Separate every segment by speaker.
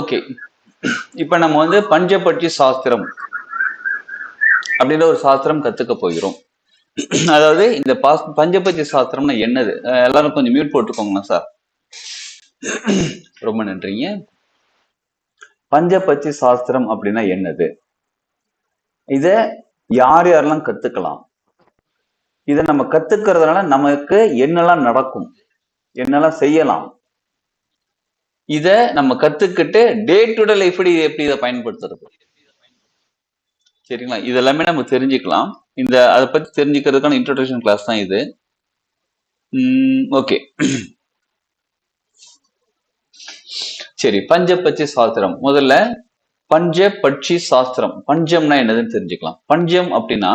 Speaker 1: Okay, இப்ப நம்ம வந்து பஞ்சபட்சி சாஸ்திரம் அப்படின்ற ஒரு சாஸ்திரம் கத்துக்க போகிறோம். அதாவது இந்த பஞ்சபட்சி சாஸ்திரம்னா என்னது? எல்லாரும் கொஞ்சம் மியூட் போட்டுக்கோங்க சார். ரொம்ப நன்றிங்க. பஞ்சபட்சி சாஸ்திரம் அப்படின்னா என்னது? இத யார் யாரெல்லாம் கத்துக்கலாம்? இதை நம்ம கத்துக்கிறதுனால நமக்கு என்னெல்லாம் நடக்கும், என்னெல்லாம் செய்யலாம், இத நம்ம கத்துக்கிட்டு டே டு டே லைஃப் எப்படி இதை பயன்படுத்துறது, சரிங்களா? இதெல்லாமே நம்ம தெரிஞ்சுக்கலாம். அதை பத்தி தெரிஞ்சுக்கிறதுக்கான இன்ட்ரோடக்ஷன் கிளாஸ் தான் இது. ஓகே, சரி. பஞ்சபட்சி சாஸ்திரம், முதல்ல பஞ்சபட்சி சாஸ்திரம், பஞ்சம்னா என்னதுன்னு தெரிஞ்சுக்கலாம். பஞ்சம் அப்படின்னா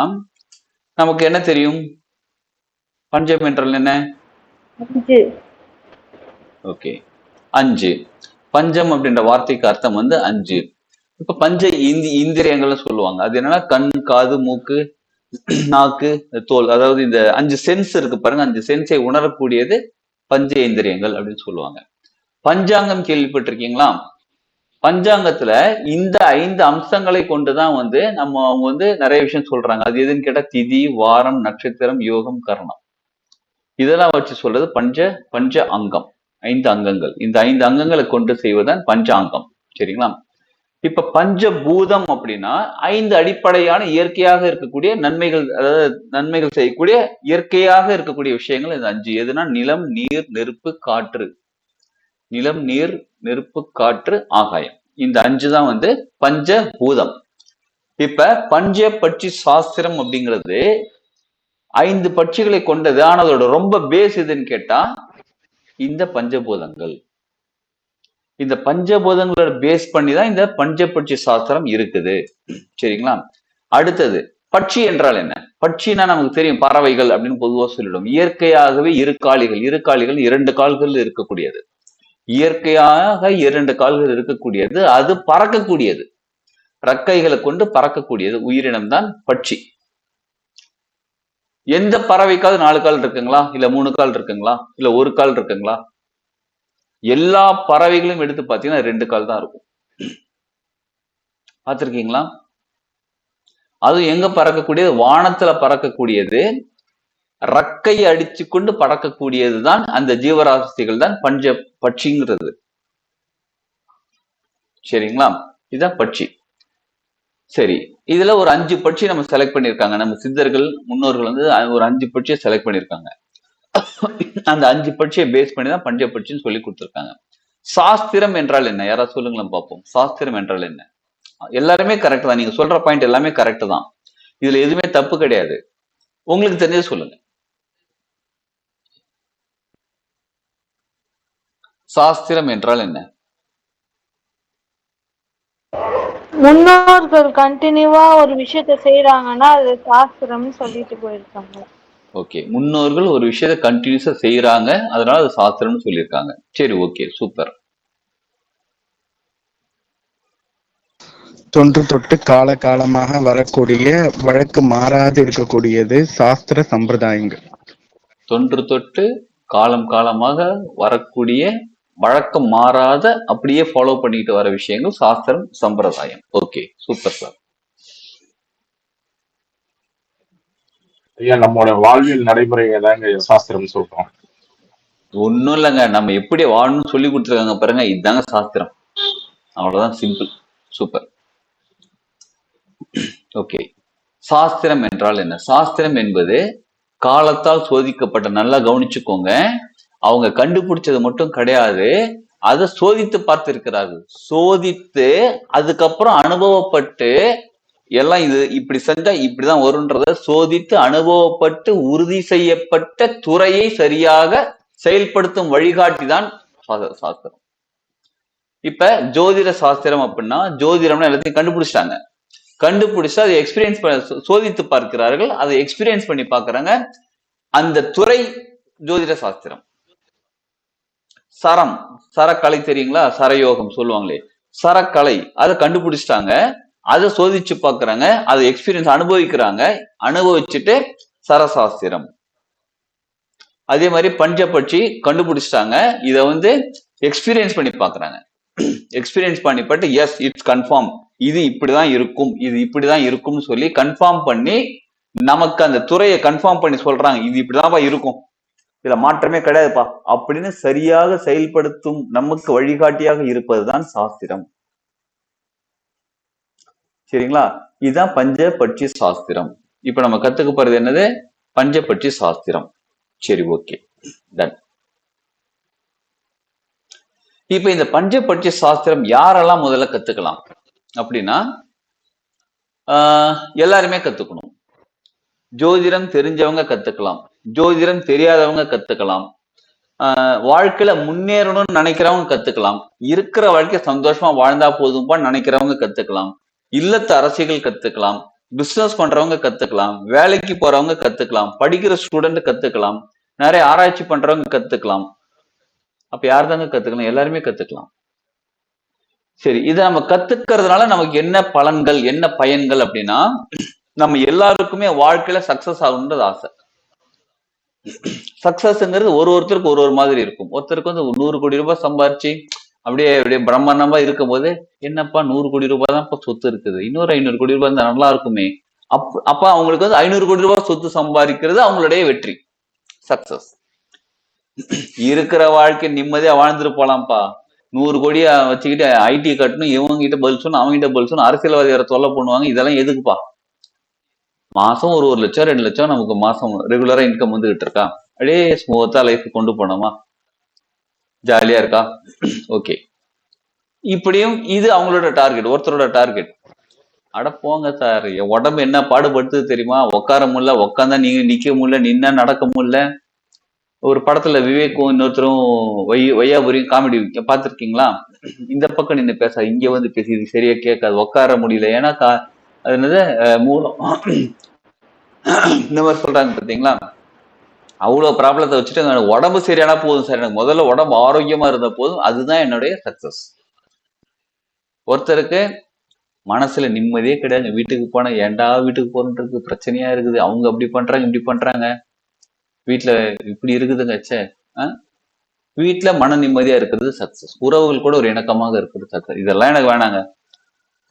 Speaker 1: நமக்கு என்ன தெரியும்? பஞ்சம் என்றால் என்ன? ஓகே, அஞ்சு. பஞ்சம் அப்படின்ற வார்த்தைக்கு அர்த்தம் வந்து அஞ்சு. இப்ப பஞ்ச இந்திரியங்கள்னு சொல்லுவாங்க. அது என்னன்னா கண், காது, மூக்கு, நாக்கு, தோல். அதாவது இந்த 5 சென்ஸ் இருக்கு பாருங்க, 5 சென்ஸை உணரக்கூடியது பஞ்ச இந்திரியங்கள் அப்படின்னு சொல்லுவாங்க. பஞ்சாங்கம் கேள்விப்பட்டிருக்கீங்களா? பஞ்சாங்கத்துல இந்த 5 அம்சங்களை கொண்டுதான் வந்து அவங்க வந்து நிறைய விஷயம் சொல்றாங்க. அது எதுன்னு கேட்டா திதி, வாரம், நட்சத்திரம், யோகம், கர்ணம், இதெல்லாம் வச்சு சொல்றது பஞ்ச அங்கம். 5 அங்கங்கள். இந்த 5 அங்கங்களை கொண்டு செய்வதுதான் பஞ்சாங்கம், சரிங்களா? இப்ப பஞ்சபூதம் அப்படின்னா 5 அடிப்படையான இயற்கையாக இருக்கக்கூடிய நன்மைகள், அதாவது நன்மைகள் செய்யக்கூடிய இயற்கையாக இருக்கக்கூடிய விஷயங்கள் இந்த 5. எதுனா நிலம், நீர், நெருப்பு, காற்று. நிலம், நீர், நெருப்பு, காற்று, ஆகாயம். இந்த 5 தான் வந்து பஞ்சபூதம். இப்ப பஞ்சபட்சி சாஸ்திரம் அப்படிங்கிறது 5 பட்சிகளை கொண்டது. ஆனா அதோட ரொம்ப பேஸ் எதுன்னு கேட்டா இந்த பஞ்சபூதங்கள். இந்த பஞ்சபூதங்களோட பேஸ் பண்ணி தான் இந்த பஞ்சபட்சி சாஸ்திரம் இருக்குது, சரிங்களா? அடுத்தது பட்சி என்றால் என்ன? பட்சினா நமக்கு தெரியும், பறவைகள் அப்படின்னு பொதுவாக சொல்லிடும். இயற்கையாகவே இருக்காலிகள். 2 கால்கள் இருக்கக்கூடியது. இயற்கையாக 2 கால்கள் இருக்கக்கூடியது. அது பறக்கக்கூடியது, ரக்கைகளை கொண்டு பறக்கக்கூடியது உயிரினம் தான் பட்சி. எந்த பறவைக்காவது 4 கால் இருக்குங்களா? இல்ல 3 கால் இருக்குங்களா? இல்ல 1 கால் இருக்குங்களா? எல்லா பறவைகளும் எடுத்து பார்த்தீங்கன்னா 2 கால் தான் இருக்கும். பார்த்திருக்கீங்களா? அது எங்க பறக்கக்கூடியது? வானத்துல பறக்கக்கூடியது, ரக்கை அடிச்சு கொண்டு பறக்கக்கூடியது தான் அந்த ஜீவராசிகள் தான் பஞ்ச பட்சிங்கிறது, சரிங்களா? இதுதான் பட்சி. சரி, இதுல ஒரு 5 பட்சி நம்ம செலக்ட் பண்ணிருக்காங்க. நம்ம சித்தர்கள் முன்னோர்கள் வந்து ஒரு 5 பட்சியை செலக்ட் பண்ணிருக்காங்க. அந்த 5 பட்சியை பேஸ் பண்ணி தான் பஞ்ச பட்சின்னு சொல்லி கொடுத்துருக்காங்க. சாஸ்திரம் என்றால் என்ன? யாராவது சொல்லுங்களேன் பார்ப்போம். சாஸ்திரம் என்றால் என்ன? எல்லாருமே கரெக்ட் தான், நீங்க சொல்ற பாயிண்ட் எல்லாமே கரெக்ட் தான். இதுல எதுவுமே தப்பு கிடையாது. உங்களுக்கு தெரிஞ்சது சொல்லுங்க. சாஸ்திரம் என்றால் என்ன?
Speaker 2: முன்னோர்கள் கண்டினியூவா ஒரு விஷயத்த செய்யறாங்கன்னா அது சாஸ்திரம்னு சொல்லிட்டு போயிருக்காங்க.
Speaker 1: ஓகே, முன்னோர்கள் ஒரு விஷயத்தை கண்டினியூஸா செய்யறாங்க, அதனால அது சாஸ்திரம்னு சொல்லியிருக்காங்க. சரி, ஓகே, சூப்பர்.
Speaker 3: தொன்று தொட்டு கால காலமாக வரக்கூடிய வழக்கு மாறாது இருக்கக்கூடியது சாஸ்திர சம்பிரதாயங்கள்.
Speaker 1: தொன்று தொட்டு காலம் காலமாக வரக்கூடிய வழக்கம் மாறாத அப்படியே ஃபாலோ பண்ணிட்டு வர விஷயங்கள் சாஸ்திரம், சம்பிரதாயம். Okay, super sir.
Speaker 4: ஐயா, நம்மளோட வாழ்வியல் நடைமுறையை தாங்க சாஸ்திரம் சொல்றோம்.
Speaker 1: ஒன்னும் இல்லைங்க, நம்ம எப்படி வாழணும்னு சொல்லி கொடுத்துருக்காங்க பாருங்க, இதுதாங்க சாஸ்திரம். அவ்வளவுதான், சிம்பிள். சூப்பர். ஓகே, சாஸ்திரம் என்றால் என்ன? சாஸ்திரம் என்பது காலத்தால் சோதிக்கப்பட்ட, நல்லா கவனிச்சுக்கோங்க, அவங்க கண்டுபிடிச்சது மட்டும் கிடையாது, அதை சோதித்து பார்த்திருக்கிறார்கள். சோதித்து அதுக்கப்புறம் அனுபவப்பட்டு எல்லாம் இது இப்படி செஞ்சா இப்படிதான் வரும்ன்றத சோதித்து அனுபவப்பட்டு உறுதி செய்யப்பட்ட துறையை சரியாக செயல்படுத்தும் வழிகாட்டி தான் சாஸ்திரம். இப்ப ஜோதிட சாஸ்திரம் அப்படின்னா, ஜோதிடம்னா எல்லாத்தையும் கண்டுபிடிச்சிட்டாங்க. கண்டுபிடிச்சு அதை எக்ஸ்பீரியன்ஸ் சோதித்து பார்க்கிறார்கள், அதை எக்ஸ்பீரியன்ஸ் பண்ணி பார்க்கறாங்க. அந்த துறை ஜோதிட சாஸ்திரம். சரக்கலை தெரியுங்களா? சரயோகம் சொல்லுவாங்களே, சரக்கலை, அதை கண்டுபிடிச்சிட்டாங்க, அதை சோதிச்சு பார்க்கறாங்க, அதை எக்ஸ்பீரியன்ஸ் அனுபவிக்கிறாங்க, அனுபவிச்சுட்டு சரசாஸ்திரம். அதே மாதிரி பஞ்சபட்சி கண்டுபிடிச்சிட்டாங்க, இதை வந்து எக்ஸ்பீரியன்ஸ் பண்ணி பார்க்கறாங்க. எக்ஸ்பீரியன்ஸ் பண்ணிப்பட்டு எஸ் இட்ஸ் கன்ஃபார்ம், இது இப்படிதான் இருக்கும், இது இப்படிதான் இருக்கும்னு சொல்லி கன்ஃபார்ம் பண்ணி நமக்கு அந்த துறையை கன்ஃபார்ம் பண்ணி சொல்றாங்க, இது இப்படிதான்ப்பா இருக்கும், இதுல மாற்றமே கிடையாதுப்பா அப்படின்னு சரியாக செயல்படுத்தும் நமக்கு வழிகாட்டியாக இருப்பதுதான் சாஸ்திரம். சரிங்களா? இதுதான் பஞ்சபட்சி சாஸ்திரம். இப்ப நம்ம கத்துக்க போறது என்னது? பஞ்சபட்சி சாஸ்திரம். சரி, ஓகே, டன். இப்ப இந்த பஞ்சபட்சி சாஸ்திரம் யாரெல்லாம் முதல்ல கத்துக்கலாம் அப்படின்னா, எல்லாருமே கத்துக்கணும். ஜோதிடம் தெரிஞ்சவங்க கத்துக்கலாம், ஜோதிடம் தெரியாதவங்க கத்துக்கலாம், வாழ்க்கையில முன்னேறணும்னு நினைக்கிறவங்க கத்துக்கலாம், இருக்கிற வாழ்க்கை சந்தோஷமா வாழ்ந்தா போதும்பா நினைக்கிறவங்க கத்துக்கலாம், இல்லத்து அரசியல் கத்துக்கலாம், பிசினஸ் பண்றவங்க கத்துக்கலாம், வேலைக்கு போறவங்க கத்துக்கலாம், படிக்கிற ஸ்டூடெண்ட் கத்துக்கலாம், நிறைய ஆராய்ச்சி பண்றவங்க கத்துக்கலாம். அப்ப யார் தாங்க கத்துக்கலாம்? எல்லாருமே கத்துக்கலாம். சரி, இதை நம்ம கத்துக்கிறதுனால நமக்கு என்ன பலன்கள், என்ன பயன்கள் அப்படின்னா, நம்ம எல்லாருக்குமே வாழ்க்கையில சக்சஸ் ஆகணுன்றது ஆசை. சக்சஸ்ங்கிறது ஒருத்தருக்கு ஒரு மாதிரி இருக்கும். ஒருத்தருக்கு வந்து 100 கோடி ரூபாய் சம்பாரிச்சு அப்படியே அப்படியே பிரம்மாண்டமா இருக்கும் போது, என்னப்பா 100 கோடி ரூபாய் தான் சொத்து இருக்குது, இன்னொரு 500 கோடி ரூபாய் இருந்தா நல்லா இருக்குமே. அப்ப அவங்களுக்கு வந்து 500 கோடி ரூபாய் சொத்து சம்பாதிக்கிறது அவங்களுடைய வெற்றி, சக்சஸ். இருக்கிற வாழ்க்கை நிம்மதியா வாழ்ந்துட்டு போலாம்ப்பா, 100 கோடியா வச்சுக்கிட்டு ஐடி கட்டணும், இவங்க கிட்ட பதில் சொல்லணும், அவங்க கிட்ட பதில் சொல்லணும், அரசியல்வாதி வேற தொல்லை பண்ணுவாங்க, இதெல்லாம் எதுக்குப்பா? மாசம் ஒரு 1 லட்சம் 2 லட்சம் நமக்கு மாசம் ரெகுலரா இன்கம் வந்துகிட்டு இருக்கா, அப்படியே ஸ்மூத்தா லைஃப் கொண்டு போனோமா, ஜாலியா இருக்கா, ஓகே. இப்படியும் இது அவங்களோட டார்கெட், ஒருத்தரோட டார்கெட். அட போங்க சார், என் உடம்பு என்ன பாடுபடுத்துது தெரியுமா, உட்கார முடியல, உட்காந்தா நீங்க நிக்க முடியல, நின்னா நடக்க முடியல. ஒரு படத்துல விவேக்கும் இன்னொருத்தரும் வையாபுரியும் காமெடி பார்த்திருக்கீங்களா? இந்த பக்கம் நின்று பேச, இங்க வந்து பேசி, இது சரியா கேட்காது, உட்கார முடியல, ஏன்னா அது என்னது மூலம் இந்த மாதிரி சொல்றாங்க பார்த்தீங்களா? அவ்வளவு ப்ராப்ளத்தை வச்சுட்டு எனக்கு உடம்பு சரியானா போதும் சார், எனக்கு முதல்ல உடம்பு ஆரோக்கியமா இருந்த போதும், அதுதான் என்னுடைய சக்சஸ். ஒருத்தருக்கு மனசுல நிம்மதியே கிடையாது, வீட்டுக்கு போனா ஏன்டா வீட்டுக்கு போறன்றது பிரச்சனையா இருக்குது, அவங்க அப்படி பண்றாங்க இப்படி பண்றாங்க, வீட்டுல இப்படி இருக்குதுங்க, சே. வீட்டுல மன நிம்மதியா இருக்கிறது சக்சஸ். உறவுகள் கூட ஒரு இணக்கமாக இருக்கிறது சக்சஸ். இதெல்லாம் எனக்கு வேணாங்க,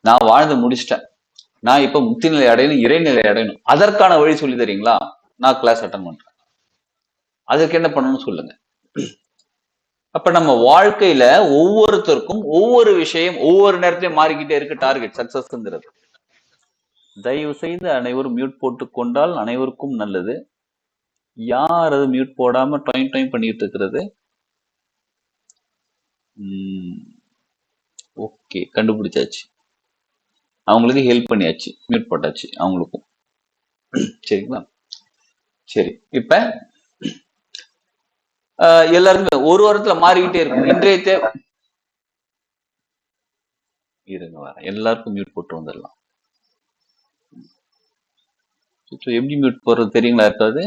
Speaker 1: நான் வாழ்ந்து முடிச்சிட்டேன், நான் இப்ப முக்தி நிலை அடையணும், இறைநிலை அடையணும், அதற்கான வழி சொல்லி தரீங்களா? நான் கிளாஸ் அட்டன் பண்றேன், அதுக்கு என்ன பண்ணணும்னு சொல்லுங்க. அப்ப நம்ம வாழ்க்கையில ஒவ்வொருத்தருக்கும் ஒவ்வொரு விஷயம் ஒவ்வொரு நேரத்திலையும் மாறிக்கிட்டே இருக்கு டார்கெட், சக்சஸ்ங்கிறது. தயவு செய்து அனைவரும் மியூட் போட்டு கொண்டால் அனைவருக்கும் நல்லது. யார் அது மியூட் போடாம டைம் பண்ணிட்டு இருக்கிறது? ஓகே, கண்டுபிடிச்சாச்சு, அவங்களுக்கு ஹெல்ப் பண்ணியாச்சு, மியூட் போட்டாச்சு அவங்களுக்கும். சரிங்களா? சரி, இப்ப எல்லாருமே ஒரு வாரத்துல மாறிக்கிட்டே இருக்கும். இன்றைய தேவை இருங்க, வர எல்லாருக்கும் மியூட் போட்டு வந்துடலாம். எப்படி மியூட் போடுறது தெரியுங்களா இருக்காது?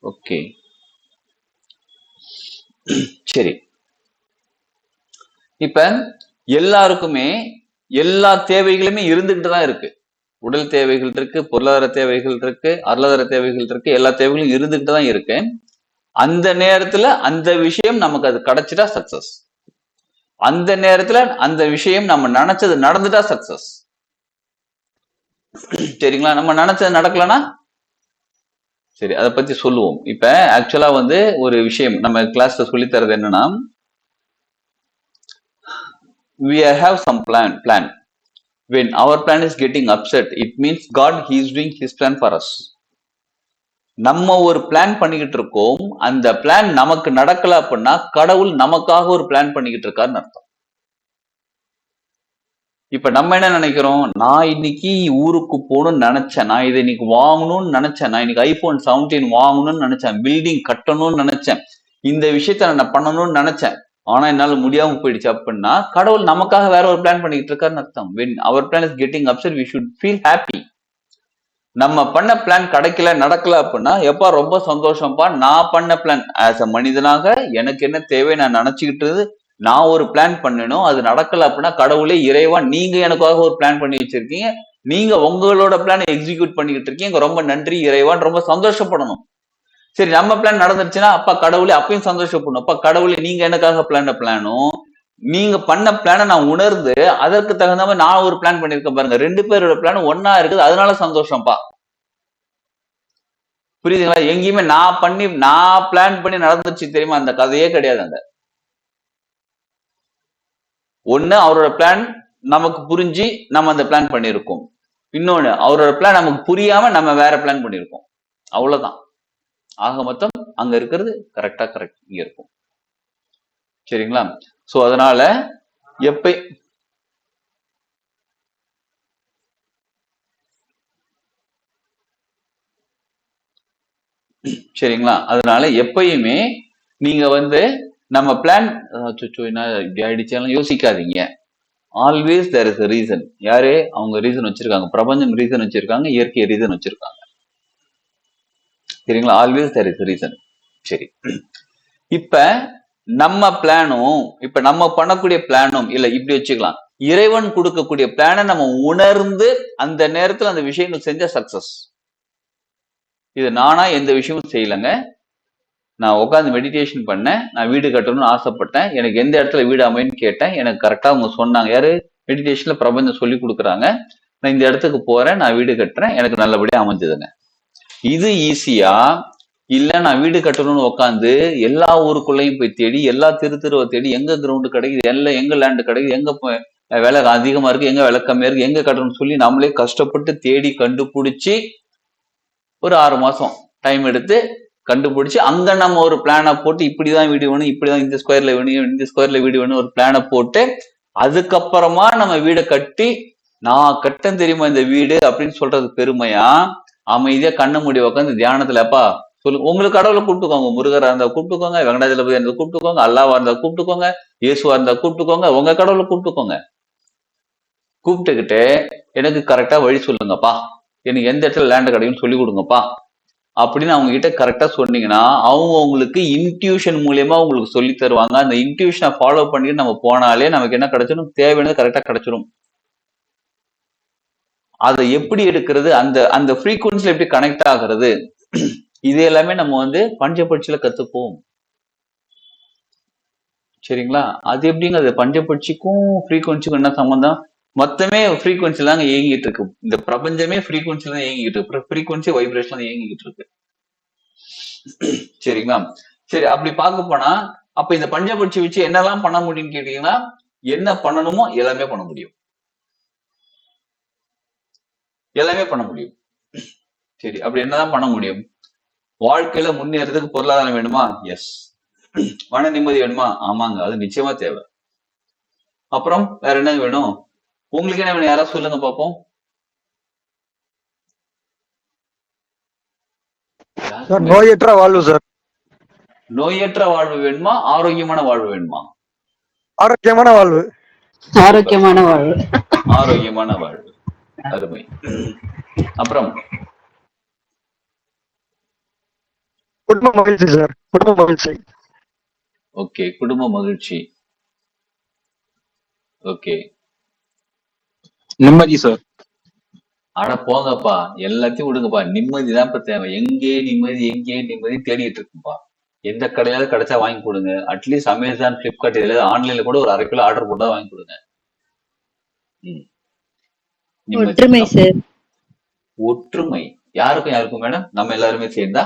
Speaker 1: ஓகே, சரி. இப்ப எல்லாருக்குமே எல்லா தேவைகளுமே இருந்துகிட்டு தான் இருக்கு. உடல் தேவைகள் இருக்கு, பொருளாதார தேவைகள் இருக்கு, அருளாதார தேவைகள் இருக்கு, எல்லா தேவைகளும் இருந்துகிட்டு தான் இருக்கு. அந்த நேரத்துல அந்த விஷயம் நமக்கு அது கிடைச்சிட்டா சக்சஸ். அந்த நேரத்துல அந்த விஷயம் நம்ம நினைச்சது நடந்துட்டா சக்சஸ். சரிங்களா? நம்ம நினைச்சது நடக்கலன்னா சரி, அதை பத்தி சொல்லுவோம். இப்ப ஆக்சுவலா வந்து ஒரு விஷயம் நம்ம கிளாஸ்ல சொல்லி தரது என்னன்னா, we have some plan. When our plan is getting upset, it means God, he is doing his plan for us. நம்ம ஒரு பிளான் பண்ணிக்கிட்டு இருக்கோம், அந்த பிளான் நமக்கு நடக்கல அப்படின்னா கடவுள் நமக்காக ஒரு பிளான் பண்ணிக்கிட்டு இருக்காருன்னு அர்த்தம். இப்ப நம்ம என்ன நினைக்கிறோம், நான் இன்னைக்கு ஊருக்கு போகணும்னு நினைச்சேன், நான் இதை இன்னைக்கு வாங்கணும்னு நினைச்சேன், நான் இன்னைக்கு iPhone 17 வாங்கணும்னு நினைச்சேன், பில்டிங் கட்டணும்னு நினைச்சேன், இந்த விஷயத்த நான் பண்ணணும்னு நினைச்சேன், ஆனா என்னால முடியாம போயிடுச்சு அப்படின்னா கடவுள் நமக்காக வேற ஒரு பிளான் பண்ணிக்கிட்டு இருக்காருன்னு அர்த்தம். when our plan is getting upset, we should feel happy. நம்ம பண்ண பிளான் கிடைக்கல நடக்கல அப்படின்னா எப்பா ரொம்ப சந்தோஷம்ப்பா, நான் பண்ண பிளான் ஆஸ் அ மனிதனாக எனக்கு என்ன தேவை நான் நினைச்சுக்கிட்டு நான் ஒரு பிளான் பண்ணணும், அது நடக்கல அப்படின்னா கடவுளே இறைவா நீங்க எனக்காக ஒரு பிளான் பண்ணி வச்சிருக்கீங்க, நீங்க உங்களோட பிளான் எக்ஸிக்யூட் பண்ணிக்கிட்டு இருக்கீங்க, ரொம்ப நன்றி இறைவான் ரொம்ப சந்தோஷப்படணும். சரி, நம்ம பிளான் நடந்துருச்சுன்னா அப்பா கடவுளே அப்பயும் சந்தோஷப்படணும். அப்பா கடவுளே நீங்க எனக்காக பிளானும் நீங்க பண்ண பிளான நான் உணர்ந்து அதற்கு தகுந்த மாதிரி நான் ஒரு பிளான் பண்ணிருக்கேன் பாருங்க, 2 பேரோட பிளான் ஒன்னா இருக்குது, அதனால சந்தோஷம்ப்பா. புரியுதுங்களா? எங்கேயுமே நான் பிளான் பண்ணி நடந்துச்சு தெரியுமா, அந்த கதையே கிடையாது. அந்த ஒண்ணு அவரோட பிளான் நமக்கு புரிஞ்சு நம்ம அந்த பிளான் பண்ணிருக்கோம், இன்னொன்னு அவரோட பிளான் நமக்கு புரியாம நம்ம வேற பிளான் பண்ணிருக்கோம், அவ்வளவுதான். ஆக மொத்தம் அங்க இருக்கிறது கரெக்ட் இங்க இருக்கும். சரிங்களா? சோ அதனால எப்ப சரிங்களா? அதனால எப்பயுமே நீங்க நம்ம பிளான் என்ன இப்படி ஆயிடுச்சாலும் யோசிக்காதீங்க. Always there is a reason. யாரு? அவங்க ரீசன் வச்சிருக்காங்க, பிரபஞ்சம் ரீசன் வச்சிருக்காங்க, இயற்கை ரீசன் வச்சிருக்காங்க. சரிங்களா? Always there is a reason. சரி, இப்ப நம்ம பிளானும் இப்ப நம்ம பண்ணக்கூடிய பிளானும் இல்ல, இப்படி வச்சுக்கலாம், இறைவன் கொடுக்கக்கூடிய பிளானை நம்ம உணர்ந்து அந்த நேரத்துல அந்த விஷயங்கள் செஞ்ச சக்சஸ். இது நானா எந்த விஷயமும் செய்யலைங்க. நான் உட்காந்து மெடிடேஷன் பண்ணேன், நான் வீடு கட்டணும்னு ஆசைப்பட்டேன், எனக்கு எந்த இடத்துல வீடு அமைன்னு கேட்டேன், எனக்கு கரெக்டா அவங்க சொன்னாங்க. யாரு? மெடிடேஷன்ல பிரபஞ்சம் சொல்லி கொடுக்குறாங்க. நான் இந்த இடத்துக்கு போறேன், நான் வீடு கட்டுறேன், எனக்கு நல்லபடியா அமைஞ்சதுங்க. இது ஈஸியா? இல்ல நான் வீடு கட்டணும்னு உட்காந்து எல்லா ஊருக்குள்ளேயும் போய் தேடி, எல்லா தெருவை தேடி, எங்க கிரவுண்டு கிடைக்குது, எல்லாம் எங்க லேண்டு கிடைக்குது, எங்க விலை அதிகமா இருக்கு, எங்க விலை கம்மியா இருக்கு, எங்க கட்டணும்னு சொல்லி நம்மளே கஷ்டப்பட்டு தேடி கண்டுபிடிச்சி ஒரு 6 மாசம் டைம் எடுத்து கண்டுபிடிச்சு அங்க நம்ம ஒரு பிளானை போட்டு இப்படிதான் வீடு வேணும், இப்படிதான் இந்த ஸ்கொயர்ல வேணும், இந்த ஸ்கொயர்ல வீடு வேணும், ஒரு பிளானை போட்டு அதுக்கப்புறமா நம்ம வீடை கட்டி, நான் கட்டம் தெரியுமா இந்த வீடு அப்படின்னு சொல்றது பெருமையா? அமைதியா கண்ண மூடி உட்காந்து தியானத்துலப்பா சொல்லு, உங்களுக்கு கடவுளை கூப்பிட்டுக்கோங்க, முருகரா இருந்தா கூப்பிட்டுக்கோங்க, வெங்கடாஜலபதி இருந்தா கூப்பிட்டுக்கோங்க, அல்லாவா இருந்தா கூப்பிட்டுக்கோங்க, இயேசுவா இருந்தா கூப்பிட்டுக்கோங்க, உங்க கடவுளை கூப்பிட்டுக்கோங்க. கூப்பிட்டுக்கிட்டு எனக்கு கரெக்டா வழி சொல்லுங்கப்பா, எனக்கு எந்த இடத்துல லேண்ட் கிடைக்கும்னு சொல்லி கொடுங்கப்பா அப்படின்னு அவங்க கிட்ட கரெக்டா சொன்னீங்கன்னா அவங்க உங்களுக்கு இன்ட்யூஷன் மூலியமா உங்களுக்கு சொல்லி தருவாங்க. அந்த இன்ட்யூஷனை ஃபாலோ பண்ணிட்டு நம்ம போனாலே நமக்கு என்ன கிடைச்சிடும், தேவையானது கரெக்டா கிடைச்சிடும். அதை எப்படி எடுக்கிறது, அந்த அந்த ஃப்ரீக்வன்சில எப்படி கனெக்ட் ஆகுறது, இது எல்லாமே நம்ம பஞ்சபட்சியில கத்துப்போம். சரிங்களா? அது எப்படிங்க, அது பஞ்சபட்சிக்கும் ஃப்ரீக்வன்சிக்கும் என்ன சம்பந்தம்? மொத்தமே ஃப்ரீக்வன்சி தாங்க இயங்கிட்டு இருக்கு, இந்த பிரபஞ்சமே ஃப்ரீக்வன்சில தான் இயங்கிட்டு இருக்கு, ஃப்ரீக்வன்சி வைப்ரேஷன் தான் இயங்கிட்டு இருக்கு. சரிங்களா? சரி, அப்படி பார்க்க போனா அப்ப இந்த பஞ்சபட்சி வச்சு என்னெல்லாம் பண்ண முடியும்னு கேட்டீங்கன்னா, என்ன பண்ணணுமோ எல்லாமே பண்ண முடியும், எல்லாமே பண்ண முடியும். சரி, அப்படி என்னதான் பண்ண முடியும்? வாழ்க்கையில முன்னேறதுக்கு பொருளாதாரம் வேணுமா? எஸ். மன நிம்மதி வேணுமா? ஆமாங்க, அது நிச்சயமா தேவை. அப்புறம் வேற என்ன வேணும்? உங்களுக்கு என்ன வேணும், யாராவது சொல்லுங்க பாப்போம்.
Speaker 5: நோயற்ற வாழ்வு சார்.
Speaker 1: நோயற்ற வாழ்வு வேணுமா? ஆரோக்கியமான வாழ்வு வேணுமா?
Speaker 5: ஆரோக்கியமான வாழ்வு.
Speaker 2: ஆரோக்கியமான வாழ்வு.
Speaker 1: ஆரோக்கியமான வாழ்வு, அருமை. அப்புறம்
Speaker 5: குடும்ப மகிழ்ச்சி சார், குடும்ப மகிழ்ச்சி.
Speaker 1: ஓகே, குடும்ப மகிழ்ச்சி. ஓகே,
Speaker 4: நிம்மதி சார்.
Speaker 1: ஆனா போங்கப்பா, எல்லாத்தையும் விடுங்கப்பா, நிம்மதி தான் இப்ப தேவை. எங்கே நிம்மதி தேடிட்டு இருக்குப்பா. எந்த கடையாவது கிடைச்சா வாங்கி கொடுங்க. அட்லீஸ்ட் அமேசான், பிளிப்கார்ட் இதுல ஆன்லைன்ல கூட ஒரு 1/2 கிலோ ஆர்டர் போட்டா வாங்கி கொடுங்க.
Speaker 2: ஒற்றுமை சார்.
Speaker 1: ஒற்றுமை யாருக்கும் மேடம்? நம்ம எல்லாருமே சேர்ந்தா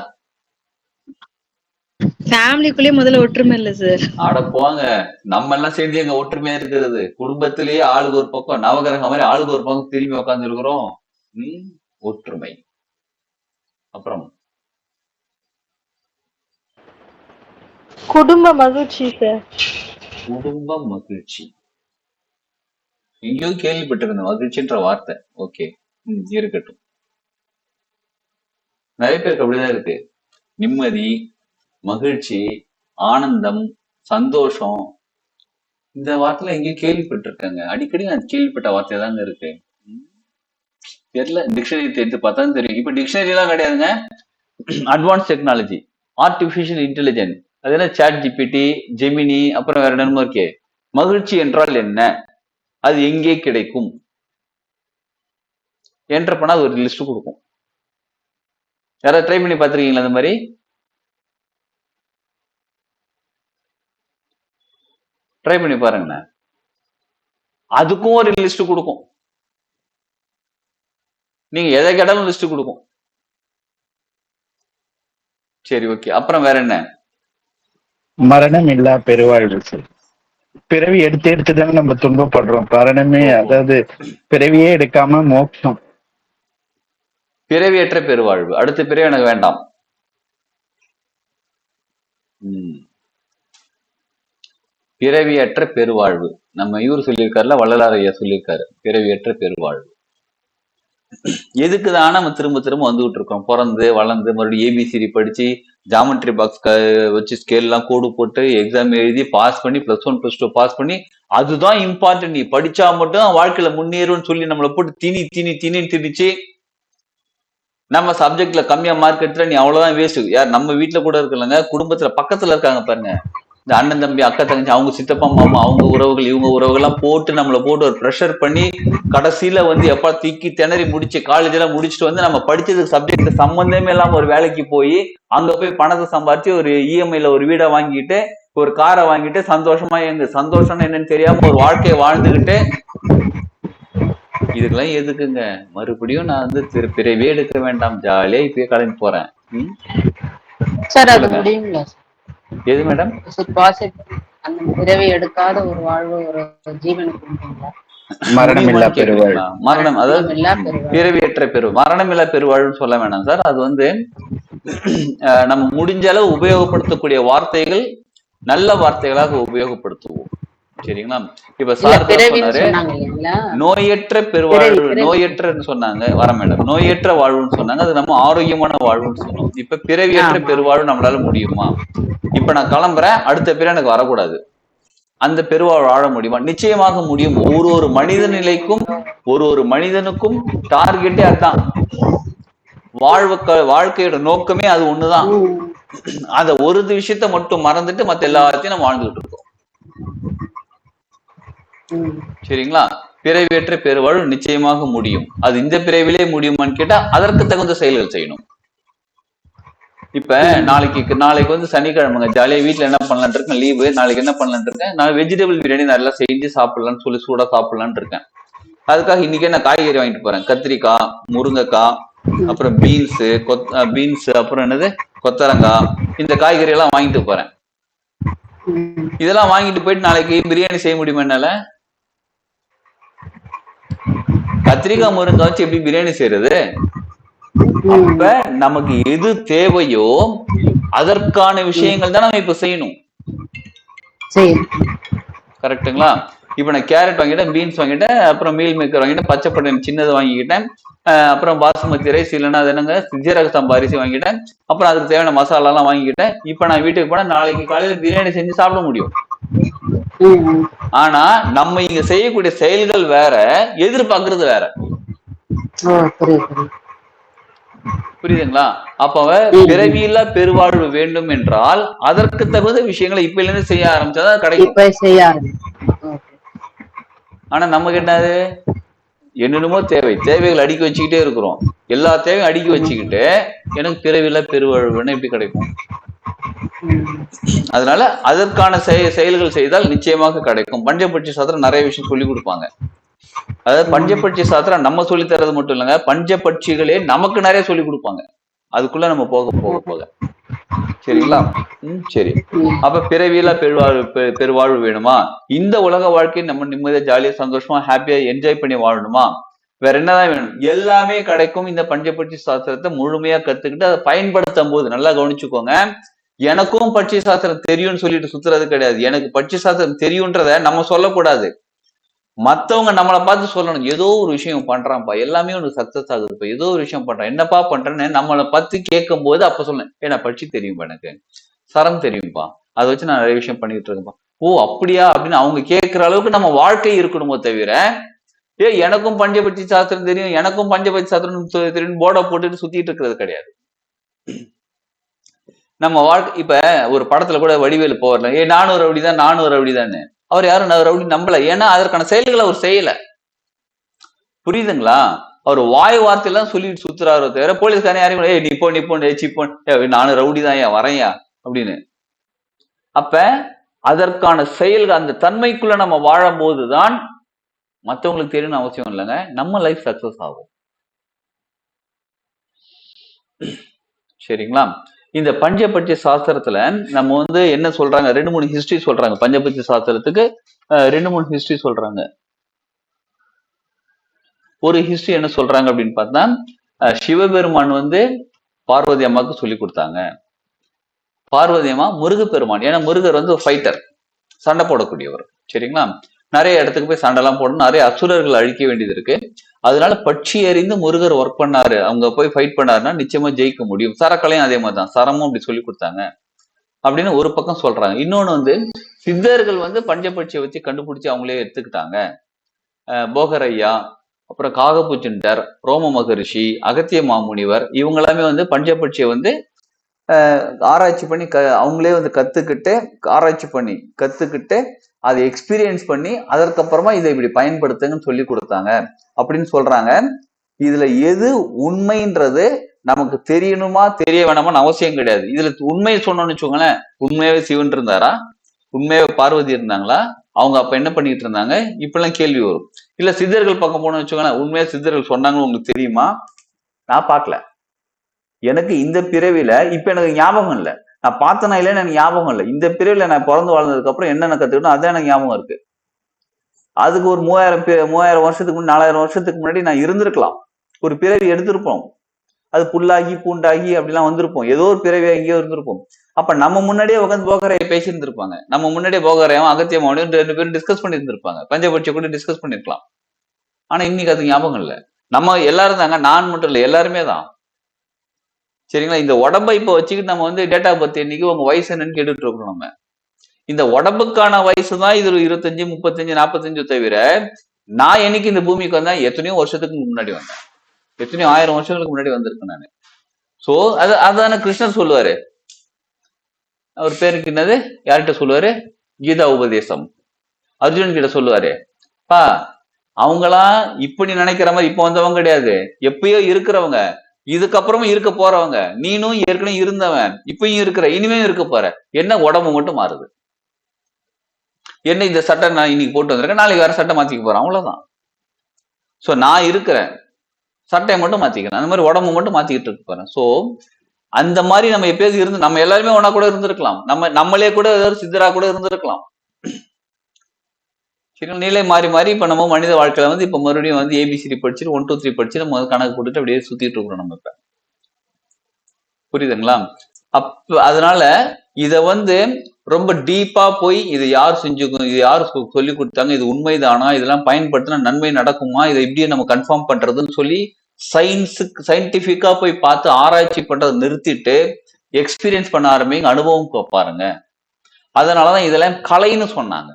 Speaker 2: ஃபேமிலிக்குள்ளே முதல்ல ஒற்றுமை இல்ல சார்.
Speaker 1: ஆட போங்க, நம்ம எல்லாம் சேர்ந்து எங்க ஒற்றுமையா இருக்கிறது? குடும்பத்திலேயே ஆளுக்கு ஒரு பக்கம், நவகிரகம் மாதிரி ஆளுக்கு ஒரு பக்கம் திரும்பி உட்கார்ந்து இருக்கிறோம். ஒற்றுமை. அப்புறம்
Speaker 2: குடும்ப மகிழ்ச்சி சார்.
Speaker 1: குடும்ப மகிழ்ச்சி எங்கேயோ கேள்விப்பட்டிருந்தேன், மகிழ்ச்சின்ற வார்த்தை. ஓகே, இருக்கட்டும். நிறைய பேருக்கு அப்படிதான் இருக்கு. நிம்மதி, மகிழ்ச்சி, ஆனந்தம், சந்தோஷம், இந்த வார்த்தையில எங்கேயும் கேள்விப்பட்டிருக்காங்க. அடிக்கடி நான் கேள்விப்பட்ட வார்த்தை தாங்க இருக்கு. தெரியல, டிக்ஷனரி தேடி பார்த்தா தெரியும். இப்ப டிக்ஷனரி எல்லாம் கிடையாதுங்க, அட்வான்ஸ் டெக்னாலஜி, ஆர்டிபிஷியல் இன்டெலிஜென்ஸ், அது என்ன சாட் ஜிபிடி, ஜெமினி, அப்புறம் வேற என்னமோ இருக்கே. மகிழ்ச்சி என்றால் என்ன, அது எங்கே கிடைக்கும்? என்டர் பண்ணா அது ஒரு லிஸ்ட் கொடுக்கும். யாராவது ட்ரை பண்ணி பார்த்துருக்கீங்களா? அந்த மாதிரி ட்ரை பண்ணி பாருங்கண்ணா. அதுக்கும் ஒரு லிஸ்ட் கொடுக்கும். நீங்க எதை கேட்டாலும் லிஸ்ட் கொடுக்கும். சரி, ஓகே. அப்புறம் வேற என்ன?
Speaker 3: மரணம் இல்லா பெருவாழ்வு சார். பிறவி எடுத்து எடுத்துதானே நம்ம துன்பப்படுறோம். மரணமே, அதாவது பிறவியே எடுக்காம மோட்சம்.
Speaker 1: பிறவியற்ற பெருவாழ்வு. அடுத்த பிறவி எனக்கு வேண்டாம். பிறவியற்ற பெருவாழ்வு. நம்ம இவர் சொல்லியிருக்காருல, வள்ளலார் ஐயா சொல்லியிருக்காரு, பிறவியற்ற பெருவாழ்வு. எதுக்குதான் நம்ம திரும்ப திரும்ப வந்துகிட்டு இருக்கோம்? பிறந்து வளர்ந்து மறுபடியும் ஏபிசிடி படிச்சு ஜாமெட்ரி பாக்ஸ் வச்சு ஸ்கேல் எல்லாம் கோடு போட்டு எக்ஸாம் எழுதி பாஸ் பண்ணி +1 +2 பாஸ் பண்ணி அதுதான் இம்பார்ட்டன்ட், நீ படிச்சா மட்டும் வாழ்க்கையில முன்னேறும்னு சொல்லி நம்மளை போட்டு திணிச்சு நம்ம சப்ஜெக்ட்ல கம்மியா மார்க் எடுத்துட்டா நீ அவ்வளவுதான் வேஸ்ட். யார் நம்ம வீட்டுல கூட இருக்கலங்க, குடும்பத்துல பக்கத்துல இருக்காங்க பாருங்க, இந்த அண்ணன் தம்பி அக்கா தங்கச்சி, அவங்க சித்தப்பா மாமா, அவங்க உறவுகள் இவங்க உறவுகள் எல்லாம் போட்டு நம்மளை போட்டு ஒரு ப்ரெஷர் பண்ணி கடைசியில எப்பா தூக்கி திணறி முடிச்சு காலேஜ் எல்லாம் முடிச்சுட்டு நம்ம படிச்சதுக்கு சப்ஜெக்ட் சம்பந்தமே இல்லாம ஒரு வேலைக்கு போய் அங்க போய் பணத்தை சம்பாரிச்சு ஒரு இஎம்ஐல ஒரு வீடை வாங்கிட்டு ஒரு காரை வாங்கிட்டு சந்தோஷமா சந்தோஷம்னு என்னன்னு தெரியாம ஒரு வாழ்க்கையை வாழ்ந்துகிட்டு, இதுக்கெல்லாம் எதுக்குங்க? மறுபடியும் நான் பிறவே எடுக்க வேண்டாம், ஜாலியா இப்பயே கிளம்பி போறேன். எது மேடம்?
Speaker 6: பிறவி எடுக்காத ஒரு வாழ்வு ஒரு ஜீவனுக்கு
Speaker 1: மரணம், அதாவது பிறவியற்ற மரணம் இல்லா பெருவாழ்வுன்னு சொல்ல வேணாம் சார். அது நம்ம முடிஞ்ச அளவு உபயோகப்படுத்தக்கூடிய வார்த்தைகள் நல்ல வார்த்தைகளாக உபயோகப்படுத்துவோம். சரிங்களா? இப்ப சார் சொன்னாரு நோயற்ற பெருவாழ்வு, நோயற்றன்னு சொன்னாங்க வர மேடம், நோயற்ற வாழ்வுன்னு சொன்னாங்க, அது நம்ம ஆரோக்கியமான வாழ்வுன்னு சொன்னோம். இப்ப பிறவியற்ற பெருவாழ்வு நம்மளால முடியுமா? இப்ப நான் கிளம்புறேன், அடுத்த பிறகு எனக்கு வரக்கூடாது, அந்த பெருவாழ்வு வாழ முடியுமா? நிச்சயமாக முடியும். ஒரு மனித நிலைக்கும் ஒரு மனிதனுக்கும் டார்கெட்டே அதுதான். வாழ்க்கையோட நோக்கமே அது ஒண்ணுதான். அந்த ஒரு விஷயத்த மட்டும் மறந்துட்டு மத்த எல்லாத்தையும் நம்ம வாழ்ந்துகிட்டு இருக்கோம். சரிங்களா? பிறவியற்ற பெருவாழ்வு நிச்சயமாக முடியும். அது இந்த பிறவிலே முடியுமான்னு கேட்டா அதற்கு தகுந்த செயல்கள் செய்யணும். இப்ப நாளைக்கு சனிக்கிழமைங்க, ஜாலியா வீட்டுல என்ன பண்ணலான் இருக்கேன், லீவு, நாளைக்கு என்ன பண்ணலான் இருக்கேன், நான் வெஜிடபிள் பிரியாணி நல்லா செஞ்சு சாப்பிடலாம்னு சொல்லி சூடா சாப்பிடலான்னு இருக்கேன். அதுக்காக இன்னைக்கே நான் காய்கறி வாங்கிட்டு போறேன். கத்திரிக்காய், முருங்கைக்காய், அப்புறம் பீன்ஸ், அப்புறம் என்னது கொத்தரங்காய், இந்த காய்கறி எல்லாம் வாங்கிட்டு போறேன். இதெல்லாம் வாங்கிட்டு போயிட்டு நாளைக்கு பிரியாணி செய்ய முடியுமா என்னால? கத்திரிக்காய் முருங்காய் வச்சு எப்படி பிரியாணி செய்யறது? அப்ப நமக்கு எது தேவையோ அதற்கான விஷயங்கள் தான் நம்ம இப்ப செய்யணும். கரெக்டுங்களா? இப்ப நான் கேரட் வாங்கிட்டேன், பீன்ஸ் வாங்கிட்டேன், அப்புறம் மீல் மேக்கர் வாங்கிட்டேன், பச்சை பட்டாணி சின்னது வாங்கிக்கிட்டேன், அப்புறம் பாசுமதி ரைஸ் இல்லைன்னா அது என்னங்க ஜீரக சம்பா அரிசி வாங்கிட்டேன், அப்புறம் அதுக்கு தேவையான மசாலா எல்லாம் வாங்கிக்கிட்டேன். இப்ப நான் வீட்டுக்கு போனா நாளைக்கு காலையில பிரியாணி செஞ்சு சாப்பிட முடியும். ஆனா நம்ம இங்க செய்யக்கூடிய செயல்கள் வேற, எதிர்பார்க்கறது வேற. புரியுதுங்களா? அப்ப பிறவியில்லா பெருவாழ்வு வேண்டும் என்றால் அதற்கு தகுந்த விஷயங்களை இப்ப இருந்து செய்ய ஆரம்பிச்சாதான் கிடைக்கும். ஆனா நமக்கு என்னது, என்னென்னமோ தேவைகள் அடுக்கி வச்சுக்கிட்டே இருக்கிறோம். எல்லா தேவையும் அடுக்கி வச்சுக்கிட்டு எனக்கு பிறவியில்லா பெருவாழ்வுன்னு எப்படி கிடைக்கும்? அதனால அதற்கான செயல்கள் செய்தால் நிச்சயமாக கிடைக்கும். பஞ்சபட்சி சாஸ்திரம் நிறைய விஷயம் சொல்லி கொடுப்பாங்க. அதாவது பஞ்சபட்சி சாஸ்திரம் நம்ம சொல்லி தர்றது மட்டும் இல்லைங்க, பஞ்சபட்சிகளே நமக்கு நிறைய சொல்லி கொடுப்பாங்க. அதுக்குள்ள நம்ம போக சரிங்களா? சரி. அப்ப பிறவியில பெருவாழ்வு வேணுமா? இந்த உலக வாழ்க்கையை நம்ம நிம்மதியா ஜாலியா சந்தோஷமா ஹாப்பியா என்ஜாய் பண்ணி வாழணுமா? வேற என்னதான் வேணும்? எல்லாமே கிடைக்கும். இந்த பஞ்சபட்சி சாஸ்திரத்தை முழுமையா கத்துக்கிட்டு அதை பயன்படுத்தும் போது நல்லா கவனிச்சுக்கோங்க. எனக்கும் பட்சி சாஸ்திரம் தெரியும்னு சொல்லிட்டு சுத்துறது கிடையாது. எனக்கு பட்சி சாஸ்திரம் தெரியும்ன்றத நம்ம சொல்லக்கூடாது, மத்தவங்க நம்மளை பார்த்து சொல்லணும். ஏதோ ஒரு விஷயம் பண்றான்ப்பா, எல்லாமே உனக்கு சக்சஸ் ஆகுதுப்பா, ஏதோ ஒரு விஷயம் பண்றான், என்னப்பா பண்றேன்னு நம்மளை பத்தி கேட்கும் போது அப்ப சொல்லேன், ஏன்னா பட்சி தெரியும்பா, எனக்கு சரம் தெரியும்பா, அதை வச்சு நான் நிறைய விஷயம் பண்ணிட்டு இருக்கேன்ப்பா. ஓ அப்படியா அப்படின்னு அவங்க கேட்கிற அளவுக்கு நம்ம வாழ்க்கை இருக்கணுமோ தவிர, எனக்கும் பஞ்சபட்சி சாஸ்திரம் தெரியும், எனக்கும் பஞ்சபட்சி சாஸ்திரம் தெரியும் போர்டை போட்டுட்டு சுத்திட்டு இருக்கிறது கிடையாது. நம்ம வாழ்க்கை இப்ப ஒரு படத்துல கூட வடிவேலு போறல, நானும் ஒரு ரவுடிதான், அவர் யாரும் ரவுடி நம்பல. ஏன்னா அதற்கான செயல்களை அவர் செய்யல. புரியுதுங்களா? அவர் வாய் வார்த்தையெல்லாம் சொல்லிட்டு சுத்துறாரு தவிர போலீஸ்காரன் யாரையும் ஏய் நிப்போ நிப்போ சிப்போ நானும் ரவுடி தான் ஏன் வரையா அப்படின்னு. அப்ப அதற்கான செயல்கள் அந்த தன்மைக்குள்ள நம்ம வாழும் போதுதான் மற்றவங்களுக்கு தெரியணும்னு அவசியம் இல்லைங்க, நம்ம லைஃப் சக்சஸ் ஆகும். சரிங்களா? இந்த பஞ்சபட்சி சாஸ்திரத்துல நம்ம என்ன சொல்றாங்க, 2-3 ஹிஸ்டரி சொல்றாங்க. பஞ்சபட்சி சாஸ்திரத்துக்கு 2-3 ஹிஸ்டரி சொல்றாங்க. ஒரு ஹிஸ்டரி என்ன சொல்றாங்க அப்படின்னு பார்த்தா, சிவபெருமான் பார்வதி அம்மாவுக்கு சொல்லி கொடுத்தாங்க. பார்வதி அம்மா முருகப்பெருமான், ஏன்னா முருகர் ஃபைட்டர், சண்டை போடக்கூடியவர். சரிங்களா? நிறைய இடத்துக்கு போய் சண்டைலாம் போடணும், நிறைய அசுரர்கள் அழிக்க வேண்டியது இருக்கு. அதனால பட்சி அறிந்து முருகர் ஒர்க் பண்ணாரு, அவங்க போய் ஃபைட் பண்ணாருன்னா நிச்சயமா ஜெயிக்க முடியும். சரக்கலையும் அதே மாதிரிதான், சரமும் அப்படி சொல்லி கொடுத்தாங்க அப்படின்னு ஒரு பக்கம் சொல்றாங்க. இன்னொன்னு சித்தர்கள் பஞ்சபட்சியை வச்சு கண்டுபிடிச்சு அவங்களே எடுத்துக்கிட்டாங்க. போகரையா, அப்புறம் காகபுஜண்டர், ரோம மகரிஷி, அகத்திய மாமுனிவர், இவங்க எல்லாமே பஞ்சபட்சியை ஆராய்ச்சி பண்ணி அவங்களே கத்துக்கிட்டு ஆராய்ச்சி பண்ணி கத்துக்கிட்டு அதை எக்ஸ்பீரியன்ஸ் பண்ணி அதற்கப்புறமா இதை இப்படி பயன்படுத்துங்கன்னு சொல்லி கொடுத்தாங்க அப்படின்னு சொல்றாங்க. இதுல எது உண்மைன்றது நமக்கு தெரியணுமா தெரிய வேணாமான்னு அவசியம் கிடையாது. இதுல உண்மையை சொன்னோம்னு வச்சுக்கோங்களேன், உண்மையாவே சிவன் இருந்தாரா, உண்மையாவே பார்வதி இருந்தாங்களா, அவங்க அப்ப என்ன பண்ணிட்டு இருந்தாங்க, இப்பெல்லாம் கேள்வி வரும். இல்ல சித்தர்கள் பக்கம் போனோம்னு வச்சுக்கோங்களேன், உண்மையா சித்தர்கள் சொன்னாங்கன்னு உங்களுக்கு தெரியுமா, நான் பார்க்கல, எனக்கு இந்த பிறவில இப்ப எனக்கு ஞாபகம் இல்லை, நான் பார்த்தனா இல்லைன்னு எனக்கு ஞாபகம் இல்லை, இந்த பிறவில நான் பிறந்து வாழ்ந்ததுக்கு அப்புறம் என்னென்ன கத்துக்கிட்டோம் அதான் எனக்கு ஞாபகம் இருக்கு. அதுக்கு ஒரு 3000 வருஷத்துக்கு முன்னாடி 4000 வருஷத்துக்கு முன்னாடி நான் இருந்திருக்கலாம், ஒரு பிறவி எடுத்திருப்போம், அது புல்லாகி பூண்டாகி அப்படிலாம் வந்திருப்போம், ஏதோ ஒரு பிறவி எங்கேயோ இருந்திருப்போம். அப்ப நம்ம முன்னாடியே உட்காந்து போகரையை பேசி இருந்திருப்பாங்க, நம்ம முன்னாடியே போகரையும் அகத்தியமாவும் 2 பேரும் டிஸ்கஸ் பண்ணி இருந்திருப்பாங்க, பஞ்சபட்சியை கூட டிஸ்கஸ் பண்ணிருக்கலாம். ஆனா இன்னைக்கு அது ஞாபகம் இல்லை. நம்ம எல்லாரும் தாங்க, நான் மட்டும் இல்லை, எல்லாருமே தான். சரிங்களா? இந்த உடம்பை இப்ப வச்சுக்கிட்டு நம்ம டேட் ஆஃப் பர்த் இன்னைக்கு உங்க வயசு என்னன்னு கேட்டுட்டு இருக்கோம். நம்ம இந்த உடம்புக்கான வயசு தான் இது 25, 35, 45 தவிர நான் என்னைக்கு இந்த பூமிக்கு வந்தேன், எத்தனையோ வருஷத்துக்கு முன்னாடி வந்தேன், எத்தனையோ 1000 வருஷங்களுக்கு முன்னாடி வந்திருக்கேன் நானு. சோ அதான கிருஷ்ணர் சொல்லுவாரு, அவர் பேருக்கு என்னது, யார்கிட்ட சொல்லுவாரு, கீதா உபதேசம், அர்ஜுனன் கிட்ட சொல்லுவாரு, அவங்களாம் இப்ப நீ நினைக்கிற மாதிரி இப்ப வந்தவங்க கிடையாது, எப்பயோ இருக்கிறவங்க, இதுக்கப்புறமும் இருக்க போறவங்க, நீனும் ஏற்கனவே இருந்தவன், இப்பயும் இருக்கிற, இனிமே இருக்க போற, என்ன உடம்பு மட்டும் மாறுது, என்ன இந்த சட்டை நான் இன்னைக்கு போட்டு வந்திருக்கேன், நாளைக்கு வேற சட்டை மாத்திக்க போறேன், அவ்வளவுதான். சோ நான் இருக்கிறேன், சட்டையை மட்டும் மாத்திக்கிறேன், அந்த மாதிரி உடம்பு மட்டும் மாத்திக்கிட்டு இருக்க போறேன். சோ அந்த மாதிரி நம்ம எப்பயாவது இருந்து, நம்ம எல்லாருமே ஒன்னா கூட இருந்திருக்கலாம், நம்மளே கூட ஏதாவது சித்தரா கூட இருந்திருக்கலாம். சரி, நிலை மாறி மாறி இப்ப நம்ம மனித வாழ்க்கையில இப்ப மறுபடியும் ஏபிசிடி படிச்சுட்டு 1 2 3 படிச்சு நம்ம கணக்கு போட்டுட்டு அப்படியே சுத்திட்டு இருக்கிறோம் நம்ம இப்ப. புரியுதுங்களா? அதனால இத ரொம்ப டீப்பா போய் இது யார் செஞ்சுக்கும், இது யார் சொல்லி கொடுத்தாங்க, இது உண்மைதானா, இதெல்லாம் பயன்படுத்தினா நன்மை நடக்குமா, இதை இப்படியே நம்ம கன்ஃபார்ம் பண்றதுன்னு சொல்லி சயின்டிபிக்கா போய் பார்த்து ஆராய்ச்சி பண்றதை நிறுத்திட்டு எக்ஸ்பீரியன்ஸ் பண்ண ஆரம்பிங்க, அனுபவம் பாருங்க. அதனாலதான் இதெல்லாம் கலைன்னு சொன்னாங்க.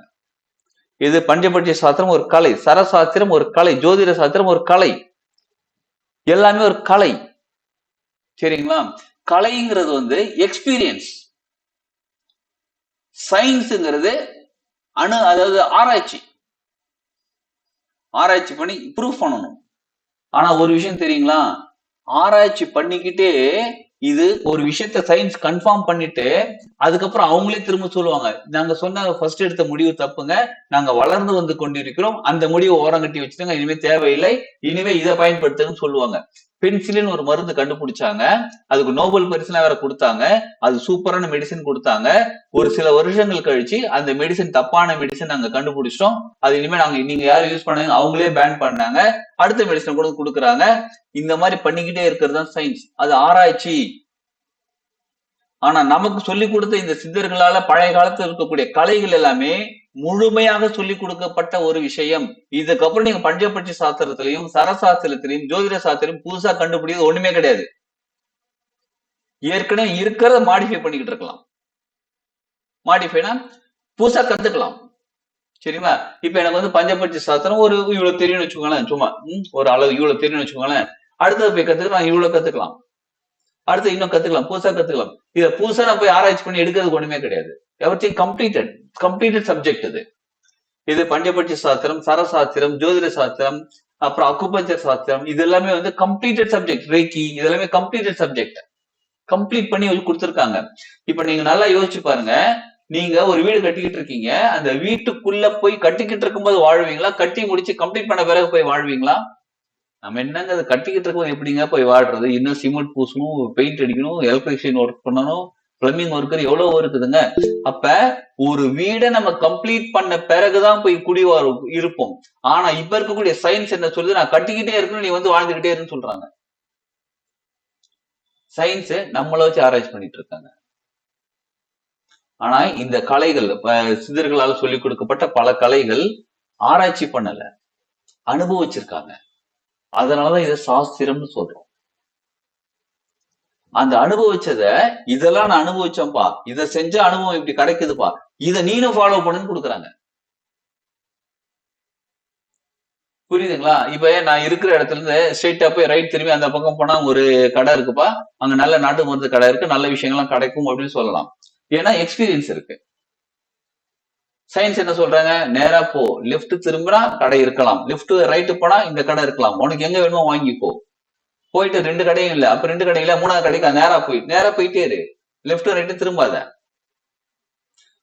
Speaker 1: இது பஞ்சபட்சி சாஸ்திரம் ஒரு கலை, சரசாஸ்திரம் ஒரு கலை, ஜோதிட சாஸ்திரம் ஒரு கலை, எல்லாமே ஒரு கலை. சரிங்களா? கலைங்கிறது எக்ஸ்பீரியன்ஸ், சயின்ஸுங்கிறது அதாவது ஆராய்ச்சி பண்ணி ப்ரூஃப் பண்ணணும். ஆனா ஒரு விஷயம் தெரியுங்களா, ஆராய்ச்சி பண்ணிக்கிட்டே இது ஒரு விஷயத்த சயின்ஸ் கன்ஃபார்ம் பண்ணிட்டு அதுக்கப்புறம் அவங்களே திரும்ப சொல்லுவாங்க, நாங்க சொன்ன ஃபர்ஸ்ட் எடுத்த முடிவு தப்புங்க, நாங்க வளர்ந்து கொண்டிருக்கிறோம், அந்த முடிவை ஓரங்கட்டி வச்சுட்டாங்க, இனிமே தேவையில்லை, இனிமே இதை பயன்படுத்துங்கன்னு சொல்லுவாங்க. பென்சிலின் ஒரு மருந்து கண்டுபிடிச்சாங்க, அதுக்கு நோபல் பரிசுலாம் வேற கொடுத்தாங்க, அது சூப்பரான மெடிசன் கொடுத்தாங்க. ஒரு சில வருஷங்கள் கழிச்சு அந்த மெடிசன் தப்பான மெடிசன் நாங்க கண்டுபிடிச்சிட்டோம், அது இனிமே நீங்க யாரும் யூஸ் பண்ணாங்க, அவங்களே பேன் பண்ணாங்க, அடுத்த மெடிசன் கூட கொடுக்குறாங்க. இந்த மாதிரி பண்ணிக்கிட்டே இருக்கிறது தான் சயின்ஸ், அது ஆராய்ச்சி. ஆனா நமக்கு சொல்லி கொடுத்த இந்த சித்தர்களால பழைய காலத்துல இருக்கக்கூடிய கலைகள் எல்லாமே முழுமையாக சொல்லி கொடுக்கப்பட்ட ஒரு விஷயம். இதுக்கப்புறம் நீங்க பஞ்சபட்சி சாஸ்திரத்திலையும் சரசாஸ்திரத்திலையும் ஜோதிட சாஸ்திரம் புதுசா கண்டுபிடிக்கிறது ஒண்ணுமே கிடையாது. ஏற்கனவே இருக்கிறத மாடிஃபை பண்ணிக்கிட்டு இருக்கலாம். மாடிஃபைனா புதுசா கத்துக்கலாம். சரிங்களா? இப்ப எனக்கு பஞ்சபட்சி சாஸ்திரம் ஒரு இவ்வளவு தெரியும்னு வச்சுக்கோங்களேன், சும்மா ஒரு அளவு இவ்வளவு தெரியும்னு வச்சுக்கோங்களேன், அடுத்தது போய் கத்துக்கலாம், இவ்வளவு கத்துக்கலாம், அடுத்து இன்னும் கத்துக்கலாம், புதுசா கத்துக்கலாம். இதை புதுசா நான் போய் ஆராய்ச்சி பண்ணி எடுக்கிறது ஒண்ணுமே கிடையாது. எவரிதிங் கம்ப்ளீட்டட் சப்ஜெக்ட் இது. இது பஞ்சபட்சி சாஸ்திரம், சரசாஸ்திரம், ஜோதிட சாஸ்திரம், அப்புறம் அக்குபஞ்சர் சாஸ்திரம், இது எல்லாமே வந்து கம்ப்ளீட்டட் சப்ஜெக்ட். ரேக்கி இதெல்லாமே கம்ப்ளீட்டட் சப்ஜெக்ட், கம்ப்ளீட் பண்ணி கொடுத்துருக்காங்க. இப்ப நீங்க நல்லா யோசிச்சு பாருங்க, நீங்க ஒரு வீடு கட்டிக்கிட்டு இருக்கீங்க, அந்த வீட்டுக்குள்ள போய் கட்டிக்கிட்டு இருக்கும்போது வாழ்வீங்களா, கட்டி முடிச்சு கம்ப்ளீட் பண்ண பிறகு போய் வாழ்வீங்களா? நம்ம என்னங்க அது கட்டிக்கிட்டு இருக்கும்போது எப்படிங்க போய் வாழ்றது? இன்னும் சிமெண்ட் பூசணும், பெயிண்ட் அடிக்கணும், எலக்ட்ரிஷியன் ஒர்க் பண்ணணும், பிளம்பிங் ஒர்க்கர், எவ்வளவு இருக்குதுங்க. அப்ப ஒரு வீடை நம்ம கம்ப்ளீட் பண்ண பிறகுதான் போய் இருப்போம். ஆனா இப்ப இருக்கக்கூடிய சயின்ஸ் என்ன சொல்லுது, நான் கட்டிக்கிட்டே இருக்கணும், நீ வந்து வாழ்ந்துகிட்டே இருக்குன்னு சொல்றாங்க. சயின்ஸ் நம்மள வச்சு ஆராய்ச்சி பண்ணிட்டு இருக்காங்க. ஆனா இந்த கலைகள், சித்தர்களால் சொல்லிக் கொடுக்கப்பட்ட பல கலைகள் ஆராய்ச்சி பண்ணல, அனுபவிச்சிருக்காங்க. அதனாலதான் இதை சாஸ்திரம்னு சொல்றோம். அந்த அனுபவிச்சத, இதெல்லாம் நான் அனுபவிச்சேன்ப்பா, இதை செஞ்ச அனுபவம் இப்படி கிடைக்குதுப்பா, இதை நீனும் ஃபாலோ பண்ணுன்னு கொடுக்குறாங்க. புரியுதுங்களா? இப்ப நான் இருக்கிற இடத்துல இருந்து ஸ்ட்ரெயிட்டா போய் ரைட் திரும்பி அந்த பக்கம் போனா ஒரு கடை இருக்குப்பா, அங்க நல்ல நாட்டு மருந்து கடை இருக்கு, நல்ல விஷயங்கள்லாம் கிடைக்கும் அப்படின்னு சொல்லலாம். ஏன்னா எக்ஸ்பீரியன்ஸ் இருக்கு. சயின்ஸ் என்ன சொல்றாங்க, நேரா போ, லெஃப்ட் திரும்பினா கடை இருக்கலாம், லெஃப்ட் ரைட்டு போனா இந்த கடை இருக்கலாம், உனக்கு எங்க வேணுமோ வாங்கிக்கோ. போயிட்டு 2 கடையும் இல்ல, அப்ப 2 கடையும் இல்ல, 3வது கடைக்கு நேரா போயிட்டே இரு, லெஃப்ட் ரைட்டு திரும்பாத.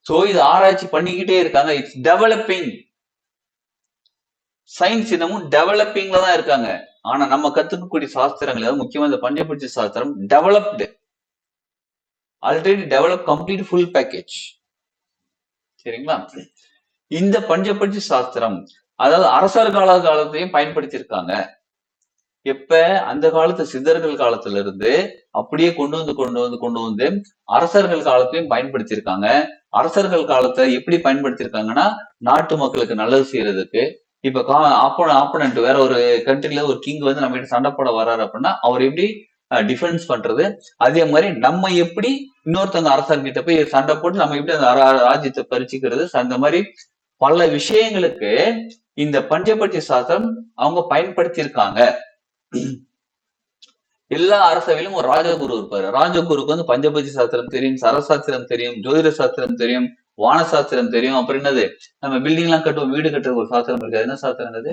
Speaker 1: சோ இது ஆராய்ச்சி பண்ணிக்கிட்டே இருக்காங்க. It's developing. சயின்ஸ் இன்னமும் டெவலப்பிங்ல தான் இருக்காங்க. ஆனா நம்ம கத்துக்கக்கூடிய சாஸ்திரங்கள், முக்கியமா இந்த பஞ்சபட்சி சாஸ்திரம், developed, already develop, complete full package. சரிங்களா? இந்த பஞ்சபட்சி சாஸ்திரம் அதாவது அரசர் காலத்தையும் பயன்படுத்தியிருக்காங்க. எப்ப அந்த காலத்து சித்தர்கள் காலத்துல இருந்து அப்படியே கொண்டு வந்து அரசர்கள் காலத்தையும் பயன்படுத்தியிருக்காங்க. அரசர்கள் காலத்தை எப்படி பயன்படுத்தியிருக்காங்கன்னா, நாட்டு மக்களுக்கு நல்லது செய்யறதுக்கு. இப்ப ஆப்போனன்ட் வேற ஒரு கண்ட்ரில ஒரு கிங் வந்து நம்ம கிட்ட சண்டை போட வர்றாரு அப்படின்னா, அவர் எப்படி டிஃபென்ஸ் பண்றது, அதே மாதிரி நம்ம எப்படி இன்னொருத்தவங்க அரசர்கிட்ட போய் சண்டை போட்டு நம்ம எப்படி அந்த ராஜ்யத்தை பறிச்சுக்கிறது, அந்த மாதிரி பல விஷயங்களுக்கு இந்த பஞ்சபட்சி சாஸ்திரம் அவங்க பயன்படுத்தியிருக்காங்க. எல்லா அரசவையிலும் ஒரு ராஜகுரு இருப்பாரு. ராஜகுருக்கு வந்து பஞ்சபட்சி சாஸ்திரம் தெரியும், சரசாஸ்திரம் தெரியும், ஜோதிட சாஸ்திரம் தெரியும், வான சாஸ்திரம் தெரியும். அப்புறம் என்னது, நம்ம பில்டிங் எல்லாம் கட்டுவோம், வீடு கட்டுறது ஒரு சாஸ்திரம் இருக்கு, என்ன சாஸ்திரம் என்னது?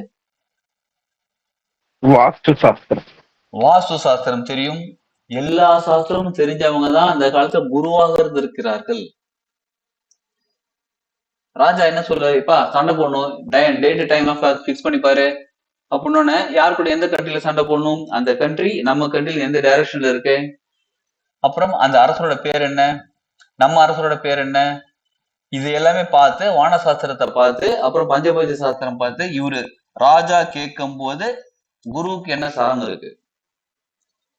Speaker 3: வாஸ்து சாஸ்திரம்.
Speaker 1: வாஸ்து சாஸ்திரம் தெரியும். எல்லா சாஸ்திரமும் தெரிஞ்சவங்க தான் அந்த காலத்துல குருவாக இருந்திருக்கிறார்கள். ராஜா என்ன சொல்றாரு, இப்பா சண்டை போடணும், டேட் டைம் பிக்ஸ் பண்ணி பாரு அப்படின்னு. யார் கூட எந்த கண்ட்ரில சண்டை போடணும், அந்த கண்ட்ரி நம்ம கண்ட்ரில எந்த டைரக்ஷன்ல இருக்கு, அப்புறம் அந்த அரசரோட பேர் என்ன, நம்ம அரசரோட பேர் என்ன, இது எல்லாமே பார்த்து, வான சாஸ்திரத்தை பார்த்து, அப்புறம் பஞ்சபட்சி சாஸ்திரம் பார்த்து, இவரு ராஜா கேட்கும் போது குருவுக்கு என்ன சரம் இருக்கு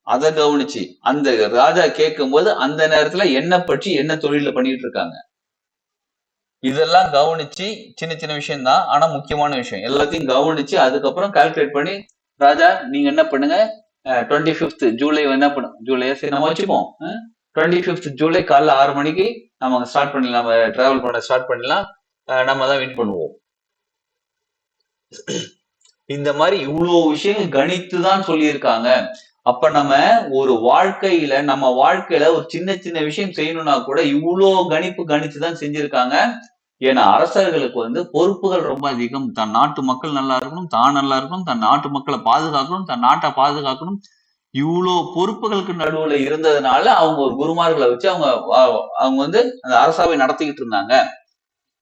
Speaker 1: அதை கவனிச்சு, அந்த ராஜா கேட்கும் போது அந்த நேரத்துல என்ன பற்றி என்ன தொழில பண்ணிட்டு இருக்காங்க, இதெல்லாம் கவனிச்சு, சின்ன சின்ன விஷயம் தான் ஆனா முக்கியமான விஷயம், எல்லாத்தையும் கவனிச்சு அதுக்கப்புறம் கால்குலேட் பண்ணி, ராஜா நீங்க என்ன பண்ணுங்க, 25th ஜூலை என்ன பண்ணும், ஜூலை சரி நம்ம வச்சுப்போம், 25th ஜூலை காலைல 6 மணிக்கு நம்ம ஸ்டார்ட் பண்ணிடலாம், நம்ம டிராவல் பண்ண ஸ்டார்ட் பண்ணலாம், நம்ம தான் வின் பண்ணுவோம். இந்த மாதிரி இவ்வளவு விஷயங்கள் கணித்து தான் சொல்லியிருக்காங்க. அப்ப நம்ம ஒரு வாழ்க்கையில, நம்ம வாழ்க்கையில ஒரு சின்ன சின்ன விஷயம் செய்யணும்னா கூட இவ்வளோ கணிச்சுதான் செஞ்சிருக்காங்க. ஏன்னா அரசர்களுக்கு வந்து பொறுப்புகள் ரொம்ப அதிகம். தன் நாட்டு மக்கள் நல்லா இருக்கணும், தான் நல்லா இருக்கணும், தன் நாட்டு மக்களை பாதுகாக்கணும், தன் நாட்டை பாதுகாக்கணும், இவ்வளோ பொறுப்புகளுக்கு நடுவுல இருந்ததுனால அவங்க ஒரு குருமார்களை வச்சு அவங்க வந்து அந்த அரசாவை நடத்திக்கிட்டு இருந்தாங்க.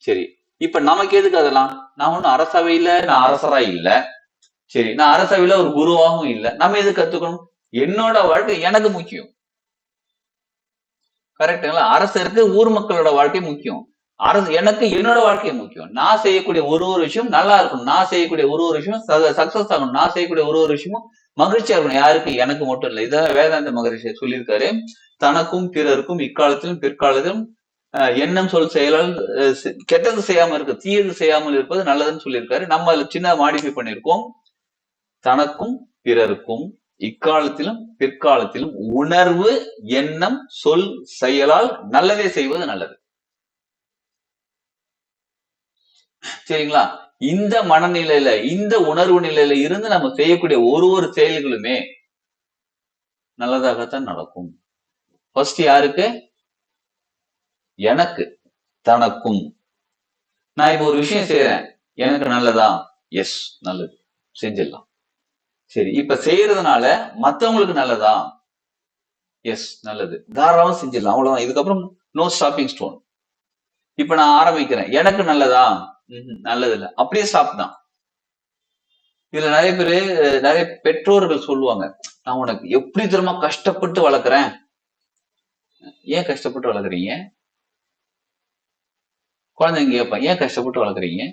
Speaker 1: சரி, இப்ப நமக்கு எதுக்கு அதெல்லாம்? நான் ஒன்னும் அரசவையில நான் அரசரா இல்ல, சரி நான் அரசவையில ஒரு குருவாகவும் இல்ல, நம்ம எது கத்துக்கணும்? என்னோட வாழ்க்கை எனக்கு முக்கியம். கரெக்டுங்களா? அரசருக்கு ஊர் மக்களோட வாழ்க்கை முக்கியம், எனக்கு என்னோட வாழ்க்கை முக்கியம். நான் செய்யக்கூடிய ஒரு விஷயம் நல்லா இருக்கணும், நான் செய்யக்கூடிய ஒரு விஷயம் சக்சஸ் ஆகணும், நான் செய்யக்கூடிய ஒரு விஷயமும் மகிழ்ச்சியா இருக்கணும். யாருக்கு? எனக்கு மட்டும் இல்லை. இதான் வேதாந்த மகரிஷி சொல்லியிருக்காரு. தனக்கும் பிறருக்கும் இக்காலத்திலும் பிற்காலத்திலும் எண்ணம் சொல் செயலால் கெட்டது செய்யாம இருக்கு, தீயது செய்யாமல் இருப்பது நல்லதுன்னு சொல்லியிருக்காரு. நம்ம அதுல சின்ன மாடிஃபை பண்ணியிருக்கோம். தனக்கும் பிறருக்கும் இக்காலத்திலும் பிற்காலத்திலும் உணர்வு, எண்ணம், சொல், செயலால் நல்லதே செய்வது நல்லது. சரிங்களா? இந்த மனநிலையில, இந்த உணர்வு நிலையில இருந்து நம்ம செய்யக்கூடிய ஒரு செயல்களுமே நல்லதாகத்தான் நடக்கும். ஃபர்ஸ்ட் யாருக்கு? எனக்கு, தனக்கும். நான் இப்ப ஒரு விஷயம் செய்யறேன், எனக்கு நல்லதா? எஸ் நல்லது, செஞ்சிடலாம். சரி, இப்ப செய்யறதுனால மத்தவங்களுக்கு நல்லதா? எஸ், நல்லது. தாராளமா செஞ்சிடலாம், அவ்வளவுதான். இதுக்கப்புறம் நோ ஸ்டாப்பிங் ஸ்டோன். இப்ப நான் ஆரம்பிக்கிறேன், எனக்கு நல்லதா? நல்லது இல்ல, அப்படியே ஸ்டாப் தான். இதுல நிறைய பெற்றோர்கள் சொல்லுவாங்க, நான் உனக்கு எப்படி தெரியுமா கஷ்டப்பட்டு வளர்க்குறேன். ஏன் கஷ்டப்பட்டு வளர்க்குறீங்க? குழந்தைங்க கேட்பான், ஏன் கஷ்டப்பட்டு வளர்க்குறீங்க?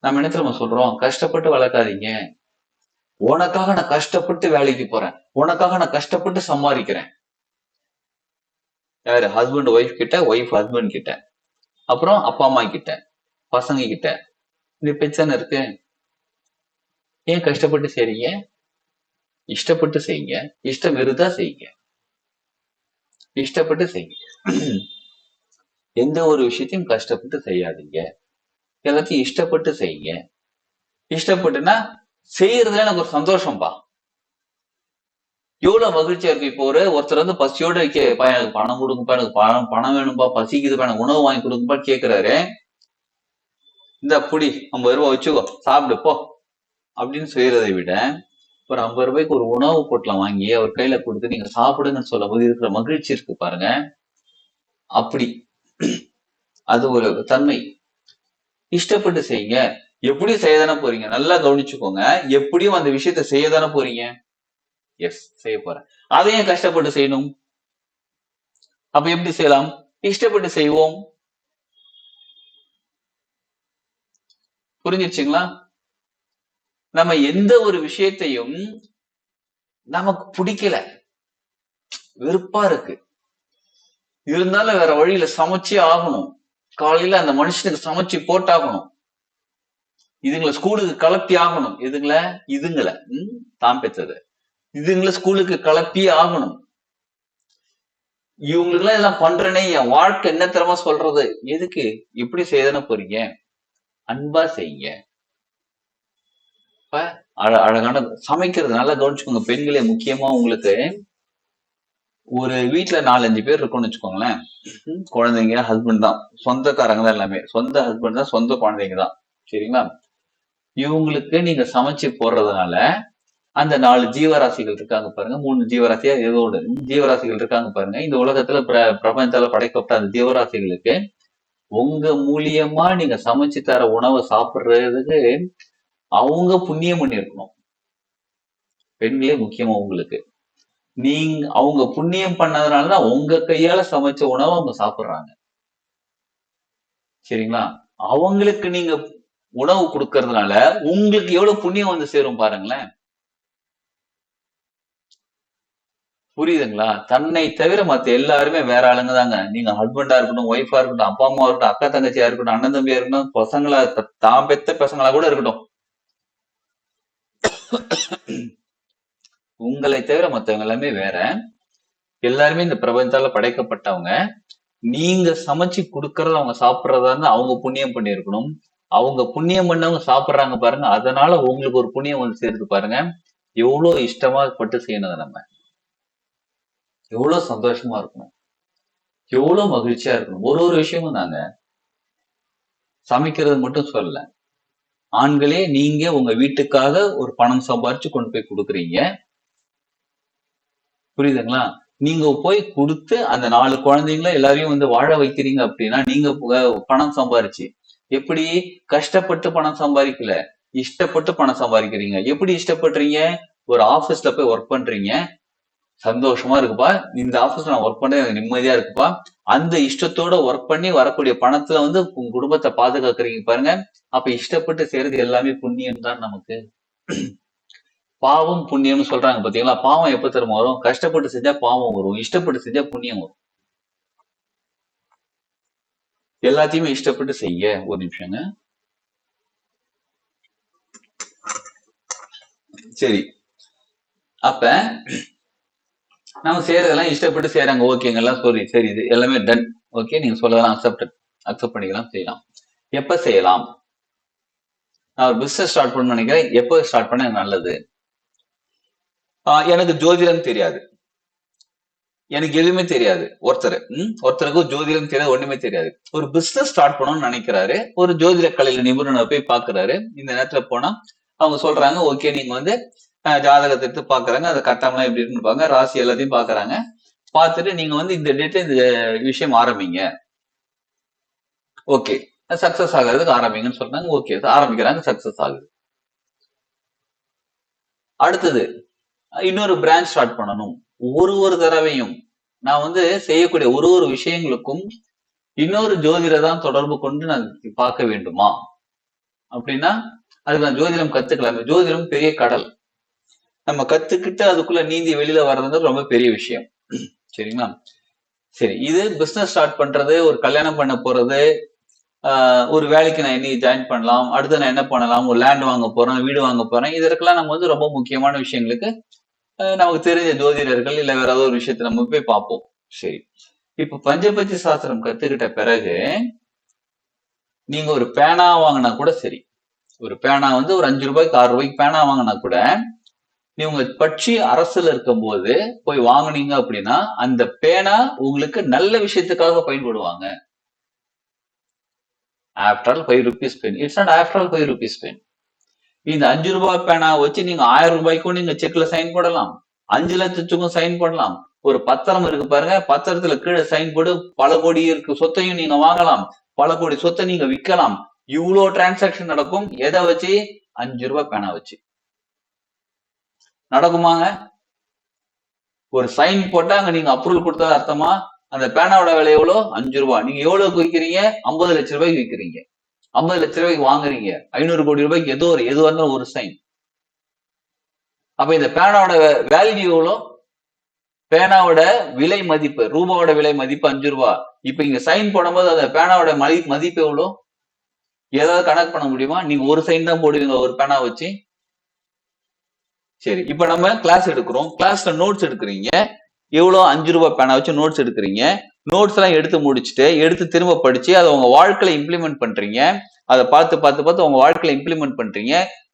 Speaker 1: நம்ம என்ன தெரியுமா சொல்றோம், கஷ்டப்பட்டு வளர்க்காதீங்க, உனக்காக நான் கஷ்டப்பட்டு வேலைக்கு போறேன், உனக்காக நான் கஷ்டப்பட்டு சம்பாதிக்கிறேன். யாரு? ஹஸ்பண்ட் ஒய்ஃப் கிட்ட, ஒய்ஃப் ஹஸ்பண்ட் கிட்ட, அப்புறம் அப்பா அம்மா கிட்ட, பசங்க கிட்ட. இந்த பிரச்சனை இருக்கு. ஏன் கஷ்டப்பட்டு செய்றீங்க? இஷ்டப்பட்டு செய்யுங்க, இஷ்டம் இருந்தா செய்யுங்க, இஷ்டப்பட்டு செய்யுங்க. எந்த ஒரு விஷயத்தையும் கஷ்டப்பட்டு செய்யாதீங்க, எல்லாத்தையும் இஷ்டப்பட்டு செய்யுங்க. இஷ்டப்பட்டுனா செய்யறதுல எனக்கு ஒரு சந்தோஷம்பா, எவ்வளவு மகிழ்ச்சியா இருக்கு. இப்போ ஒருத்தர் வந்து பசியோட இருக்க, எனக்கு பணம் கொடுங்கப்பா, எனக்கு பணம் வேணும்பா, பசிக்குதுப்பா, எனக்கு உணவு வாங்கி கொடுங்கப்பா கேக்குறாரு. இந்த புடி 50 ரூபாய் வச்சுக்கோ, சாப்பிடு போ அப்படின்னு செய்யறதை விட, ஒரு 50 ரூபாய்க்கு ஒரு உணவு பொட்டலம் வாங்கி அவர் கையில கொடுத்து நீங்க சாப்பிடுங்கன்னு சொல்லும் போது இருக்கிற மகிழ்ச்சி இருக்கு பாருங்க, அப்படி. அது ஒரு தன்மை. இஷ்டப்பட்டு செய்யுங்க. எப்படி செய்யதானே போறீங்க, நல்லா கவனிச்சுக்கோங்க. எப்படியும் அந்த விஷயத்த செய்யதானே போறீங்க. எஸ், செய்ய போறேன். அதையும் கஷ்டப்பட்டு செய்யணும். அப்ப எப்படி செய்யலாம்? இஷ்டப்பட்டு செய்வோம். புரிஞ்சிருச்சுங்களா? நம்ம எந்த ஒரு விஷயத்தையும் நமக்கு பிடிக்கல, வெறுப்பா இருக்கு, இருந்தாலும் வேற வழியில சமைச்சே ஆகணும். காலையில அந்த மனுஷனுக்கு சமைச்சு போட்டாகணும், இதுங்களை ஸ்கூலுக்கு கலப்பி ஆகணும். இதுங்களை தான் பெற்றது, இதுங்களை ஸ்கூலுக்கு கலப்பி ஆகணும். இவங்களுக்கு எல்லாம் இதெல்லாம் பண்றேனே, என் வாழ்க்கை என்ன திறமா சொல்றது. எதுக்கு? இப்படி செய்யதானே போறீங்க, அன்பா செய்யுங்க. அழகான சமைக்கிறது நல்லா கவனிச்சுக்கோங்க பெண்களே. முக்கியமா உங்களுக்கு ஒரு வீட்டுல 4-5 பேர் இருக்கும்னு வச்சுக்கோங்களேன். குழந்தைங்க, ஹஸ்பண்ட் தான், சொந்தக்காரங்க தான், எல்லாமே சொந்த ஹஸ்பண்ட் தான், சொந்த குழந்தைங்க தான், சரிங்களா? இவங்களுக்கு நீங்க சமைச்சு போடுறதுனால அந்த 4 ஜீவராசிகள் இருக்காங்க பாருங்க, 3 ஜீவராசியா ஏதோ ஒரு ஜீவராசிகள் இருக்காங்க பாருங்க. இந்த உலகத்துல பிரபஞ்சத்தால படைக்கப்பட்ட அந்த ஜீவராசிகளுக்கு உங்க மூலியமா நீங்க சமைச்சு தர உணவை சாப்பிடுறதுக்கு அவங்க புண்ணியம் பண்ணிருக்கணும். பெண்களே முக்கியமா உங்களுக்கு, நீங்க அவங்க புண்ணியம் பண்ணதுனாலதான் உங்க கையால சமைச்ச உணவை அவங்க சாப்பிடுறாங்க, சரிங்களா? அவங்களுக்கு நீங்க உணவு கொடுக்கறதுனால உங்களுக்கு எவ்வளவு புண்ணியம் வந்து சேரும் பாருங்களேன். புரியுதுங்களா? தன்னை தவிர மத்த எல்லாருமே வேற ஆளுங்க தாங்க. நீங்க ஹஸ்பண்டா இருக்கட்டும், ஒய்ஃபா இருக்கட்டும், அப்பா அம்மா இருக்கட்டும், அக்கா தங்கச்சியா இருக்கட்டும், அண்ணன் தம்பியா இருக்கட்டும், பசங்களா, தான் பெத்த பசங்களா கூட இருக்கட்டும், உங்களை தவிர மத்தவங்க எல்லாமே வேற. எல்லாருமே இந்த பிரபஞ்சத்தால படைக்கப்பட்டவங்க. நீங்க சமைச்சு கொடுக்கறத அவங்க சாப்பிடுறதா இருந்தா அவங்க புண்ணியம் பண்ணிருக்கணும். அவங்க புண்ணியம் பண்ணவங்க சாப்பிடுறாங்க பாருங்க, அதனால உங்களுக்கு ஒரு புண்ணியம் வந்து சேர்த்து பாருங்க. எவ்வளவு இஷ்டமா பட்டு செய்யணும், நம்ம எவ்வளவு சந்தோஷமா இருக்கணும், எவ்வளவு மகிழ்ச்சியா இருக்கணும். ஒரு விஷயமும் நாங்க சமைக்கிறது மட்டும் சொல்லல. ஆண்களே, நீங்க உங்க வீட்டுக்காக ஒரு பணம் சம்பாரிச்சு கொண்டு போய் கொடுக்குறீங்க, புரியுதுங்களா? நீங்க போய் கொடுத்து அந்த 4 குழந்தைங்களை எல்லாரையும் வந்து வாழ வைக்கிறீங்க அப்படின்னா, நீங்க பணம் சம்பாரிச்சு, எப்படி? கஷ்டப்பட்டு பணம் சம்பாதிக்கல, இஷ்டப்பட்டு பணம் சம்பாதிக்கிறீங்க. எப்படி இஷ்டப்படுறீங்க? ஒரு ஆபீஸ்ல போய் ஒர்க் பண்றீங்க, சந்தோஷமா இருக்குப்பா, இந்த ஆபீஸ்ல நான் ஒர்க் பண்றது எனக்கு நிம்மதியா இருக்குப்பா. அந்த இஷ்டத்தோட ஒர்க் பண்ணி வரக்கூடிய பணத்துல வந்து உங்க குடும்பத்தை பாதுகாக்கிறீங்க பாருங்க. அப்ப இஷ்டப்பட்டு செய்யறது எல்லாமே புண்ணியம் தான் நமக்கு. பாவம் புண்ணியம்னு சொல்றாங்க பாத்தீங்களா? பாவம் எப்ப திரும்ப வரும்? கஷ்டப்பட்டு செஞ்சா பாவம் வரும், இஷ்டப்பட்டு செஞ்சா புண்ணியம் வரும். எல்லாத்தையுமே இஷ்டப்பட்டு செய்ய. ஒரு நிமிஷங்க. சரி, அப்ப நம்ம செய்யறதெல்லாம் இஷ்டப்பட்டு செய்யறாங்க, ஓகேங்க, எல்லாம் சரி, இது எல்லாமே டன், ஓகே, நீங்க சொல்லலாம், அக்செப்ட் பண்ணிக்கலாம், செய்யலாம். எப்ப செய்யலாம்? நான் ஒரு பிசினஸ் ஸ்டார்ட் பண்ணணும்னு நினைக்கிறேன், எப்ப ஸ்டார்ட் பண்ண நல்லது? எனக்கு ஜோதிடம் தெரியாது, எனக்கு எதுவுமே தெரியாது. ஒருத்தருக்கு ஜோதிடம் தெரியாது, ஒண்ணுமே தெரியாது. ஒரு பிசினஸ் ஸ்டார்ட் பண்ணணும்னு நினைக்கிறாரு, ஒரு ஜோதிட கலையில நிபுணரை போய் பாக்குறாரு. இந்த நேரத்துல போனா அவங்க சொல்றாங்க ஓகே நீங்க வந்து ஜாதகத்தை எடுத்து பாக்குறாங்க, அந்த கட்டம்லாம் எப்படி இருக்குன்னு பாங்க, ராசி எல்லாத்தையும் பாக்குறாங்க. பார்த்துட்டு நீங்க வந்து இந்த டேட் இந்த விஷயம் ஆரம்பிங்க, ஓகே சக்சஸ் ஆகிறதுக்கு ஆரம்பிங்கன்னு சொல்றாங்க. ஓகே ஆரம்பிக்கிறாங்க, சக்சஸ் ஆகுது. அடுத்தது இன்னொரு பிரான்ச் ஸ்டார்ட் பண்ணணும். ஒரு தடவையும் நான் வந்து செய்யக்கூடிய ஒரு விஷயங்களுக்கும் இன்னொரு ஜோதிடரை தான் தொடர்பு கொண்டு நான் பார்க்க வேண்டுமா அப்படின்னா அதுக்கு நான் ஜோதிடம் கத்துக்கலாம். ஜோதிடம் பெரிய கடல், நம்ம கத்துக்கிட்டு அதுக்குள்ள நீந்தி வெளியில வர்றது ரொம்ப பெரிய விஷயம். சரிங்களா? சரி, இது பிசினஸ் ஸ்டார்ட் பண்றது, ஒரு கல்யாணம் பண்ண போறது, ஒரு வேலைக்கு நான் இன்னைக்கு ஜாயின் பண்ணலாம், அடுத்து நான் என்ன பண்ணலாம், ஒரு லேண்ட் வாங்க போறேன், வீடு வாங்க போறேன், இதற்கெல்லாம் நம்ம வந்து ரொம்ப முக்கியமான விஷயங்களுக்கு நமக்கு தெரிஞ்ச ஜோதிடர்கள் இல்ல வேற ஏதாவது ஒரு விஷயத்த நம்ம போய் பார்ப்போம். சரி, இப்ப பஞ்சபட்சி சாஸ்திரம் கத்துக்கிட்ட பிறகு நீங்க ஒரு பேனா வாங்கினா கூட சரி, ஒரு பேனா வந்து ஒரு 5 ரூபாய்க்கு 6 ரூபாய்க்கு பேனா வாங்கினா கூட நீ உங்க பட்சி அரசுல இருக்கும் போது போய் வாங்குனீங்க அப்படின்னா அந்த பேனா உங்களுக்கு நல்ல விஷயத்துக்காக பயன்படுவாங்க. After all 5 rupees pen. It's not after all 5 rupees pen. இந்த 5 ரூபாய் பேனா வச்சு நீங்க 1000 ரூபாய்க்கும் நீங்க செக்ல சைன் போடலாம், 5 லட்சத்துக்கும் சைன் போடலாம். ஒரு பத்திரம் இருக்கு பாருங்க, பத்திரத்துல கீழே சைன் போடு, பல கோடி இருக்கு சொத்தையும் நீங்க வாங்கலாம், பல கோடி சொத்தை நீங்க விற்கலாம். இவ்வளோ டிரான்சாக்சன் நடக்கும். எதை வச்சு? 5 ரூபாய் பேனா வச்சு நடக்குமாங்க? ஒரு சைன் போட்டா அங்க நீங்க அப்ரூவல் கொடுத்தது அர்த்தமா? அந்த பேனாவோட விலை எவ்வளோ? 5 ரூபாய். நீங்க எவ்வளவுக்கு விற்கிறீங்க? 50 லட்சம் ரூபாய்க்கு விற்கிறீங்க, 50 லட்சம் ரூபாய்க்கு வாங்குறீங்க, 500 கோடி ரூபாய்க்கு எதுவா இருந்தாலும் ஒரு சைன். அப்ப இந்த பேனாவோட வேல்யூ எவ்வளோ? பேனாவோட விலை மதிப்பு, ரூபாவோட விலை மதிப்பு 5 ரூபாய். இப்ப இங்க சைன் போடும்போது அந்த பேனாவோட மதிப்பு எவ்வளோ? ஏதாவது கணக்கு பண்ண முடியுமா? நீங்க ஒரு சைன் தான் போடுவீங்க ஒரு பேனா வச்சு. சரி, இப்ப நம்ம கிளாஸ் எடுக்கிறோம், கிளாஸ்ல நோட்ஸ் எடுக்கிறீங்க, எவ்வளோ? 5 ரூபாய் பேனா வச்சு நோட்ஸ் எடுக்கிறீங்க. நோட்ஸ் எல்லாம் எடுத்து முடிச்சுட்டு எடுத்து திரும்ப படிச்சு அதை உங்க வாழ்க்கையில இம்ப்ளிமெண்ட் பண்றீங்க. அதை பார்த்து உங்க வாழ்க்கையில இம்ப்ளிமெண்ட் பண்றீங்க.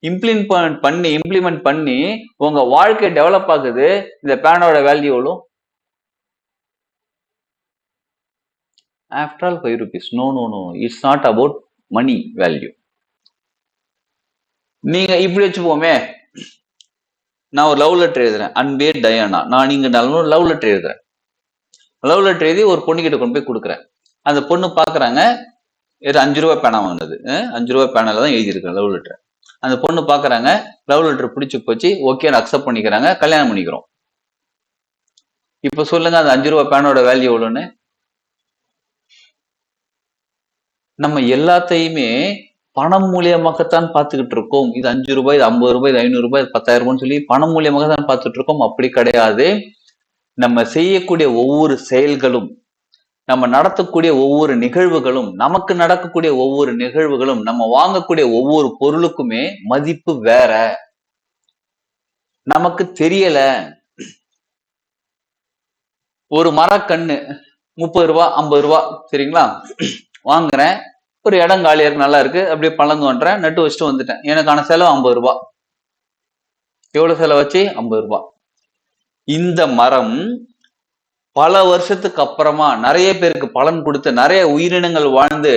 Speaker 1: இம்ப்ளிமெண்ட் பண்ணி உங்க வாழ்க்கை டெவலப் ஆகுது. இந்த பேனோட வேல்யூ எவ்வளோ? After all 5 rupees. No, it's not about money value. நீங்க இப்படி வச்சுப்போமே, நான் ஒரு லவ் லெட்டர் எழுதுறேன், அன்பே டயானா, நான் நீங்க லவ் லெட்டர் எழுதுறேன். லவ் லெட்டர் எழுதி ஒரு பொண்ணு கிட்ட கொண்டு போய் கொடுக்குறேன். அந்த பொண்ணு பாக்குறாங்க, 5 ரூபாய் பேனா வாங்கினது, 5 ரூபாய் பேனால தான் எழுதியிருக்கேன் லவ் லெட்டர். அந்த பொண்ணு பாக்குறாங்க, லவ் லெட்டர் பிடிச்சு போச்சு, ஓகே அக்செப்ட் பண்ணிக்கிறாங்க, கல்யாணம் பண்ணிக்கிறோம். இப்ப சொல்லுங்க அந்த 5 ரூபாய் பேனோட வேல்யூ எவ்வளோன்னு? நம்ம எல்லாத்தையுமே பணம் மூலியமாகத்தான் பார்த்துக்கிட்டு இருக்கோம். இது 5 ரூபாய், இது 50 ரூபாய், இது 500 ரூபாய், 10,000 ரூபாய்ன்னு சொல்லி பணம் மூலியமாக தான் பார்த்துட்டு இருக்கோம். அப்படி கிடையாது. நம்ம செய்யக்கூடிய ஒவ்வொரு செயல்களும், நம்ம நடத்தக்கூடிய ஒவ்வொரு நிகழ்வுகளும், நமக்கு நடக்கக்கூடிய ஒவ்வொரு நிகழ்வுகளும், நம்ம வாங்கக்கூடிய ஒவ்வொரு பொருளுக்குமே மதிப்பு வேற, நமக்கு தெரியல. ஒரு மரக்கண்ணு 30 ரூபாய் 50 ரூபாய், சரிங்களா? வாங்குறேன், ஒரு இடம் காலியா இருக்கு, நல்லா இருக்கு, அப்படியே பழந்து வந்துட்டேன், நட்டு வச்சுட்டு வந்துட்டேன். எனக்கான செலவு 50 ரூபாய். எவ்வளவு செலவாச்சு? 50 ரூபாய். இந்த மரம் பல வருஷத்துக்கு அப்புறமா நிறைய பேருக்கு பலன் கொடுத்து நிறைய உயிரினங்கள் வாழ்ந்து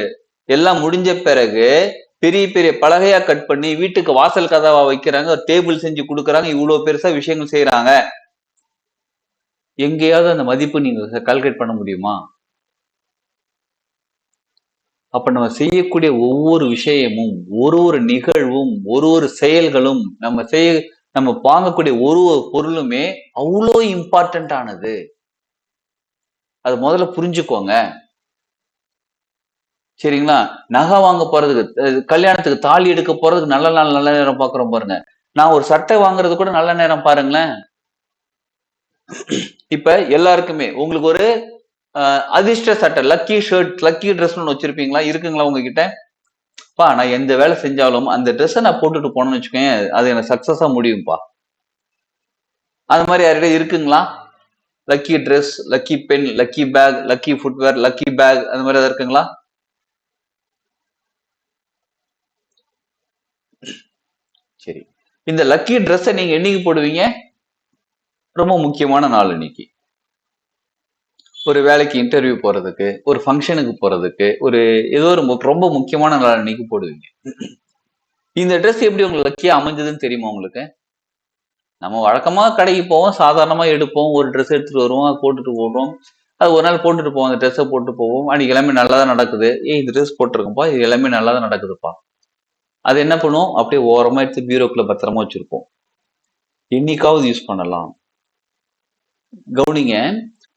Speaker 1: எல்லாம் முடிஞ்ச பிறகு பெரிய பெரிய பலகையா கட் பண்ணி வீட்டுக்கு வாசல் கதவா வைக்கிறாங்க, டேபிள் செஞ்சு கொடுக்குறாங்க, இவ்வளவு பெருசா விஷயங்கள் செய்யறாங்க. எங்கேயாவது அந்த மதிப்பு நீங்க கால்குலேட் பண்ண முடியுமா? அப்ப நம்ம செய்யக்கூடிய ஒவ்வொரு விஷயமும், ஒரு நிகழ்வும், ஒரு செயல்களும், நம்ம வாங்கக்கூடிய ஒரு பொருளுமே அவ்வளோ இம்பார்ட்டன்ட் ஆனது. அது முதல்ல புரிஞ்சுக்கோங்க, சரிங்களா? நகை வாங்க போறதுக்கு, கல்யாணத்துக்கு தாலி எடுக்க போறதுக்கு நல்ல நேரம் பாக்குறோம் பாருங்க. நான் ஒரு சட்டை வாங்குறது கூட நல்ல நேரம் பாருங்களேன். இப்ப எல்லாருக்குமே உங்களுக்கு ஒரு அதிர்ஷ்ட சட்டை, லக்கி ஷர்ட், லக்கி ட்ரெஸ் ஒன்று வச்சிருப்பீங்களா? இருக்குங்களா உங்ககிட்ட? பா நான் எந்த வேலை செஞ்சாலும் அந்த ட்ரெஸ்ஸை நான் போட்டுட்டு போனேன்னு வச்சுக்கோங்க, அது எனக்கு சக்சஸா முடியும்பா. அது மாதிரி யார்கிட்ட இருக்குங்களா? Lucky dress, lucky pen, lucky bag, lucky footwear, lucky bag, அது மாதிரி ஏதாவது இருக்குங்களா? சரி, இந்த லக்கி ட்ரெஸ்ஸை நீங்க என்னைக்கு போடுவீங்க? ரொம்ப முக்கியமான நாள் இன்னைக்கு. ஒரு வேலைக்கு இன்டர்வியூ போறதுக்கு, ஒரு ஃபங்க்ஷனுக்கு போறதுக்கு, ஒரு ஏதோ ஒரு ரொம்ப முக்கியமான நாள் இன்னைக்கு போடுவீங்க. இந்த ட்ரெஸ் எப்படி உங்களுக்கு லக்கியா அமைஞ்சதுன்னு தெரியுமா உங்களுக்கு? நம்ம வழக்கமா கடைக்கு போவோம், சாதாரணமா எடுப்போம், ஒரு ட்ரெஸ் எடுத்துட்டு வருவோம், அது போட்டுட்டு போடுவோம். அது ஒரு நாள் போட்டுட்டு போவோம், அந்த ட்ரெஸ்ஸை போட்டு போவோம். அன்னைக்கு எல்லாமே நல்லா தான் நடக்குது. இந்த ட்ரெஸ் போட்டிருக்கோம்ப்பா, இது எல்லாமே நல்லா தான் நடக்குதுப்பா. அது என்ன பண்ணுவோம், அப்படியே ஓரமா எடுத்து பீரோக்குள்ள பத்திரமா வச்சிருப்போம். என்னைக்காவது யூஸ் பண்ணலாம். கவனிங்க,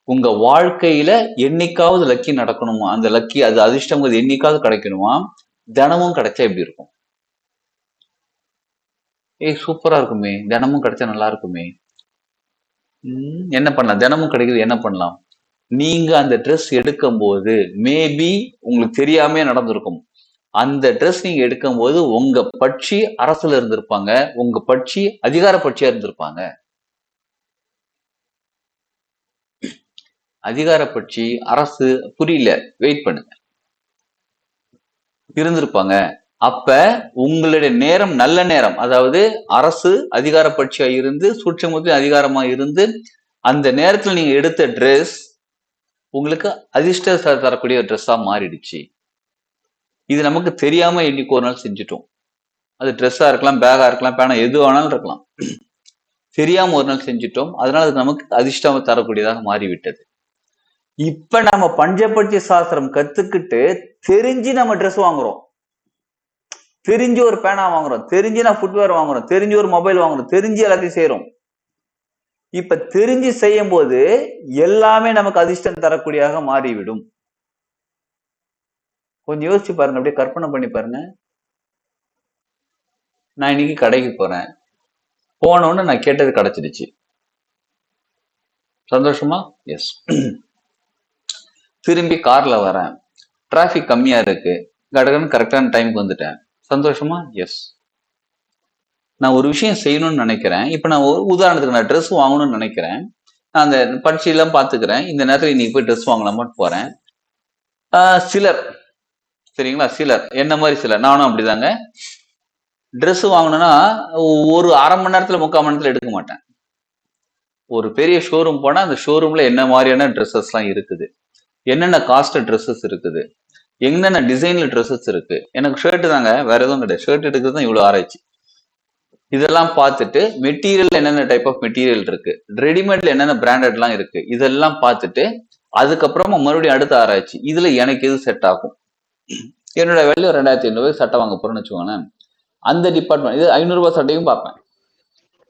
Speaker 1: உங்க வாழ்க்கையில என்னைக்காவது லக்கி நடக்கணுமா, அந்த லக்கி அது அதிர்ஷ்டம் என்னைக்காவது கிடைக்கணுமா, தினமும் கிடைச்சா எப்படி இருக்கும்? சூப்பரா இருக்குமே, தினமும் கிடைச்சா நல்லா இருக்குமே. என்ன பண்ணலாம்? தினமும் கிடைக்குது, என்ன பண்ணலாம்? நீங்க அந்த ட்ரெஸ் எடுக்கும் போது மேபி உங்களுக்கு தெரியாம நடந்திருக்கும். அந்த ட்ரெஸ் நீங்க எடுக்கும் போது உங்க பட்சி அரசுல இருந்திருப்பாங்க, உங்க பட்சி அதிகார பட்சியா இருந்திருப்பாங்க. அதிகார பட்சி, அரசு, புரியல, வெயிட் பண்ணுங்க, இருந்திருப்பாங்க. அப்ப உங்களுடைய நேரம் நல்ல நேரம், அதாவது அரசு அதிகார பட்சியா இருந்து சூட்சமத்தில் அதிகாரமா இருந்து அந்த நேரத்துல நீங்க எடுத்த ட்ரெஸ் உங்களுக்கு அதிர்ஷ்ட தரக்கூடிய ட்ரெஸ்ஸா மாறிடுச்சு. இது நமக்கு தெரியாம இன்னைக்கு ஒரு நாள் செஞ்சுட்டோம். அது ட்ரெஸ்ஸா இருக்கலாம், பேகா இருக்கலாம், பேனா எது வேணாலும் இருக்கலாம். தெரியாம ஒரு நாள் செஞ்சுட்டோம், அதனால அது நமக்கு அதிர்ஷ்டம் தரக்கூடியதாக மாறிவிட்டது. இப்ப நம்ம பஞ்சபட்சி சாஸ்திரம் கத்துக்கிட்டு தெரிஞ்சு நம்ம ட்ரெஸ் வாங்குறோம், தெரிஞ்சு ஒரு பேனா வாங்குறோம், தெரிஞ்சு நான் ஃபுட்வேர் வாங்குறோம், தெரிஞ்சு ஒரு மொபைல் வாங்குறோம், தெரிஞ்சு எல்லாத்தையும் செய்யறோம். இப்ப தெரிஞ்சு செய்யும் போது எல்லாமே நமக்கு அதிர்ஷ்டம் தரக்கூடியதாக மாறிவிடும். கொஞ்சம் யோசிச்சு பாருங்க, அப்படியே கற்பனை பண்ணி பாருங்க. நான் இன்னைக்கு கடைக்கு போறேன், போனோன்னு நான் கேட்டது கிடைச்சிடுச்சு, சந்தோஷமா? எஸ். திரும்பி கார்ல வரேன், டிராபிக் கம்மியா இருக்கு, கடகன்னு கரெக்டான டைமுக்கு வந்துட்டேன், சந்தோஷமா? எஸ். நான் ஒரு விஷயம் செய்யணும்னு நினைக்கிறேன். இப்ப நான் உதாரணத்துக்கு நான் ட்ரெஸ் வாங்கணும்னு நினைக்கிறேன், நான் அந்த பட்சியெல்லாம் பாத்துக்கிறேன், இந்த நேரத்துல இன்னைக்கு போய் ட்ரெஸ் வாங்கலாமான்னு போறேன். சிலர், சரிங்களா, சிலர் என்ன மாதிரி சிலர், நானும் அப்படிதாங்க, ட்ரெஸ் வாங்கணும்னா ஒரு அரை மணி நேரத்துல 3/4 மணி நேரத்துல எடுக்க மாட்டேன். ஒரு பெரிய ஷோரூம் போனா அந்த ஷோரூம்ல என்ன மாதிரியான ட்ரெஸ்ஸஸ் எல்லாம் இருக்குது, என்னென்ன காஸ்ட் ட்ரெஸ்ஸஸ் இருக்குது, என்னென்ன டிசைன்ல ட்ரெஸ்ஸஸ் இருக்கு. எனக்கு ஷர்ட் தாங்க, வேற எதுவும் கிடையாது, ஷர்ட் எடுக்கிறது தான் இவ்வளவு ஆராய்ச்சி. இதெல்லாம் பார்த்துட்டு மெட்டீரியல் என்னென்ன டைப் ஆஃப் மெட்டீரியல் இருக்கு, ரெடிமேட்ல என்னென்ன பிராண்டட்லாம் இருக்கு, இதெல்லாம் பார்த்துட்டு அதுக்கப்புறமா மறுபடியும் அடுத்த ஆராய்ச்சி, இதுல எனக்கு எது செட் ஆகும். என்னோட வேல்யூ 2500 சட்டை வாங்க போறேன்னு வச்சுக்கோங்களேன், அந்த டிபார்ட்மெண்ட் இது 500 ரூபாய் சட்டையும் பார்ப்பேன்,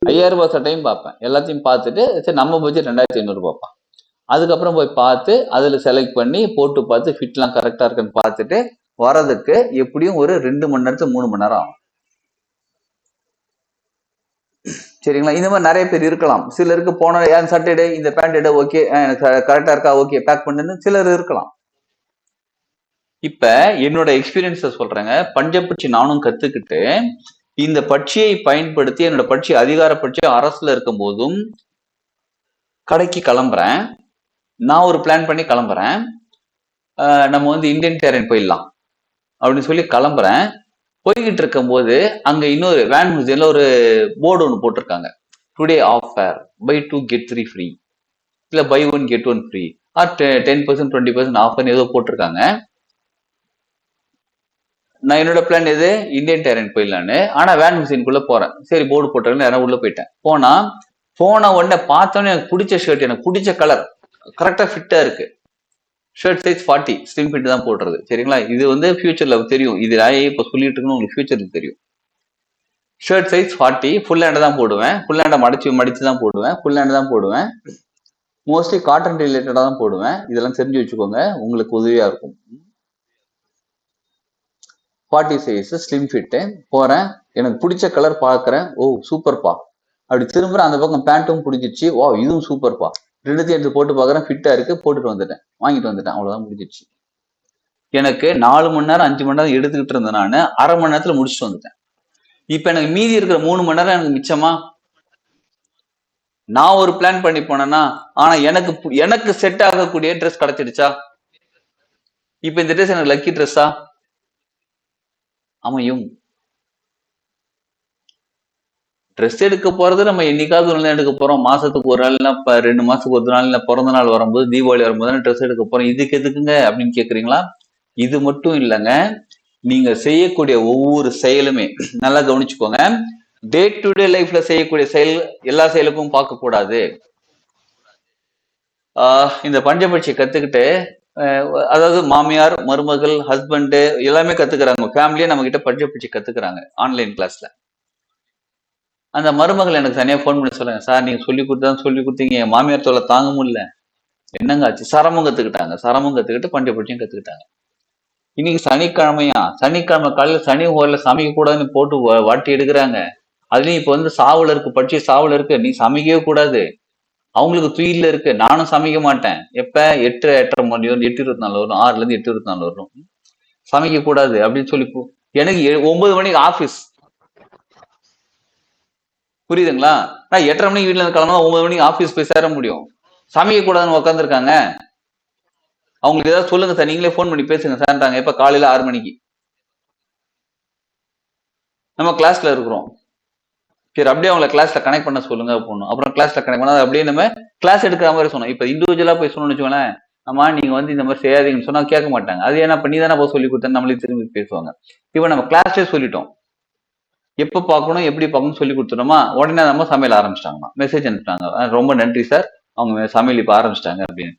Speaker 1: 5000 ரூபாய் சட்டையும் பார்ப்பேன், எல்லாத்தையும் பார்த்துட்டு சரி நம்ம பட்ஜெட் 2500 பார்ப்பேன். அதுக்கப்புறம் போய் பார்த்து அதுல செலக்ட் பண்ணி போட்டு பார்த்து ஃபிட்லாம் கரெக்டா இருக்குன்னு பார்த்துட்டு வரதுக்கு எப்படியும் ஒரு 2 மணி நேரத்துக்கு 3 மணி நேரம் ஆகும். சரிங்களா? இந்த மாதிரி நிறைய பேர் இருக்கலாம். சிலருக்கு போன ஏன் சட்டை எடு, இந்த பேண்ட் எடு, ஓகே எனக்கு கரெக்டா இருக்கா, ஓகே பேக் பண்ணுன்னு சிலர் இருக்கலாம். இப்ப என்னோட எக்ஸ்பீரியன்ஸ சொல்றேங்க, பஞ்சபட்சி நானும் கத்துக்கிட்டு இந்த பட்சியை பயன்படுத்தி என்னோட பட்சி அதிகார பட்சி அரசுல இருக்கும் போதும் கடைக்கு கிளம்புறேன், நான் ஒரு பிளான் பண்ணி கிளம்புறேன், நம்ம வந்து இந்தியன் டேரன் போயிடலாம் அப்படின்னு சொல்லி கிளம்புறேன். போய்கிட்டு இருக்கும் போது அங்க இன்னொரு வேன் மியூசியம்ல ஒரு போர்டு ஒன்று போட்டிருக்காங்க, today offer buy 2 get 3 free, இல்ல buy 1 get 1 free, or 10% 20% offer ஏதோ போட்டிருக்காங்க. நான் என்னோட பிளான் எது, இந்தியன் டேரன் போயிடலான்னு. ஆனா வேன் மியூசியம்குள்ள போறேன், சரி போர்டு போட்டிருக்கேன்னு யாரும் உள்ள போயிட்டேன். போன உடனே பார்த்தோன்னே எனக்கு பிடிச்ச ஷர்ட், எனக்கு பிடிச்ச கலர், கரெக்டா ஃபிட்டா இருக்கு, ஷர்ட் சைஸ் 40, ஸ்லிம் ஃபிட் தான் போடுறது. சரிங்களா? இது வந்து ஃபியூச்சர்ல தெரியும், இது நான் இப்ப சொல்லிட்டு இருக்கணும், உங்களுக்கு ஃபியூச்சருக்கு தெரியும். ஷர்ட் சைஸ் 40, ஃபுல் ஹேண்ட் தான் போடுவேன், ஃபுல் ஹேண்டை மடிச்சு தான் போடுவேன், ஃபுல் ஹேண்ட் தான் போடுவேன், மோஸ்ட்லி காட்டன் ரிலேட்டடா தான் போடுவேன். இதெல்லாம் தெரிஞ்சு வச்சுக்கோங்க, உங்களுக்கு உதவியா இருக்கும். 40 சைஸ் ஸ்லிம் ஃபிட்டு போறேன், எனக்கு பிடிச்ச கலர் பாக்குறேன், ஓ சூப்பர்ப்பா, அப்படி திரும்புறேன், அந்த பக்கம் பேண்ட்டும் பிடிச்சிருச்சு, வா இதுவும் சூப்பர்ப்பா, ரெண்டுத்தையும் எடுத்து போட்டு பாக்குறேன், ஃபிட்டா இருக்கு, போட்டுட்டு வந்துட்டேன், வாங்கிட்டு வந்துட்டேன், அவ்வளவுதான் முடிஞ்சிருச்சு. எனக்கு 4 மணி நேரம் 5 மணி நேரம் எடுத்துக்கிட்டு இருந்தேன், நான் அரை மணி நேரத்துல முடிச்சுட்டு வந்துட்டேன். இப்ப எனக்கு மீதி இருக்கிற 3 மணி நேரம் எனக்கு மிச்சமா? நான் ஒரு பிளான் பண்ணி போனேன்னா, ஆனா எனக்கு செட் ஆகக்கூடிய ட்ரெஸ் கிடைச்சிடுச்சா? இப்ப இந்த ட்ரெஸ் எனக்கு லக்கி ட்ரெஸ்ஸா அமையும்? ட்ரெஸ் எடுக்க போறது நம்ம என்னைக்காவது ஒரு நாள் எடுக்க போறோம், மாசத்துக்கு ஒரு நாள், 2 மாசத்துக்கு ஒரு நாள், பிறந்த நாள் வரும்போது, தீபாவளி வரும்போது ட்ரெஸ் எடுக்க போறோம், இதுக்கு எதுக்குங்க அப்படின்னு கேக்குறீங்களா? இது மட்டும் இல்லைங்க, நீங்க செய்யக்கூடிய ஒவ்வொரு செயலுமே நல்லா கவனிச்சுக்கோங்க. டே டு டே லைஃப்ல செய்யக்கூடிய செயல் எல்லா செயலுக்கும் பார்க்க கூடாது. இந்த பஞ்சபட்சி கத்துக்கிட்டு அதாவது மாமியார், மருமகள், ஹஸ்பண்ட் எல்லாமே கத்துக்கிறாங்க. ஃபேமிலியே நம்ம கிட்ட பஞ்சபட்சி கத்துக்கிறாங்க ஆன்லைன் கிளாஸ்ல. அந்த மருமகள் எனக்கு தனியா போன் பண்ணி சொல்லுங்க, சார் நீங்க சொல்லி கொடுத்தீங்க, என் மாமியார் தொல்லை தாங்க முடியல. என்னங்க ஆச்சு? சரமும் கத்துக்கிட்டாங்க. சரமும் கத்துக்கிட்டு பஞ்சபட்சியும் கத்துக்கிட்டாங்க. இன்னைக்கு சனிக்கிழமையா? சனிக்கிழமை காலையில சனி ஹோர்ல சமைக்க கூடாதுன்னு போட்டு வாட்டி எடுக்கிறாங்க. அதுலயும் இப்ப வந்து சாவுல இருக்கு, பட்சி சாவுல இருக்கு, நீ சமைக்கவே கூடாது. அவங்களுக்கு துயில இருக்கு, நானும் சமைக்க மாட்டேன். எப்ப 8:30 மணி வரும், 8:24 வரும், 6ல இருந்து 8:24 வரும், சமைக்க கூடாது அப்படின்னு சொல்லி எனக்கு 9 மணிக்கு ஆபீஸ். புரியுதுங்களா? நான் 8:30 மணிக்கு வீட்டுல இருந்து கிளம்பா 9 மணிக்கு ஆபீஸ் போய் சேர முடியும். சமைக்க கூடாதுன்னு உட்காந்துருக்காங்க. அவங்களுக்கு ஏதாவது சொல்லுங்க சார், நீங்களே போன் பண்ணி பேசுங்க சார்ன்றாங்க. எப்ப? காலையில 6 மணிக்கு. நம்ம கிளாஸ்ல இருக்கிறோம். சரி, அப்படியே அவங்கள கிளாஸ்ல கனெக்ட் பண்ண சொல்லுங்க போகணும். அப்புறம் கிளாஸ்ல கனெக்ட் பண்ணா அப்படியே நம்ம கிளாஸ் எடுக்கிற மாதிரி சொன்னோம். இப்ப இண்டிவிஜுவலா போய் சொன்னோம்னு வச்சுக்கோங்களேன், ஆமா நீங்க வந்து இந்த மாதிரி செய்யாதீங்கன்னு சொன்னா கேட்க மாட்டாங்க. அது ஏன்னா பண்ணி தானே போய் சொல்லி கொடுத்தேன்னு நம்மளே திரும்பி பேசுவாங்க. இப்ப நம்ம கிளாஸ்லயே சொல்லிட்டோம், எப்ப பார்க்கணும் எப்படி பார்க்கணும் சொல்லி கொடுத்துட்டோமா, உடனே நம்ம சமையல் ஆரம்பிச்சிட்டாங்கம்மா, மெசேஜ் அனுப்பிட்டாங்க, ரொம்ப நன்றி சார், அவங்க சமையல் இப்ப ஆரம்பிச்சிட்டாங்க அப்படின்னு.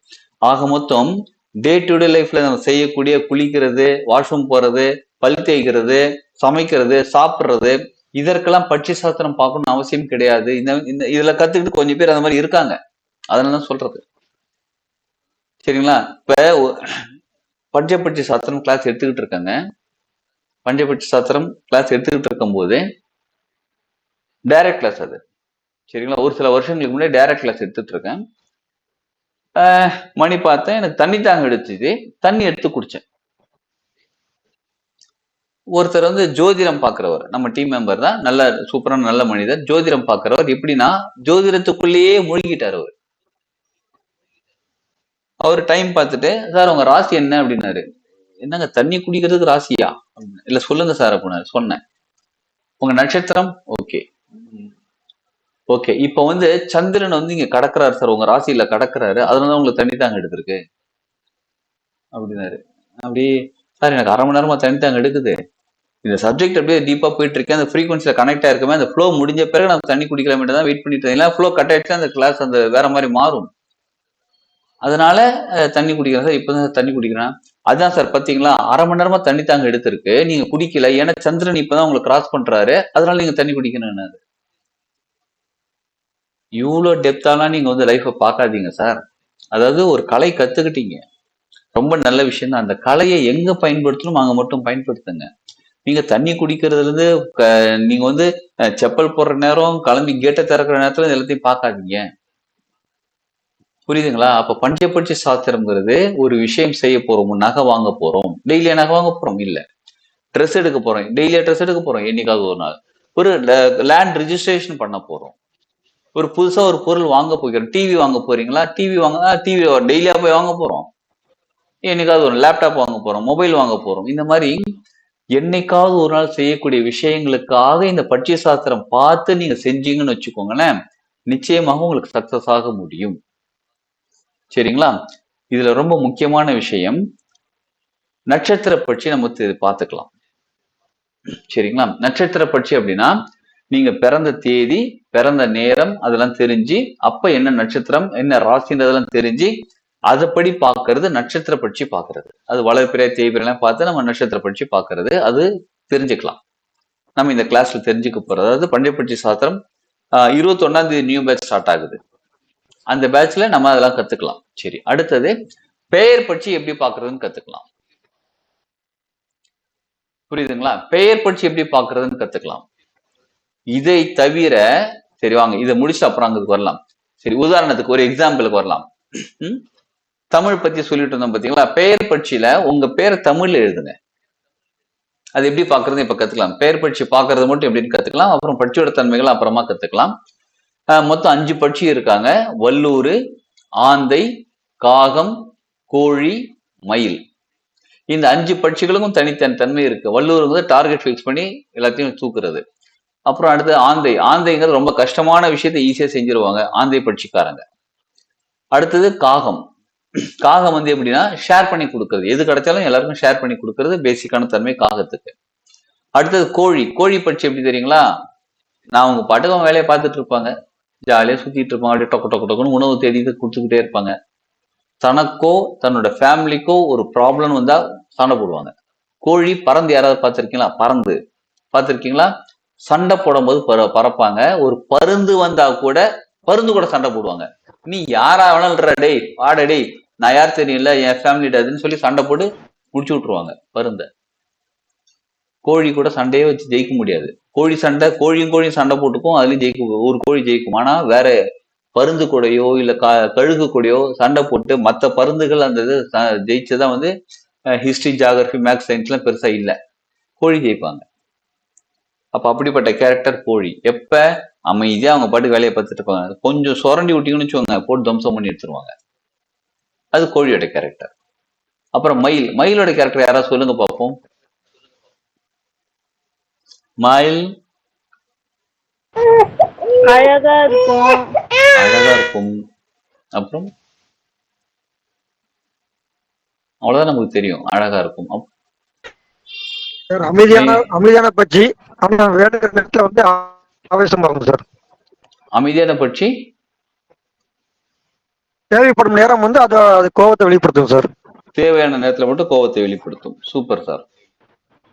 Speaker 1: ஆக மொத்தம் டே டு டே லைஃப்ல நம்ம செய்யக்கூடிய குளிக்கிறது, வாஷ்ரூம் போறது, பல் தேய்க்கிறது, சமைக்கிறது, சாப்பிடுறது, இதற்கெல்லாம் பட்சி சாஸ்திரம் பார்க்கணும்னு அவசியம் கிடையாது. இதுல கத்துக்கிட்டு கொஞ்சம் பேர் அந்த மாதிரி இருக்காங்க, அதனாலதான் சொல்றது. சரிங்களா? இப்ப பஞ்சபட்சி சாஸ்திரம் கிளாஸ் எடுத்துக்கிட்டு இருக்காங்க. பஞ்சபட்சி சாஸ்திரம் கிளாஸ் எடுத்துக்கிட்டு இருக்கும் போது டைரக்ட் கிளாஸ் அது. சரிங்களா? ஒரு சில வருஷங்களுக்கு முன்னாடி டைரக்ட் கிளாஸ் எடுத்துட்டு இருக்கேன். மணி பார்த்தேன், எனக்கு தண்ணி தாங்க எடுத்துச்சு, தண்ணி எடுத்து குடிச்சேன். ஒருத்தர் வந்து ஜோதிடம் பாக்குறவர், நம்ம டீம் மெம்பர் தான், நல்ல சூப்பரான நல்ல மனிதர். ஜோதிடம் பாக்குறவர் எப்படின்னா ஜோதிடத்துக்குள்ளேயே மூழ்கிட்டார் அவர். அவர் டைம் பார்த்துட்டு, சார் உங்க ராசி என்ன அப்படின்னாரு. என்னங்க தண்ணி குடிக்கிறதுக்கு ராசியா? இல்ல சொல்லுங்க சார் அப்படின்னாரு. சொன்னேன். உங்க நட்சத்திரம்? ஓகே ஓகே, இப்ப வந்து சந்திரன் வந்து இங்க கடக்குறாரு சார், உங்க ராசியில கடக்குறாரு, அதனால உங்களுக்கு தண்ணி தாங்க எடுத்திருக்கு அப்படின்னாரு. அப்படி சார் எனக்கு 1/2 மணி நேரமா தண்ணி தாங்க எடுக்குது, இந்த சப்ஜெக்ட் அப்படியே டீப்பா போயிட்டு இருக்கேன், அந்த ஃப்ரீக்வன்சில கனெக்ட் ஆயிருக்கமே, அந்த ஃப்ளோ முடிஞ்ச பிறகு நான் தண்ணி குடிக்கிற மாதிரி தான் வெயிட் பண்ணிட்டு இருக்கேன். ஃப்ளோ கட் ஆயிடுச்சு, அந்த கிளாஸ் அந்த வேற மாதிரி மாறும், அதனால தண்ணி குடிக்கிறேன் சார், இப்பதான் தண்ணி குடிக்கிறேன். அதான் சார் பாத்தீங்களா, 1/2 மணி நேரமா தண்ணி தாங்க எடுத்திருக்கு, நீங்க குடிக்கல, ஏன்னா சந்திரன் இப்பதான் உங்களை கிராஸ் பண்றாரு, அதனால நீங்க தண்ணி குடிக்கணும்னு. இவ்வளவு டெப்தாலாம் நீங்க வந்து லைஃப பாக்காதீங்க சார். அதாவது ஒரு கலை கத்துக்கிட்டீங்க, ரொம்ப நல்ல விஷயம் தான். அந்த கலையை எங்க பயன்படுத்தணும் அங்க மட்டும் பயன்படுத்துங்க. நீங்க தண்ணி குடிக்கிறதுல இருந்து நீங்க வந்து செப்பல் போடுற நேரம், கிளம்பி கேட்டை திறக்கிற நேரத்துல எல்லாத்தையும் பார்க்காதீங்க. புரியுதுங்களா? அப்ப பஞ்சபட்சி சாஸ்திரம்ங்கிறது ஒரு விஷயம் செய்ய போறோம், நகை வாங்க போறோம், டெய்லியா நகை வாங்க போறோம் இல்ல, ட்ரெஸ் எடுக்க போறோம், டெய்லியா ட்ரெஸ் எடுக்க போறோம், என்னைக்காவது ஒரு நாள் ஒரு லேண்ட் ரிஜிஸ்ட்ரேஷன் பண்ண போறோம், ஒரு புதுசா ஒரு பொருள் வாங்க போகிறோம், டிவி வாங்க போறீங்களா, டிவி வாங்க, டிவி டெய்லியா போய் வாங்க போறோம், என்னைக்காவது ஒரு லேப்டாப் வாங்க போறோம், மொபைல் வாங்க போறோம். இந்த மாதிரி என்னைக்காவது ஒரு நாள் செய்யக்கூடிய விஷயங்களுக்காக இந்த பட்சி சாஸ்திரம் பார்த்து நீங்க செஞ்சீங்கன்னு வச்சுக்கோங்களேன், நிச்சயமாக உங்களுக்கு சக்சஸ் ஆக முடியும். சரிங்களா? இதுல ரொம்ப முக்கியமான விஷயம், நட்சத்திர பட்சி நம்ம பார்த்துக்கலாம். சரிங்களா? நட்சத்திர பட்சி அப்படின்னா நீங்க பிறந்த தேதி, பிறந்த நேரம் அதெல்லாம் தெரிஞ்சு, அப்ப என்ன நட்சத்திரம் என்ன ராசின்றதெல்லாம் தெரிஞ்சு அதைப்படி பாக்குறது நட்சத்திர பட்சி பாக்குறது. அது வளர்பிறை தேய்பிறைலாம் பார்த்து நம்ம நட்சத்திர பட்சி பாக்குறது, அது தெரிஞ்சுக்கலாம். நம்ம இந்த கிளாஸ்ல தெரிஞ்சுக்க போறது, அதாவது பஞ்சபட்சி சாஸ்திரம் 21ஆம் தேதி நியூ பேட்ச் ஸ்டார்ட் ஆகுது. அந்த பேட்ச்ல நம்ம அதெல்லாம் கத்துக்கலாம். சரி, அடுத்தது பெயர் பட்சி எப்படி பாக்குறதுன்னு கத்துக்கலாம். புரியுதுங்களா? பெயர் பட்சி எப்படி பாக்குறதுன்னு கத்துக்கலாம். இதை தவிர, சரி வாங்க இதை முடிச்சு அப்புறம் அங்க வரலாம். சரி, உதாரணத்துக்கு ஒரு எக்ஸாம்பிளுக்கு வரலாம். தமிழ் பத்தி சொல்லிட்டு இருந்தோம் பாத்தீங்களா? பெயர் பட்சியில உங்க பேரை தமிழ்ல எழுதுங்க. அது எப்படி பாக்குறது இப்ப கத்துக்கலாம். பெயர் பட்சி பாக்குறது மட்டும் எப்படின்னு கத்துக்கலாம், அப்புறம் பட்சியோட தன்மைகள் அப்புறமா கத்துக்கலாம். மொத்தம் 5 பட்சி இருக்காங்க: வல்லூர், ஆந்தை, காகம், கோழி, மயில். இந்த 5 பட்சிகளுக்கும் தனித்தனி தன்மை இருக்கு. வல்லூருக்கு டார்கெட் ஃபிக்ஸ் பண்ணி எல்லாத்தையும் தூக்குறது. அப்புறம் அடுத்து ஆந்தை. ஆந்தைங்கிறது ரொம்ப கஷ்டமான விஷயத்த ஈஸியா செஞ்சிருவாங்க ஆந்தை பட்சிக்காரங்க. அடுத்தது காகம். காகம் வந்து எப்படின்னா ஷேர் பண்ணி கொடுக்கறது, எது கிடைச்சாலும் எல்லாருக்கும் ஷேர் பண்ணி கொடுக்கறது பேசிக்கான தன்மை காகத்துக்கு. அடுத்தது கோழி. கோழி பட்சி எப்படி தெரியுங்களா? நான் உங்க பாட்டுக்கு வேலையை பார்த்துட்டு இருப்பாங்க, ஜாலியா சுத்திட்டு இருப்பாங்க, அப்படியே டொக்கு டொக்கு டொக்குன்னு உணவு தேடி கொடுத்துக்கிட்டே இருப்பாங்க. தனக்கோ தன்னோட ஃபேமிலிக்கோ ஒரு ப்ராப்ளம் வந்தா சண்டை போடுவாங்க. கோழி பறந்து யாராவது பார்த்திருக்கீங்களா? பறந்து பார்த்திருக்கீங்களா? சண்டை போடும்போது பறப்பாங்க. ஒரு பருந்து வந்தா கூட பருந்து கூட சண்டை போடுவாங்க. நீ யாரா வேணால்ற டேய் ஆட டேய், நான் யார் தெரியல, என் ஃபேமிலிடாதுன்னு சொல்லி சண்டை போட்டு முடிச்சு விட்டுருவாங்க பருந்த. கோழி கூட சண்டையே வச்சு ஜெயிக்க முடியாது. கோழி சண்டை, கோழியும் சண்டை போட்டுக்கும், அதுலயும் ஜெயிக்க ஒரு கோழி ஜெயிக்கும். ஆனா வேற பருந்து கூடயோ இல்ல கழுகு கூடயோ சண்டை போட்டு மற்ற பருந்துகள் அந்த இது ஜெயிச்சதான் வந்து ஹிஸ்டரி, ஜியாகிரபி, மேக்ஸ், சயின்ஸ்லாம் பெருசா இல்ல. கோழி ஜெயிப்பாங்க. அப்ப அப்படிப்பட்ட கேரக்டர் கோழி. எப்ப அமைதியா அவங்க பாட்டு வேலையை பார்த்துட்டு இருப்பாங்க, கொஞ்சம் சுரண்டி விட்டீங்கன்னு வச்சுக்கோங்க, போட்டு தம்சம் பண்ணி எடுத்துருவாங்க. அது கோழியோட கேரக்டர். அப்புறம் மயில். மயிலோட கேரக்டர் யாராவது சொல்லுங்க பார்ப்போம். மயில்
Speaker 2: அழகா இருக்கும்.
Speaker 1: அழகா இருக்கும். அப்புறம் அவ்வளவுதான் நமக்கு தெரியும், அழகா இருக்கும்.
Speaker 5: சார் அமைதியான பட்சி, ஆனா வேணுங்கிற நேரத்துல வந்து ஆவேசமா இருக்கும் சார்.
Speaker 1: அமைதியான பட்சி
Speaker 5: தேவைப்படும் நேரம் வந்து அது கோபத்தை வெளிப்படுத்தும் சார்.
Speaker 1: தேவையான நேரத்துல மட்டும் கோபத்தை வெளிப்படுத்தும். Super sir.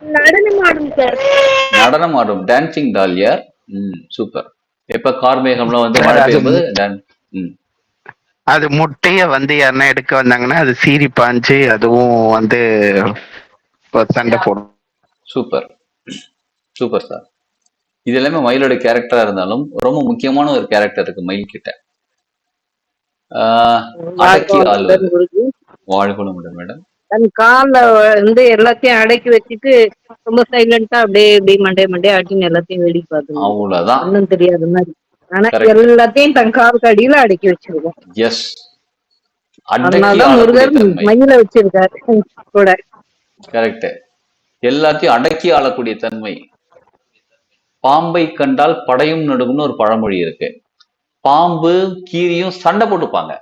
Speaker 2: நடனம் ஆடும் சார்.
Speaker 1: நடனம் ஆடும், டான்சிங் டாலியர். சூப்பர். எப்ப கார்மேகம்லாம் வந்து மழை பெய்யும்போது
Speaker 3: அது முட்டைய வந்து யாருன்னா எடுக்க வந்தாங்கன்னா அது சீறி பாஞ்சு அதுவும் வந்து சண்டை போடும்.
Speaker 1: Super super sir. இது எல்லாமே மயிலோட கேரக்டரா இருந்தாலும் ரொம்ப முக்கியமான ஒரு கேரக்டர் இருக்கு மயில் கிட்ட. அடக்கி ஆள்வது. வாழ்குணம் மேடம்.
Speaker 6: தன் கால்ல வந்து எல்லாத்தையும் அடக்கி வச்சுட்டு ரொம்ப சைலண்டா அப்படியே மண்டே ஆட்டின்னு எல்லாத்தையும் வேடிக்கை பார்க்கணும்.
Speaker 1: அவ்வளவுதான்.
Speaker 6: ஒன்னும் தெரியாத மாதிரி. ஆனா எல்லாத்தையும் தன் காலுக்கு அடியில அடக்கி வச்சிருக்கோம்.
Speaker 1: எஸ்.
Speaker 6: அதனாலதான் முருகர் மயில வச்சிருக்காரு கூட.
Speaker 1: கரெக்ட். எல்லாத்தையும் அடக்கி ஆளக்கூடிய தன்மை. பாம்பை கண்டால் படையும் நடுங்கும்னு ஒரு பழமொழி இருக்கு. பாம்பு கீரியும் சண்டை போட்டுப்பாங்க.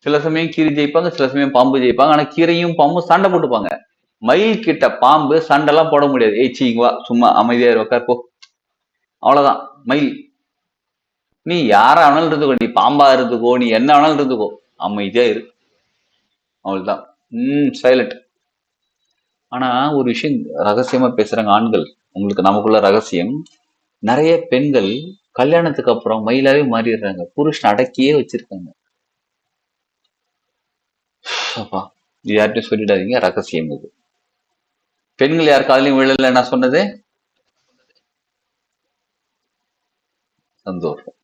Speaker 1: சில சமயம் கீரி ஜெயிப்பாங்க, சில சமயம் பாம்பு ஜெயிப்பாங்க. ஆனா கீரையும் பாம்பும் சண்டை போட்டுப்பாங்க. மயில் கிட்ட பாம்பு சண்டை எல்லாம் போட முடியாது. ஏச்சிங்க வா, சும்மா அமைதியா உட்கார் போ, அவ்வளவுதான். மயில் நீ யாரா வேணாலும் இருந்துக்கோ, நீ பாம்பா இருந்துக்கோ, நீ என்ன வேணாலும் இருந்துக்கோ, அமைதியா இரு, அவ்வளவுதான். சைலண்ட். ஆனா ஒரு விஷயம் ரகசியமா பேசுறாங்க ஆண்கள், உங்களுக்கு நமக்குள்ள ரகசியம். நிறைய பெண்கள் கல்யாணத்துக்கு அப்புறம் மயிலாவே மாறிடுறாங்க, புருஷன் அடக்கியே வச்சிருக்காங்க. இது யார்கிட்ட சொல்லிடாதீங்க, ரகசியம் இது. பெண்கள் யார் காலையும் விழல நான் சொன்னது. சந்தோஷம்.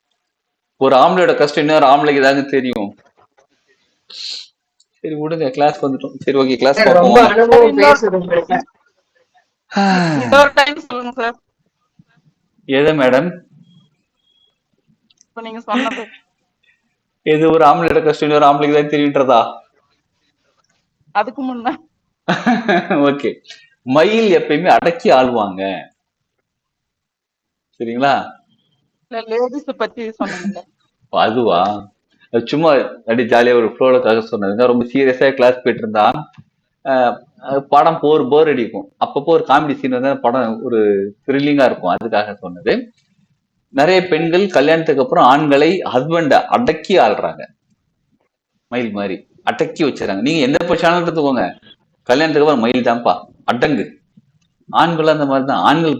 Speaker 1: ஒரு ஆம்பளையோட கஷ்டம் இன்னொரு ஆம்பளைக்கு தாங்க தெரியும். சரி விடுங்க, கிளாஸ் வந்துட்டோம். சரி ஓகே, கிளாஸ்
Speaker 6: ரொம்ப அனுபவம் பேசுறோம்.
Speaker 7: இன்னொரு டைம் சொல்லுங்க சார்.
Speaker 1: எது மேடம்?
Speaker 7: இப்ப நீங்க சொன்னது
Speaker 1: எது ஒரு ஆம்பளையோட கஷ்டம் இன்னொரு ஆம்பளைக்கு தான் தெரியுன்றதா?
Speaker 7: அதுக்கு முன்ன
Speaker 1: ஓகே. மயில் எப்பயுமே அடக்கி ஆளுவாங்க, சரிங்களா?
Speaker 7: லேடிஸ் பத்தி சொன்னீங்க.
Speaker 1: அதுவா? சும்மா அப்படி ஜாலியா ஒரு ஃப்ளோலுக்காக சொன்னதுங்க. ரொம்ப சீரியஸா கிளாஸ் போயிட்டு இருந்தா படம் போர் அடிக்கும். அப்பப்போ ஒரு காமெடி சீன் வந்து படம் ஒரு த்ரில்லிங்கா இருக்கும், அதுக்காக சொன்னது. நிறைய பெண்கள் கல்யாணத்துக்கு அப்புறம் ஆண்களை ஹஸ்பண்ட அடக்கி ஆள்றாங்க, மயில் மாதிரி அடக்கி வச்சுறாங்க. நீங்க எந்த பட்சாலும் எடுத்துக்கோங்க, கல்யாணத்துக்கு அப்புறம் மயில் தான்ப்பா அடங்கு. ஆண்கள் அந்த மாதிரிதான். ஆண்கள்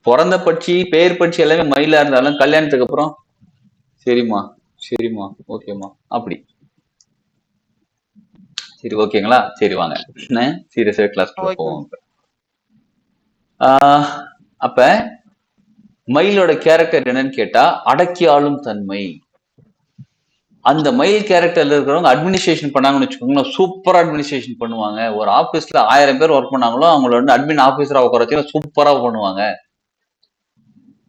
Speaker 1: பிறந்த பட்சி பெயர் பட்சி எல்லாமே மயிலா இருந்தாலும் கல்யாணத்துக்கு அப்புறம் சரிம்மா சரிம்மா ஓகேம்மா அப்படி. சரி ஓகேங்களா? சரி வாங்க சீரியஸா கிளாஸ் போவோம். அப்ப மயிலோட கேரக்டர் என்னன்னு கேட்டா அடக்கி ஆளும் தன்மை. அந்த மயில் கேரக்டர்ல இருக்கிறவங்க அட்மினிஸ்ட்ரேஷன் பண்ணாங்கன்னு வச்சுக்கோங்களேன், சூப்பரா அட்மினிஸ்ட்ரேஷன் பண்ணுவாங்க. ஒரு ஆபீஸ்ல 1000 பேர் ஒர்க் பண்ணாங்களோ அவங்கள வந்து அட்மின் ஆபீசரா உட்கார வச்சு சூப்பரா பண்ணுவாங்க.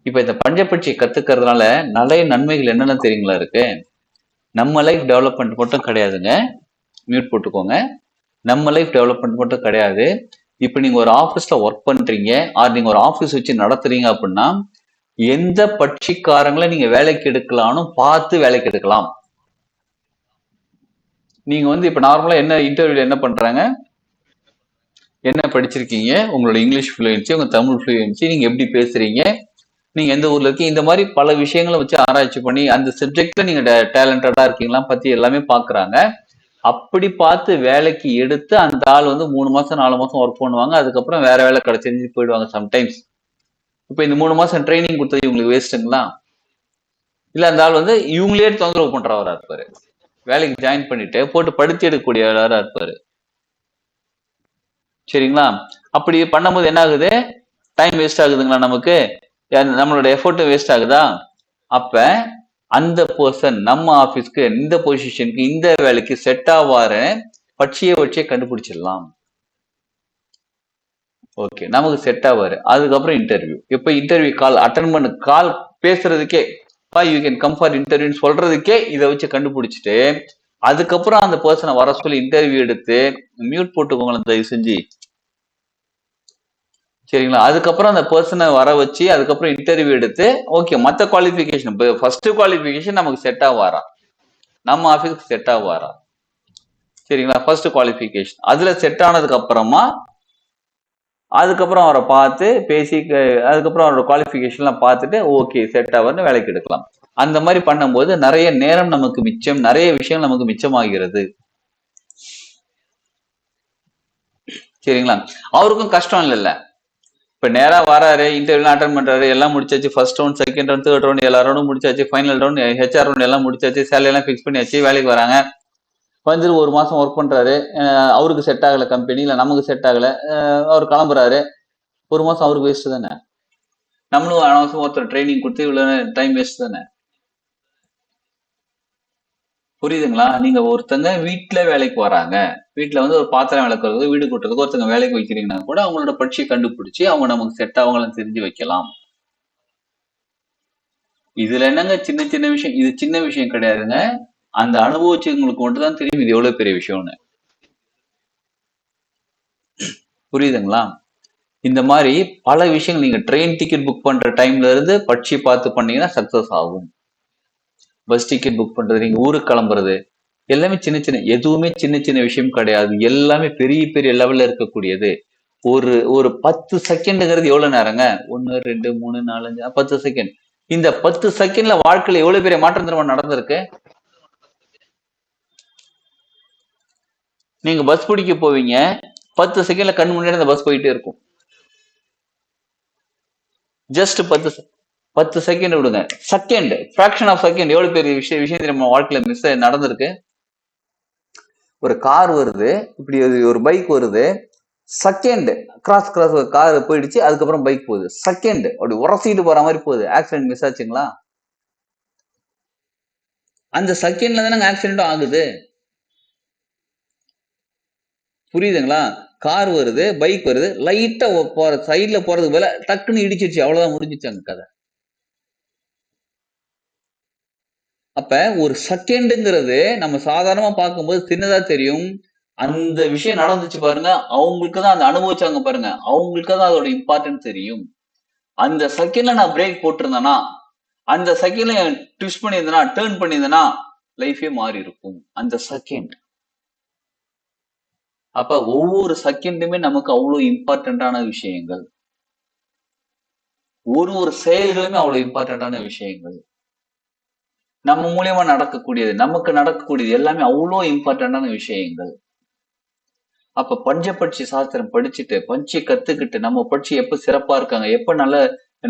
Speaker 1: இப்ப இந்த பஞ்சபட்சியை கத்துக்கிறதுனால நிறைய நன்மைகள் என்னென்ன தெரியுங்களா இருக்கு? நம்ம லைஃப் டெவலப்மெண்ட் மட்டும் கிடையாதுங்க, மியூட் போட்டுக்கோங்க. நம்ம லைஃப் டெவலப்மெண்ட் மட்டும் கிடையாது. இப்ப நீங்க ஒரு ஆபீஸ்ல ஒர்க் பண்றீங்க, நீங்க ஒரு ஆபீஸ் வச்சு நடத்துறீங்க அப்படின்னா எந்த பட்சிக்காரங்களை நீங்க வேலைக்கு எடுக்கலாம்னு பார்த்து வேலைக்கு எடுக்கலாம். நீங்க வந்து இப்ப நார்மலா என்ன இன்டர்வியூல என்ன பண்றாங்க, என்ன படிச்சிருக்கீங்க, உங்களோட இங்கிலீஷ் ஃப்ளூயன்சி, உங்க தமிழ் ஃப்ளூயன்சி, நீங்க எப்படி பேசுறீங்க, நீங்க எந்த ஊர்ல இருக்கீங்க, இந்த மாதிரி பல விஷயங்களை வச்சு ஆராய்ச்சி பண்ணி அந்த சப்ஜெக்ட்ல நீங்க டேலண்டடா இருக்கீங்களா பத்தி எல்லாமே பாக்குறாங்க. அப்படி பார்த்து வேலைக்கு எடுத்து அந்த ஆள் வந்து 3 மாசம் 4 மாசம் ஒர்க் பண்ணுவாங்க. அதுக்கப்புறம் வேற வேலை கிடைச்சிருந்து போயிடுவாங்க சம்டைம்ஸ். இப்ப இந்த 3 மாசம் ட்ரைனிங் கொடுத்தது இவங்களுக்கு வேஸ்ட்டுங்களா? இல்ல அந்த ஆள் வந்து இவங்களே தொந்தரவு பண்றவரா இருப்பாரு, வேலைக்கு ஜாயின் பண்ணிட்டு போட்டு படுத்தி எடுக்கக்கூடியவரா இருப்பாரு. சரிங்களா? அப்படி பண்ணும்போது என்ன ஆகுது, டைம் வேஸ்ட் ஆகுதுங்களா, நமக்கு நம்மளோட எஃபோர்ட் வேஸ்ட் ஆகுதா? அப்ப அந்த பர்சன் நம்ம ஆபீஸ்க்கு இந்த பொசிஷனுக்கு இந்த வேலைக்கு செட் ஆவார பட்சியை வச்சே கண்டுபிடிச்சிடலாம். ஓகே, நமக்கு செட் ஆவாரு. அதுக்கப்புறம் இன்டர்வியூ. இப்ப இன்டர்வியூ கால் அட்டன் பண்ண கால் பேசுறதுக்கே யூ கேன் கம் ஃபார் இன்டர்வியூன்னு சொல்றதுக்கே இதை வச்சு கண்டுபிடிச்சிட்டு அதுக்கப்புறம் அந்த பர்சனை வர சொல்லி இன்டர்வியூ எடுத்து மியூட் போட்டுக்கோங்களேன் தயவு செஞ்சு. சரிங்களா? அதுக்கப்புறம் அந்த பர்சனை வர வச்சு அதுக்கப்புறம் இன்டர்வியூ எடுத்து ஓகே மற்ற குவாலிஃபிகேஷன், ஃபர்ஸ்ட் குவாலிஃபிகேஷன் நமக்கு செட் ஆவாரா, நம்ம ஆஃபீஸ்க்கு செட் ஆவாரா? சரிங்களா? ஃபர்ஸ்ட் குவாலிஃபிகேஷன் அதுல செட் ஆனதுக்கு அப்புறமா அதுக்கப்புறம் அவரை பார்த்து பேசி அதுக்கப்புறம் அவரோட குவாலிஃபிகேஷன்லாம் பார்த்துட்டு ஓகே செட் ஆவார்னு வேலைக்கு எடுக்கலாம். அந்த மாதிரி பண்ணும்போது நிறைய நேரம் நமக்கு மிச்சம், நிறைய விஷயங்கள் நமக்கு மிச்சமாகிறது. சரிங்களா? அவருக்கும் கஷ்டம் இல்லைல்ல. இப்ப நேரா வராரு, இன்டர்வியூ அட்டன் பண்றாரு, எல்லாம் முடிச்சாச்சு, first round, second round, third round எல்லா ரவுண்டும் முடிச்சாச்சு, ஃபைனல் ரவுண்ட் ஹெச்ஆர் ரவுண்ட் எல்லாம் முடிச்சாச்சு, சேலரி எல்லாம் பிக்ஸ் பண்ணியாச்சு, வேலைக்கு வராங்க. வந்து 1 மாசம் ஒர்க் பண்றாரு, அவருக்கு செட் ஆகல கம்பெனி, இல்ல நமக்கு செட் ஆகல, அவர் கிளம்புறாரு. 1 மாசம் அவருக்கு வேஸ்ட் தானே, நம்மளும் அனவசம் ஒருத்தர் ட்ரைனிங் கொடுத்து இவ்வளவு டைம் வேஸ்ட் தானே. புரியுதுங்களா? நீங்க ஒருத்தங்க வீட்டுல வேலைக்கு வராங்க, வீட்டுல வந்து ஒரு பாத்திரம் விளக்குறது, வீடு கூட்டுறதுக்கு ஒருத்தங்க வேலைக்கு வைக்கிறீங்கன்னா கூட அவங்களோட பட்சியை கண்டுபிடிச்சு அவங்க நமக்கு செட் ஆகலாம் தெரிஞ்சு வைக்கலாம். இதுல என்னங்க சின்ன சின்ன விஷயம், இது சின்ன விஷயம் கிடையாதுங்க. அந்த அனுபவிச்சவங்களுக்கு மட்டும்தான் தெரியும் இது எவ்வளவு பெரிய விஷயம்னு. புரியுதுங்களா? இந்த மாதிரி பல விஷயங்கள் நீங்க ட்ரெயின் டிக்கெட் புக் பண்ற டைம்ல இருந்து பட்சி பார்த்து பண்ணீங்கன்னா சக்சஸ் ஆகும். பஸ் டிக்கெட் புக் பண்றது, நீங்க ஊருக்கு கிளம்புறது, எல்லாமே சின்ன சின்ன, எதுவுமே சின்ன சின்ன விஷயம் கிடையாது, எல்லாமே பெரிய பெரிய லெவல்ல இருக்கக்கூடியது. ஒரு 10 செகண்ட்ங்கிறது எவ்வளவு நேரங்க, 1 2 3 4 5 10 செகண்ட். இந்த 10 செகண்ட்ல வாழ்க்கையில எவ்வளவு பெரிய மாற்றம் திரும்ப நடந்திருக்கு. நீங்க பஸ் பிடிக்க போவீங்க, 10 செகண்ட்ல கண் முன்னாடி அந்த பஸ் போயிட்டே இருக்கும். ஜஸ்ட் 10 செகண்ட் விடுங்க, செகண்ட், ஃபிராக்ஷன் ஆஃப் செகண்ட், எவ்வளவு பெரிய விஷயம் நம்ம வாழ்க்கையில மிஸ் நடந்திருக்கு. ஒரு கார் வருது, இப்படி ஒரு பைக் வருது, செகண்ட் கிராஸ் கார் போயிடுச்சு, அதுக்கப்புறம் பைக் போகுது, செகண்ட் அப்படி உரசிட்டு போற மாதிரி போகுது, ஆக்சிடென்ட் மிஸ் ஆச்சுங்களா? அந்த செகண்ட்ல தானே ஆக்சிடென்ட்டும் ஆகுது. புரியுதுங்களா? கார் வருது, பைக் வருது, லைட்டா போற சைட்ல போறதுக்கு மேல டக்குன்னு இடிச்சிருச்சு, அவ்வளவுதான், முடிஞ்சிச்சு அங்க கதை. அப்ப ஒரு செகண்டுங்கிறது நம்ம சாதாரணமா பார்க்கும்போது சின்னதா தெரியும். அந்த விஷயம் நடந்துச்சு பாருங்க, அவங்களுக்கு தான் அந்த அனுபவிச்சாங்க பாருங்க, அவங்களுக்கு தான் அதோட இம்பார்ட்டன்ஸ் தெரியும். அந்த செகண்ட்ல நான் பிரேக் போட்டிருந்தேன்னா, அந்த செகண்ட்ல ட்விஸ்ட் பண்ணியிருந்தேன்னா, டேர்ன் பண்ணியிருந்தேன்னா, லைஃபே மாறி இருக்கும் அந்த செகண்ட். அப்ப ஒவ்வொரு செகண்டுமே நமக்கு அவ்வளவு இம்பார்ட்டன்டான விஷயங்கள், ஒரு செயல்களுமே அவ்வளவு இம்பார்ட்டன்டான விஷயங்கள், நம்ம மூலியமா நடக்கக்கூடியது, நமக்கு நடக்கக்கூடியது எல்லாமே அவ்வளோ இம்பார்ட்டன்டான விஷயங்கள். அப்ப பஞ்சபட்சி சாஸ்திரம் படிச்சுட்டு பஞ்சை கத்துக்கிட்டு நம்ம பட்சி எப்ப சிறப்பா இருக்காங்க, எப்ப நல்ல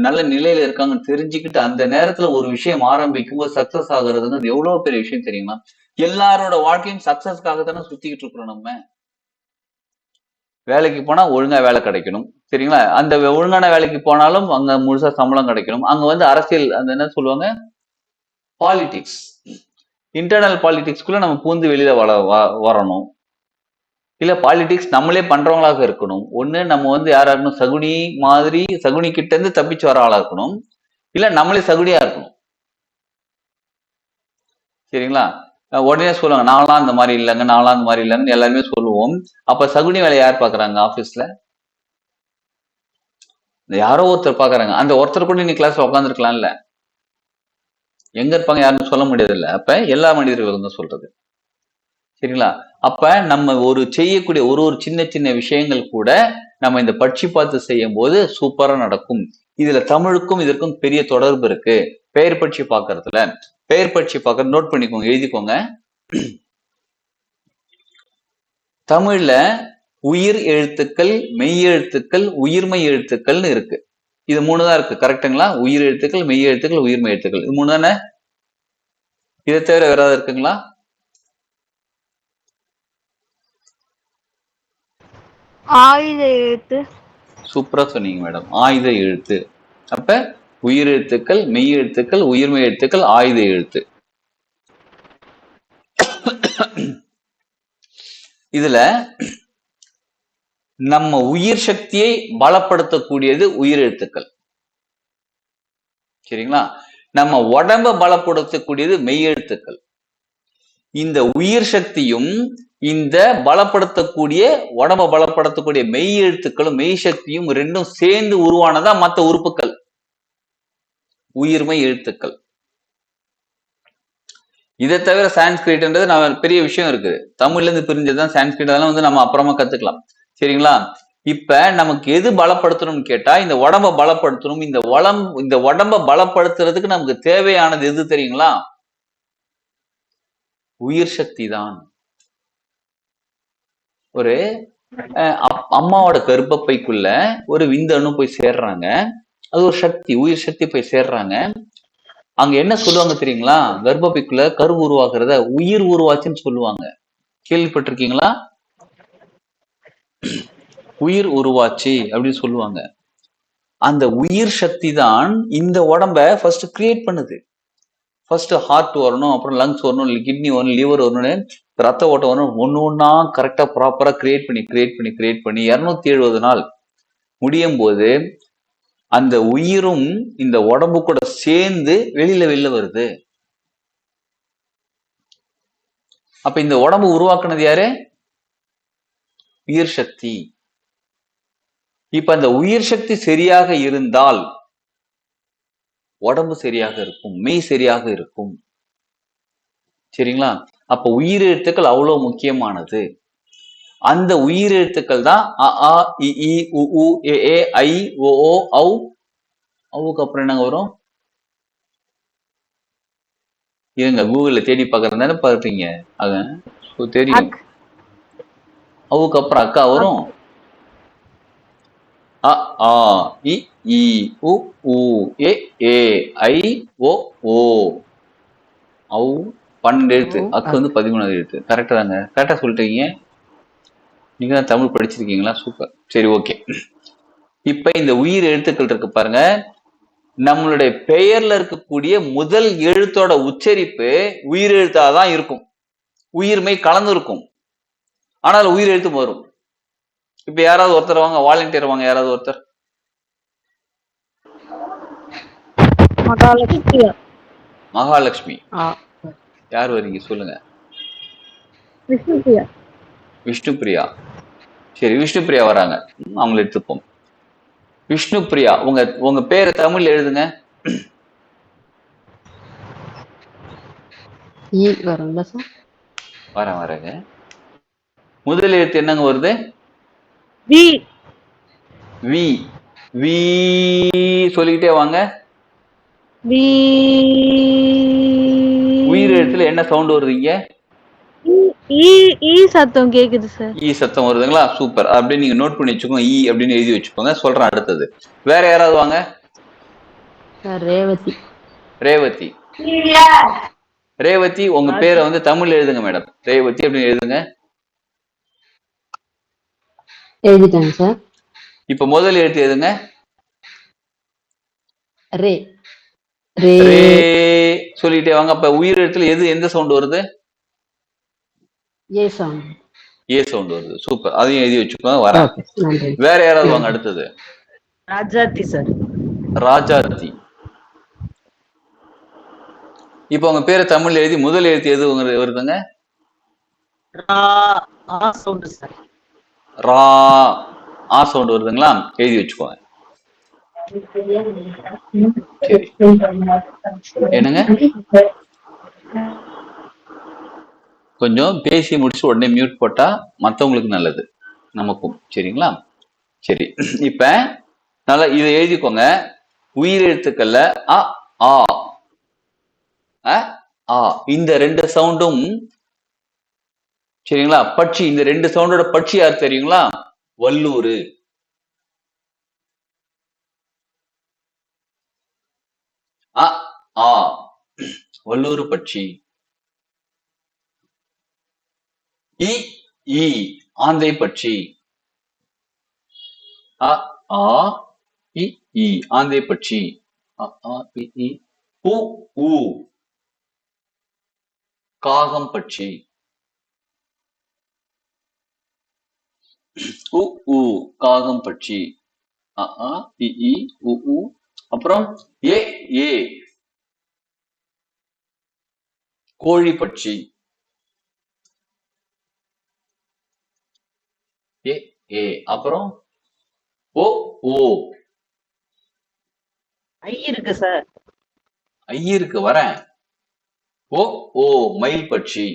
Speaker 1: நல்ல நிலையில இருக்காங்கன்னு தெரிஞ்சுக்கிட்டு அந்த நேரத்துல ஒரு விஷயம் ஆரம்பிக்கும் போது சக்சஸ் ஆகுறதுங்கிறது எவ்வளவு பெரிய விஷயம் தெரியுமா? எல்லாரோட வாழ்க்கையும் சக்சஸ்க்காக தானே சுத்திக்கிட்டு இருக்கிறோம். நம்ம வேலைக்கு போனா ஒழுங்கா வேலை கிடைக்கணும், சரிங்களா? அந்த ஒழுங்கான வேலைக்கு போனாலும் அங்க முழுசா சம்பளம் கிடைக்கணும். அங்க வந்து அரசியல், அந்த என்ன சொல்லுவாங்க, பாலிடிக்ஸ், இன்டர்னல் பாலிடிக்ஸ்குள்ள நம்ம பூந்து வெளியில வரணும். இல்ல பாலிடிக்ஸ் நம்மளே பண்றவங்களாக இருக்கணும். ஒண்ணு நம்ம வந்து யாரா இருக்கணும், சகுனி மாதிரி, சகுனி கிட்ட இருந்து தப்பிச்சு வர ஆளா இருக்கணும், இல்ல நம்மளே சகுனியா இருக்கணும். சரிங்களா? உடனே சொல்லுவாங்க நான்லாம் அந்த மாதிரி இல்லைங்க, நான்லாம் அந்த மாதிரி இல்லைங்கன்னு எல்லாருமே சொல்லுவோம். அப்ப சகுனி வேலை யார் பாக்குறாங்க ஆபீஸ்ல? யாரோ ஒருத்தர் பாக்குறாங்க. அந்த ஒருத்தர் கூட நீ கிளாஸ்ல உட்காந்துருக்கலாம்ல, எங்க இருப்பாங்க யாருன்னு சொல்ல முடியாது இல்ல. அப்ப எல்லா மனிதர்களும் தான் சொல்றது. சரிங்களா? அப்ப நம்ம ஒரு செய்யக்கூடிய ஒரு ஒரு சின்ன சின்ன விஷயங்கள் கூட நம்ம இந்த பட்சி பார்த்து செய்யும் போது சூப்பரா நடக்கும். இதுல தமிழுக்கும் இதற்கும் பெரிய தொடர்பு இருக்கு. பெயர் பட்சி பார்க்கறதுல பெயர் பட்சி பார்க்க நோட் பண்ணிக்கோங்க, எழுதிக்கோங்க. தமிழ்ல உயிர் எழுத்துக்கள், மெய் எழுத்துக்கள், உயிர்மெய் எழுத்துக்கள்னு இருக்கு. இது 3 தான் இருக்கு. கரெக்டுங்களா? உயிர் எழுத்துக்கள், மெய் எழுத்துக்கள், உயிர்மெய் எழுத்துக்கள். இது 3 தானே? இதை தவிர வேற ஏதாவது இருக்குங்களா?
Speaker 2: ஆயுத எழுத்து.
Speaker 1: சூப்பரா சொன்னீங்க மேடம். ஆயுத எழுத்து. அப்ப உயிர் எழுத்துக்கள், மெய் எழுத்துக்கள், உயிர்மெய் எழுத்துக்கள், ஆயுத எழுத்து. இதுல நம்ம உயிர் சக்தியை பலப்படுத்தக்கூடியது உயிர் எழுத்துக்கள். சரிங்களா? நம்ம உடம்ப பலப்படுத்தக்கூடியது மெய் எழுத்துக்கள். இந்த உயிர் சக்தியும் இந்த பலப்படுத்தக்கூடிய உடம்ப பலப்படுத்தக்கூடிய மெய் எழுத்துக்களும் மெய் சக்தியும் ரெண்டும் சேர்ந்து உருவானதா மற்ற உறுப்புகள் உயிர்மெய் எழுத்துக்கள். இதை தவிர சான்ஸ்கிரிட்ன்றது நான் பெரிய விஷயம் இருக்குது. தமிழ்ல இருந்து பிரிஞ்சதுதான் சான்ஸ்கிரிட். அதெல்லாம் வந்து நம்ம அப்புறமா கத்துக்கலாம். சரிங்களா? இப்ப நமக்கு எது பலப்படுத்தணும்னு கேட்டா இந்த உடம்ப பலப்படுத்தணும். இந்த உடம்ப பலப்படுத்துறதுக்கு நமக்கு தேவையானது எது தெரியுங்களா? உயிர் சக்தி தான். ஒரு அம்மாவோட கர்ப்பப்பைக்குள்ள ஒரு விந்தணு போய் சேர்றாங்க. அது ஒரு சக்தி, உயிர் சக்தி போய் சேர்றாங்க. அங்க என்ன சொல்லுவாங்க தெரியுங்களா? கர்ப்பப்பைக்குள்ள கரு உருவாக்குறத உயிர் உருவாச்சுன்னு சொல்லுவாங்க. கேள்விப்பட்டிருக்கீங்களா? உயிர் உருவாச்சு அப்படின்னு சொல்லுவாங்க. அந்த உயிர் சக்தி தான் இந்த உடம்ப ஃபர்ஸ்ட் கிரியேட் பண்ணுது. ஃபர்ஸ்ட் ஹார்ட் வரணும், அப்புறம் லங்ஸ் வரணும், கிட்னி வரணும், லிவர் வரணும்னு ரத்த ஓட்டம் வரணும். ஒன்னு ஒன்னா கரெக்டா ப்ராப்பரா கிரியேட் பண்ணி 270 நாள் முடியும் போது அந்த உயிரும் இந்த உடம்பு கூட சேர்ந்து வெளியில வருது. அப்ப இந்த உடம்பு உருவாக்குனது யாரு? உயிர் சக்தி. இப்ப அந்த உயிர் சக்தி சரியாக இருந்தால் உடம்பு சரியாக இருக்கும், மெய் சரியாக இருக்கும். சரிங்களா? அப்ப உயிர் எழுத்துக்கள் அவ்வளவு முக்கியமானது. அந்த உயிர் எழுத்துக்கள் தான் அ ஆ இ ஈ உ ஊ ஏ ஏ ஐ ஓ ஓ ஔ. அவுக்கு அப்புறம் என்னங்க வரும்? இருங்க, கூகுள்ல தேடி பார்க்கறது தானே பார்ப்பீங்க. அது தெரியும். அவுக்கு அப்புறம் அக்கா வரும். அ ஆ இ ஈ உ ஊ ஏ ஏ ஐ ஓ ஓ ஔ 12 எழுத்து. அக்கு வந்து 13வது எழுத்து. கரெக்டா தாங்க? கரெக்டா சொல்லிட்டீங்க. நீங்க தான் தமிழ் படிச்சிருக்கீங்களா? சூப்பர். சரி, ஓகே. இப்ப இந்த உயிர் எழுத்துக்கள் இருக்கு பாருங்க. நம்மளுடைய பெயர்ல இருக்கக்கூடிய முதல் எழுத்தோட உச்சரிப்பு உயிர் எழுத்தாதான் இருக்கும். உயிர்மை கலந்து இருக்கும். ஆனால் உயிர் எழுத்து வரும். இப்ப யாராவது ஒருத்தர் வாங்க, வாலண்டியர் வாங்க, யாராவது ஒருத்தர். மகாலட்சுமி. யார் வரீங்க சொல்லுங்க. விஷ்ணுபிரியா. சரி, விஷ்ணுபிரியா வராங்க. அவங்களை எடுத்துப்போம். விஷ்ணுபிரியா, உங்க பேரை தமிழ் எழுதுங்க. வரேங்க. முதல் எழுத்து என்னங்க வருது?
Speaker 2: வி.
Speaker 1: வி. வி சொல்லிக்கிட்டே வாங்க.
Speaker 2: வி.
Speaker 1: உயிர் எழுத்துல என்ன சவுண்ட் வருதுங்க?
Speaker 2: ஈ சத்தம் கேக்குது சார்.
Speaker 1: ஈ சத்தம் வருதுங்களா? சூப்பர். அப்படியே நீங்க நோட் பண்ணி வச்சுக்கோங்க. ஈ அப்படின்னு எழுதி வச்சுக்கோங்க. சொல்றேன் அடுத்தது. வேற யாராவது வாங்க.
Speaker 6: ரேவதி.
Speaker 1: ரேவதி. ரேவதி, உங்க பேரை வந்து தமிழ் எழுதுங்க மேடம். ரேவதி அப்படின்னு எழுதுங்க.
Speaker 6: எழுதிட்டேங்க சார்.
Speaker 1: இப்ப முதல் எழுத்து எழுதுங்க.
Speaker 6: ரே.
Speaker 1: ரே சொல்லிட்டே வாங்க. அப்ப உயிர் எழுத்துல எந்த சவுண்ட் வருது?
Speaker 6: ஏ சவுண்ட்.
Speaker 1: ஏ சவுண்ட் வருது. சூப்பர். அதையும் எழுதி வச்சுக்கோங்க. வரேன். வேற யாராவது வாங்க அடுத்தது.
Speaker 6: ராஜாத்தி சார்.
Speaker 1: ராஜாத்தி. இப்ப உங்க பேரை தமிழ் எழுதி முதல் எழுத்து எது வருதுங்க? ரா. ஆ சவுண்ட் வருதுங்களா? எழுதி வச்சுக்கோங்க. என்னங்க? கொஞ்சம் பேசி முடிச்சு உடனே மியூட் போட்டா மற்றவங்களுக்கு நல்லது, நமக்கும். சரிங்களா? சரி, இப்ப நல்லா இதை எழுதிக்கோங்க. உயிரெழுத்துக்கள்ல அ ஆ அ, ஆ இந்த 2 சவுண்டும் சரிங்களா? பட்சி, இந்த 2 சவுண்டோட பட்சி யார் தெரியுங்களா? வல்லூர். அ ஆ வல்லூர் பட்சி. இ ஈ ஆந்தை பட்சி. அ ஆ இ ஈ ஆந்தை பட்சி. அ ஆ இ ஈ. உ ஊ காகம் பட்சி. உ ஊ காகம் பட்சி. அ ஆ இ ஈ உ ஊ. அப்புறம் ஏ ஏ கோழி பட்சி. ஏ ஏ. அப்புறம் ஓ ஓ
Speaker 6: ஐ இருக்கு சார்.
Speaker 1: ஐயிருக்கு வரேன். ஓ ஓ மயில் பட்சி.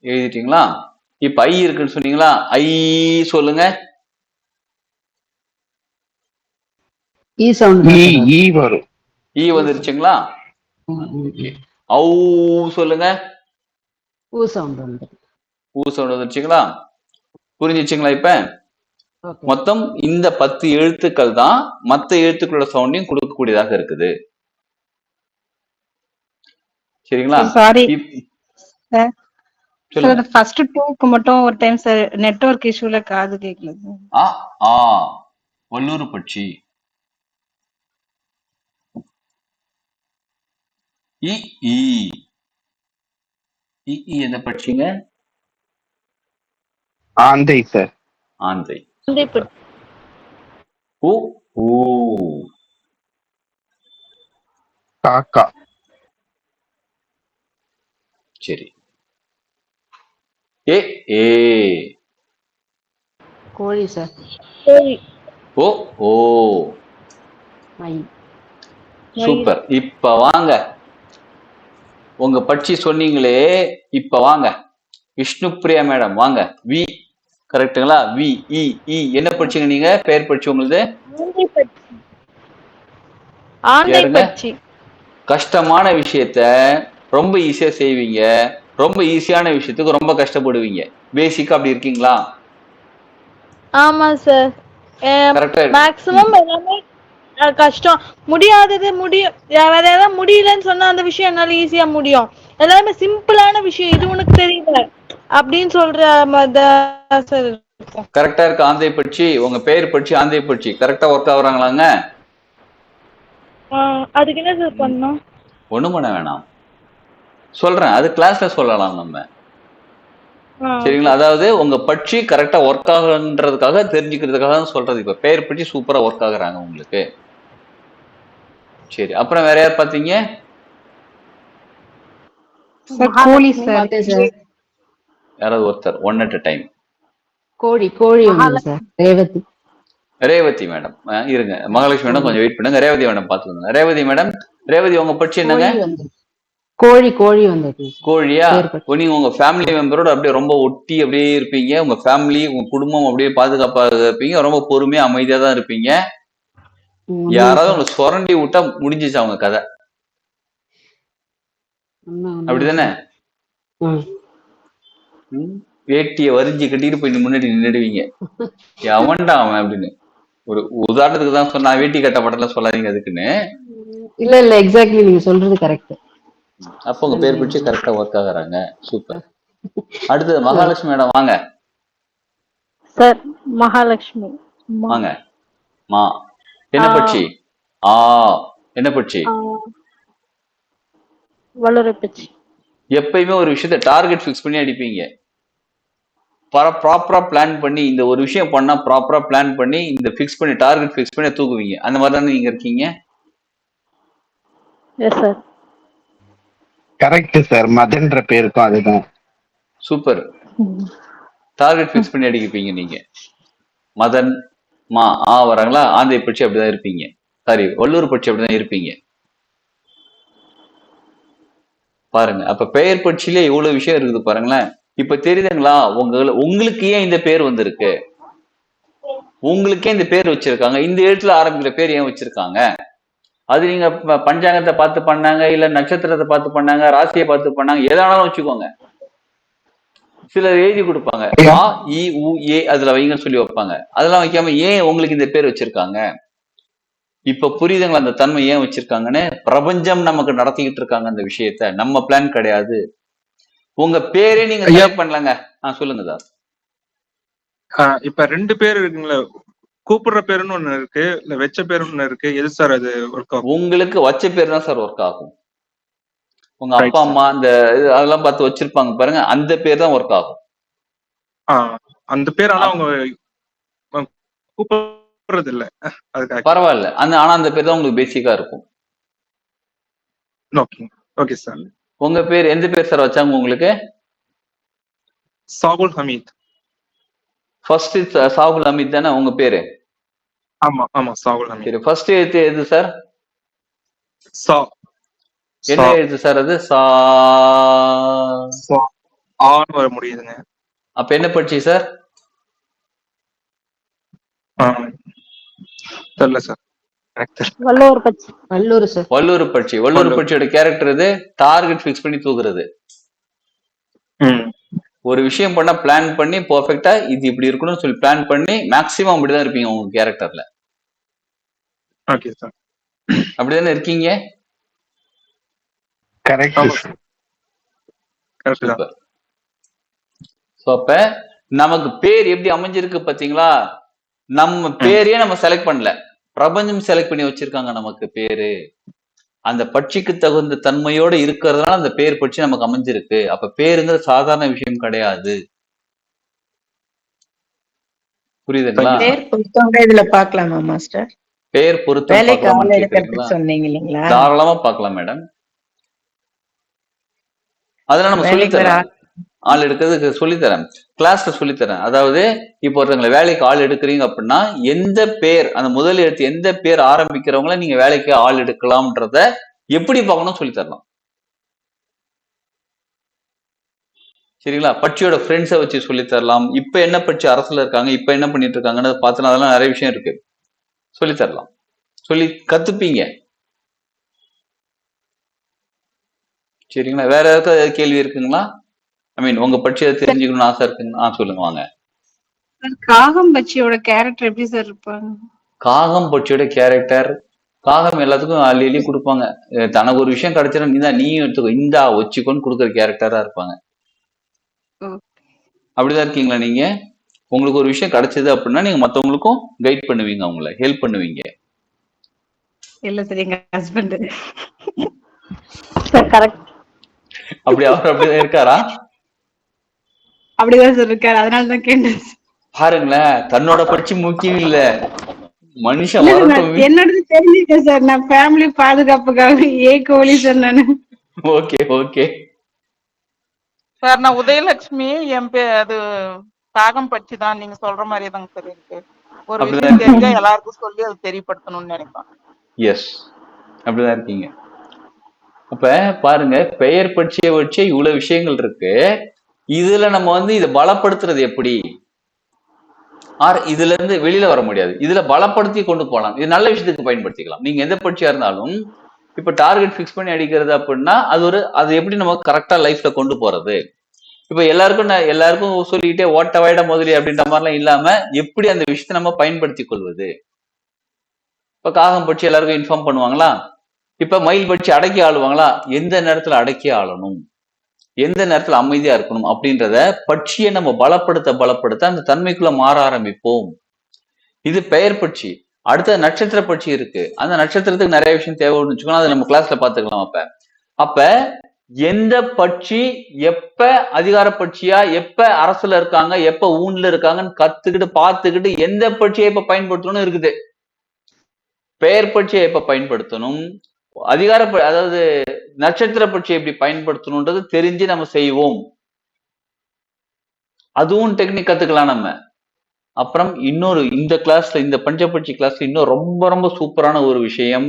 Speaker 1: எழுதிட்டீங்களா? இப்ப ஐ இருக்குன்னு சொன்னீங்களா? ஐ சொல்லுங்க.
Speaker 6: ஈ சவுண்ட்
Speaker 3: ஈ
Speaker 6: தான் சார்.
Speaker 3: ஈ வரும்.
Speaker 1: ஈ வந்துருச்சுங்களா? ஓகே. ஔ சொல்லுங்க.
Speaker 6: ஊ சவுண்ட் வந்து.
Speaker 1: ஊ சவுண்ட் வந்துருச்சுங்களா? புரிஞ்சிச்சுங்களா? இப்ப
Speaker 6: ஓகே.
Speaker 1: மொத்தம் இந்த 10 எழுத்துக்கள் தான் மற்ற எழுத்துக்களோட சவுண்டையும் கொடுக்கக்கூடியதாக இருக்குது. சரிங்களா?
Speaker 8: Sorry sir.
Speaker 1: சொல்லுங்க.
Speaker 8: சார் ஃபர்ஸ்ட் 2க்கு மட்டும் ஒரு டைம் சார் நெட்வொர்க் இஷ்யூல காது கேட்கல சார்.
Speaker 1: ஆ ஆ வல்லூர் பட்சி. இ ஈ இ ஈ எந்த பட்சிங்க?
Speaker 3: ஆந்தை சார்.
Speaker 1: ஆந்தை.
Speaker 2: ஆந்தை
Speaker 1: சூப்பர். உ ஊ
Speaker 3: காக்கா.
Speaker 1: சரி. ஏ ஏ
Speaker 6: கோழி சார்.
Speaker 2: கோழி.
Speaker 1: ஓ ஓ
Speaker 6: மயில்.
Speaker 1: சூப்பர். இப்ப வாங்க, உங்க பட்சி சொன்னீங்களே, இப்ப வாங்க விஷ்ணுபிரியா மேடம் வாங்க. வி கரெக்டுங்களா? வி இ இ என்ன படிச்சீங்க நீங்க? பெயர் படிச்சு உங்களுது
Speaker 2: ஆந்தை பட்சி. ஆந்தை
Speaker 1: யாருங்க?
Speaker 2: பட்சி.
Speaker 1: கஷ்டமான விஷயத்த ரொம்ப ஈஸியா செய்வீங்க, ரொம்ப ஈஸியான விஷயத்துக்கு ரொம்ப கஷ்டப்படுவீங்க. பேசிக்கா அப்படி இருக்கீங்களா?
Speaker 2: ஆமா சார்.
Speaker 1: கரெக்டா
Speaker 2: மேக்ஸிமம் எல்லாமே கஷ்டம். முடியாதது முடியும். வேற ஏதாவது முடியலன்னு சொன்னா அந்த விஷயம் என்னால ஈஸியா முடியும். எல்லாமே சிம்பிளான விஷயம், இது உனக்கு தெரியல அப்படின்னு சொல்ற மாதிரி சார் இருக்கும்.
Speaker 1: கரெக்டா இருக்கு. ஆந்தை பட்சி, உங்க பெயர் பட்சி ஆந்தை பட்சி கரெக்டா ஒர்க் ஆகுறாங்களாங்க?
Speaker 2: அதுக்கு என்ன சார் பண்ணணும்?
Speaker 1: ஒண்ணும் பண்ண வேணாம், சொல்றேன். அது கிளாஸ்ல சொல்லலாம் நம்ம. சரிங்களா? அதாவது உங்க பட்சி கரெக்டா ஒர்க் ஆகுன்றதுக்காக, தெரிஞ்சுக்கிறதுக்காக தான் சொல்றது. இப்ப பெயர் பட்சி சூப்பரா ஒர்க் ஆகுறாங்க உங்களுக்கு. சரி, அப்புறம் வேற யார் பாத்தீங்க?
Speaker 8: சார் கோழி சார்.
Speaker 6: பார்த்தேன் சார்.
Speaker 1: யாராவது ஒருத்தர், ஒன் அட் அ டைம்.
Speaker 6: கோழி கோழி வந்து சார். ரேவதி.
Speaker 1: ரேவதி மேடம் இருங்க. மகாலட்சுமி மேடம் கொஞ்சம் வெயிட் பண்ணுங்க. ரேவதி மேடம் பாத்துக்கோங்க. ரேவதி மேடம், ரேவதி உங்க பட்சி என்னங்க?
Speaker 6: கோழி வந்து கோழி கோழி வந்தது.
Speaker 1: கோழியா?
Speaker 6: பேர் பட்சி.
Speaker 1: நீங்க உங்க ஃபேமிலி மெம்பரோட அப்படியே ரொம்ப ஒட்டி அப்படியே இருப்பீங்க. உங்க ஃபேமிலி, உங்க குடும்பம் அப்படியே பாதுகாப்பாக இருப்பீங்க. ரொம்ப பொறுமையா அமைதியா தான் இருப்பீங்க. யாராவது உங்களை சுரண்டி விட்டா முடிஞ்சிச்சு அவங்க கதை. அப்படிதானே? வேட்டியை வரிஞ்சு கட்டிட்டு போய் முன்னாடி நின்றுடுவீங்க. எவன்டா அவன் அப்படின்னு. ஒரு உதாரணத்துக்கு தான் சொன்னா, வேட்டி கட்ட படம்லாம் சொல்லாதீங்க அதுக்குன்னு.
Speaker 6: இல்ல இல்ல எக்ஸாக்ட்லி நீங்க சொல்றது கரெக்ட்.
Speaker 1: அப்ப உங்க பேர் பிடிச்சி கரெக்டா ஒர்க் ஆகுறாங்க. சூப்பர். அடுத்தது மகாலட்சுமி மேடம் வாங்க.
Speaker 2: சார் மகாலட்சுமி.
Speaker 1: வாங்க. மா என்ன பட்சி? ஆ என்ன பட்சி?
Speaker 2: வளர பட்சி.
Speaker 1: எப்பயுமே ஒரு விஷயத்த டார்கெட் ஃபிக்ஸ் பண்ணி அடிப்பீங்க. ப்ராப்பரா பிளான் பண்ணி, இந்த ஒரு விஷயம் பண்ணா ப்ராப்பரா பிளான் பண்ணி, இந்த ஃபிக்ஸ் பண்ணி டார்கெட் ஃபிக்ஸ் பண்ணி தூக்குவீங்க. அந்த மாதிரி தானே நீங்க இருக்கீங்க?
Speaker 2: Yes sir.
Speaker 3: Correct sir. மதன்ற பேருக்கும் அதுதான்.
Speaker 1: சூப்பர். டார்கெட் ஃபிக்ஸ் பண்ணி அடிப்பீங்க நீங்க. மதன் மா வராங்களா? ஆந்தை பட்சி அப்படிதான் இருப்பீங்க. சாரி, வல்லூர் பட்சி அப்படிதான் இருப்பீங்க. பாருங்க, அப்ப பெயர் பட்சியிலே எவ்வளவு விஷயம் இருக்குது பாருங்களேன். இப்ப தெரியுதுங்களா உங்களுக்கு ஏன் இந்த பேர் வந்திருக்கு, உங்களுக்கே இந்த பேர் வச்சிருக்காங்க, இந்த எழுத்துல ஆரம்பிக்கிற பேர் ஏன் வச்சிருக்காங்க? அது நீங்க பஞ்சாங்கத்தை பார்த்து பண்ணாங்க, இல்ல நட்சத்திரத்தை பார்த்து பண்ணாங்க, ராசியை பார்த்து பண்ணாங்க, எதானாலும் வச்சுக்கோங்க. சிலர் எழுதி கொடுப்பாங்க, ஆ இ உ ஏ அதுல வைங்கன்னு சொல்லி வைப்பாங்க. அதெல்லாம் வைக்காம ஏன் உங்களுக்கு இந்த பேர் வச்சிருக்காங்க? இப்ப புரியுதுங்களா அந்த தன்மை ஏன் வச்சிருக்காங்கன்னு? பிரபஞ்சம் நமக்கு நடத்திக்கிட்டு இருக்காங்க அந்த விஷயத்த, நம்ம பிளான் கிடையாது. உங்க பேரே நீங்க செலக்ட் பண்ணலாங்க. சொல்லுங்க தாஸ்.
Speaker 9: இப்ப 2 பேர் இருக்குங்களா, கூப்பிடுற பேருன்னு ஒண்ணு இருக்கு, இல்ல வெச்ச பேருன்னு ஒண்ணு இருக்கு. எது சார் அது ஒர்க் ஆகும்?
Speaker 1: உங்களுக்கு வச்ச பேர் தான் சார் ஒர்க் ஆகும். உங்க அப்பா அம்மா அந்த அதெல்லாம் பார்த்து வச்சிருப்பாங்க பாருங்க, அந்த பேர் தான் ஒர்க் ஆகும்.
Speaker 9: அந்த பேர் ஆனா அவங்க கூப்பிடுறது இல்ல, அதுக்காக.
Speaker 1: பரவாயில்ல, ஆனா அந்த பேர் தான் உங்களுக்கு பேசிக்கா இருக்கும்.
Speaker 9: Okay sir.
Speaker 1: உங்க பேர் எந்த பேர் சார் வச்சாங்க உங்களுக்கு?
Speaker 9: சாகுல் ஹமீத்.
Speaker 1: ஃபர்ஸ்ட் சாகுல் ஹமீத் தானே உங்க பேரு?
Speaker 9: ஆமா சாகுல் ஹமீத்.
Speaker 1: சரி, ஃபர்ஸ்ட் எழுத்து எது சார்?
Speaker 9: சா.
Speaker 1: என்ன எழுத்து சார் அது? சா
Speaker 9: ஆன்னு வர முடியுதுங்க.
Speaker 1: அப்ப என்ன படிச்சு சார்?
Speaker 9: தெரியல சார்.
Speaker 6: வல்லூர் பட்சி. வல்லூர் சார்.
Speaker 1: வல்லூர் பட்சி. வல்லூர் பட்சியோட கேரக்டர் இது டார்கெட் ஃபிக்ஸ் பண்ணி தூக்குறது. ஒரு விஷயம் பண்ணா பிளான் பண்ணி பெர்ஃபெக்ட்டா இது இப்படி இருக்கணும்னு சொல்லி பிளான் பண்ணி மேக்ஸிமம் அப்படிதான் இருப்பீங்க உங்க கேரக்டர்ல.
Speaker 9: Okay sir.
Speaker 1: அப்படிதானே இருக்கீங்க?
Speaker 3: கரெக்ட்.
Speaker 1: சூப்பர். சோ அப்ப நமக்கு பேர் எப்படி அமைஞ்சிருக்கு பாத்தீங்களா? நம்ம பேரையே நம்ம செலக்ட் பண்ணல, பிரபஞ்சம் செலக்ட் பண்ணி வச்சிருக்காங்க நமக்கு பேரு. அந்த பட்சிக்கு தகுந்த தன்மையோட இருக்கிறதுனால அந்த பேர் பட்சி நமக்கு அமைஞ்சிருக்கு. அப்ப பேருங்கிற சாதாரண விஷயம் கிடையாது. புரியுதுங்களா?
Speaker 8: பேர் பொருத்தவங்க இதுல பாக்கலாமா மாஸ்டர்?
Speaker 1: பேர் பொருத்தம்
Speaker 8: வேலைக்கு ஆள் எடுக்கிறதுக்கு சொன்னீங்க இல்லைங்களா?
Speaker 1: தாராளமா பார்க்கலாம் மேடம். அதெல்லாம் நம்ம சொல்லித்தரேன், ஆள் எடுக்கிறதுக்கு சொல்லித்தரேன், கிளாஸ்ல சொல்லித்தரேன். அதாவது இப்போ ஒருத்தவங்களை வேலைக்கு ஆள் எடுக்கிறீங்க அப்படின்னா எந்த பேர், அந்த முதல் எழுத்து எந்த பேர் ஆரம்பிக்கிறவங்கள நீங்க வேலைக்கு ஆள் எடுக்கலாம்ன்றத எப்படி பார்க்கணும் சொல்லித்தரலாம். சரிங்களா? பட்சியோட ஃப்ரெண்ட்ஸை வச்சு சொல்லித்தரலாம். இப்ப என்ன பட்சி அரசுல இருக்காங்க, இப்ப என்ன பண்ணிட்டு இருக்காங்கன்னு பார்த்தோன்னா அதெல்லாம் நிறைய விஷயம் இருக்கு, சொல்லித்தரலாம், சொல்லி கத்துப்பீங்க. சரிங்களா? வேற ஏதாவது கேள்வி இருக்குங்களா? ஐ மீன் உங்க பட்சியை தெரிஞ்சுக்கணும்னு ஆசை இருக்குங்களா? சொல்லுங்க வாங்க.
Speaker 8: காகம் பட்சியோட கேரக்டர் எப்படி சார் இருப்பாங்க?
Speaker 1: காகம் பட்சியோட கேரக்டர், காகம் எல்லாத்துக்கும் அள்ளி கொடுப்பாங்க. தனக்கு ஒரு விஷயம் கிடைச்சிடும், நீயும் எடுத்துக்கோ, இந்தா வச்சுக்கோன்னு கொடுக்குற கேரக்டரா இருப்பாங்க. அப்படிதான் இருக்கீங்களா நீங்க? உங்களுக்கு ஒரு விஷயம் கிடைச்சது அப்படின்னா நீங்க மத்தவங்களுக்கும் கைட் பண்ணுவீங்க, அவங்கள ஹெல்ப் பண்ணுவீங்க.
Speaker 8: இல்ல சார், எங்க ஹஸ்பண்ட்
Speaker 6: கரெக்ட்.
Speaker 1: அப்படி அவர் அப்படிதான் இருக்காரா?
Speaker 8: அப்படிதான் சார் இருக்காரு, அதனாலதான் கேட்டேன்.
Speaker 1: பாருங்களேன், தன்னோட பட்சி முக்கியம் இல்ல, மனுஷன்
Speaker 8: என்னோட தெரிஞ்சுட்டேன் சார், நான் ஃபேமிலி பாதுகாப்புக்காக கோழி சார் நானு.
Speaker 1: ஓகே ஓகே
Speaker 7: சார், நான் உதயலட்சுமி, என் பேர் அது காகம் பட்சி தான், நீங்க சொல்ற மாதிரி தாங்க சார் இருக்கு. ஒரு விஷயம் தெரிஞ்சா எல்லாருக்கும் சொல்லி அதை தெரியப்படுத்தணும்னு நினைப்பேன்.
Speaker 1: எஸ், அப்படிதான் இருக்கீங்க. அப்ப பாருங்க, பெயர் பட்சியை வச்சு இவ்வளவு விஷயங்கள் இருக்கு. இதுல நம்ம இதை பலப்படுத்துறது எப்படி? இதுல இருந்து வெளியில வர முடியாது, இதுல பலப்படுத்தி கொண்டு போகலாம். இது நல்ல விஷயத்துக்கு பயன்படுத்திக்கலாம். நீங்க எந்த பட்சியா இருந்தாலும் இப்ப டார்கெட் பிக்ஸ் பண்ணி அடிக்கிறது அப்படின்னா அது எப்படி நம்ம கரெக்டா லைஃப்ல கொண்டு போறது. இப்ப எல்லாருக்கும் சொல்லிக்கிட்டே ஓட்ட வாயிட முதலி அப்படின்ற மாதிரிலாம் இல்லாம எப்படி அந்த விஷயத்த நம்ம பயன்படுத்தி கொள்வது. இப்ப காகம் பட்சி எல்லாருக்கும் இன்ஃபார்ம் பண்ணுவாங்களா? இப்ப மயில் பட்சி அடக்கி ஆளுவாங்களா? எந்த நேரத்துல அடக்கி ஆளணும், எந்த நேரத்துல அமைதியா இருக்கணும் அப்படின்றத பட்சியை நம்ம பலப்படுத்த அந்த தன்மைக்குள்ள மாற ஆரம்பிப்போம். இது பெயர் பட்சி. அடுத்த நட்சத்திர பட்சி இருக்கு, அந்த நட்சத்திரத்துக்கு நிறைய விஷயம் தேவைன்னு வச்சுக்கோங்க, அதை நம்ம கிளாஸ்ல பாத்துக்கலாம். அப்ப எந்த பட்சி எப்ப அதிகார பட்சியா, எப்ப அரசுல இருக்காங்க, எப்ப ஊன்ல இருக்காங்கன்னு கத்துக்கிட்டு பார்த்துக்கிட்டு எந்த பட்சியை எப்ப பயன்படுத்தணும்னு இருக்குது. பெயர் பட்சியை எப்ப பயன்படுத்தணும், அதாவது நட்சத்திர பட்சியை எப்படி பயன்படுத்தணும்ன்றது தெரிஞ்சு நம்ம செய்வோம். அதுவும் டெக்னிக் கத்துக்கலாம் நம்ம. அப்புறம் இன்னொரு இந்த கிளாஸ்ல, இந்த பஞ்சபட்சி கிளாஸ்ல இன்னும் ரொம்ப ரொம்ப சூப்பரான ஒரு விஷயம்,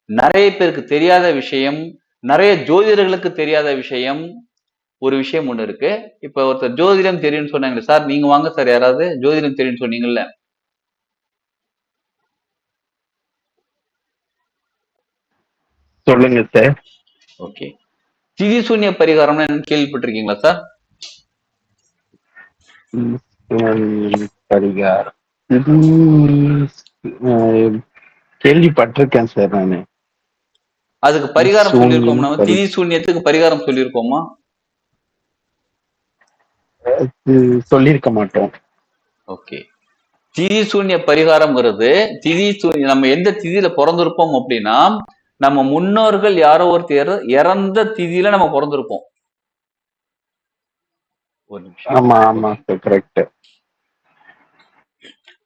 Speaker 1: நிறைய பேருக்கு தெரியாத விஷயம், நிறைய ஜோதிடர்களுக்கு தெரியாத விஷயம் ஒரு விஷயம் ஒண்ணு இருக்கு. இப்ப ஒருத்தர் ஜோதிடம் தெரியும்னு சொன்னாங்க சார், நீங்க வாங்க சார், யாராவது ஜோதிடம் தெரியும்னு சொன்னீங்கல்ல,
Speaker 3: சொல்லுங்க சார்.
Speaker 1: ஓகே. திதி சூன்ய பரிகாரம்னு என்னன்னு கேள்விப்பட்டிருக்கீங்களா சார்?
Speaker 3: பரிகாரம் இது கேள்விப்பட்டிருக்கேன் சார். நானு
Speaker 1: அதுக்கு பரிகாரம்
Speaker 3: சூன்யம்
Speaker 1: சொல்லியிருக்கோம், நம்ம திதி சூன்யத்துக்கு பரிகாரம் சொல்லியிருக்கோமா?
Speaker 3: சொல்லியிருக்க மாட்டோம்.
Speaker 1: ஓகே. திதி சூன்ய பரிகாரம்ங்கிறது நம்ம எந்த திதியில பிறந்திருப்போம் அப்படின்னா, நம்ம முன்னோர்கள் யாரோ ஒருத்தர் இறந்த திதியில நம்ம பிறந்திருப்போம். ஒரு நிமிஷம்.
Speaker 3: ஆமா ஆமா சார், கரெக்ட்.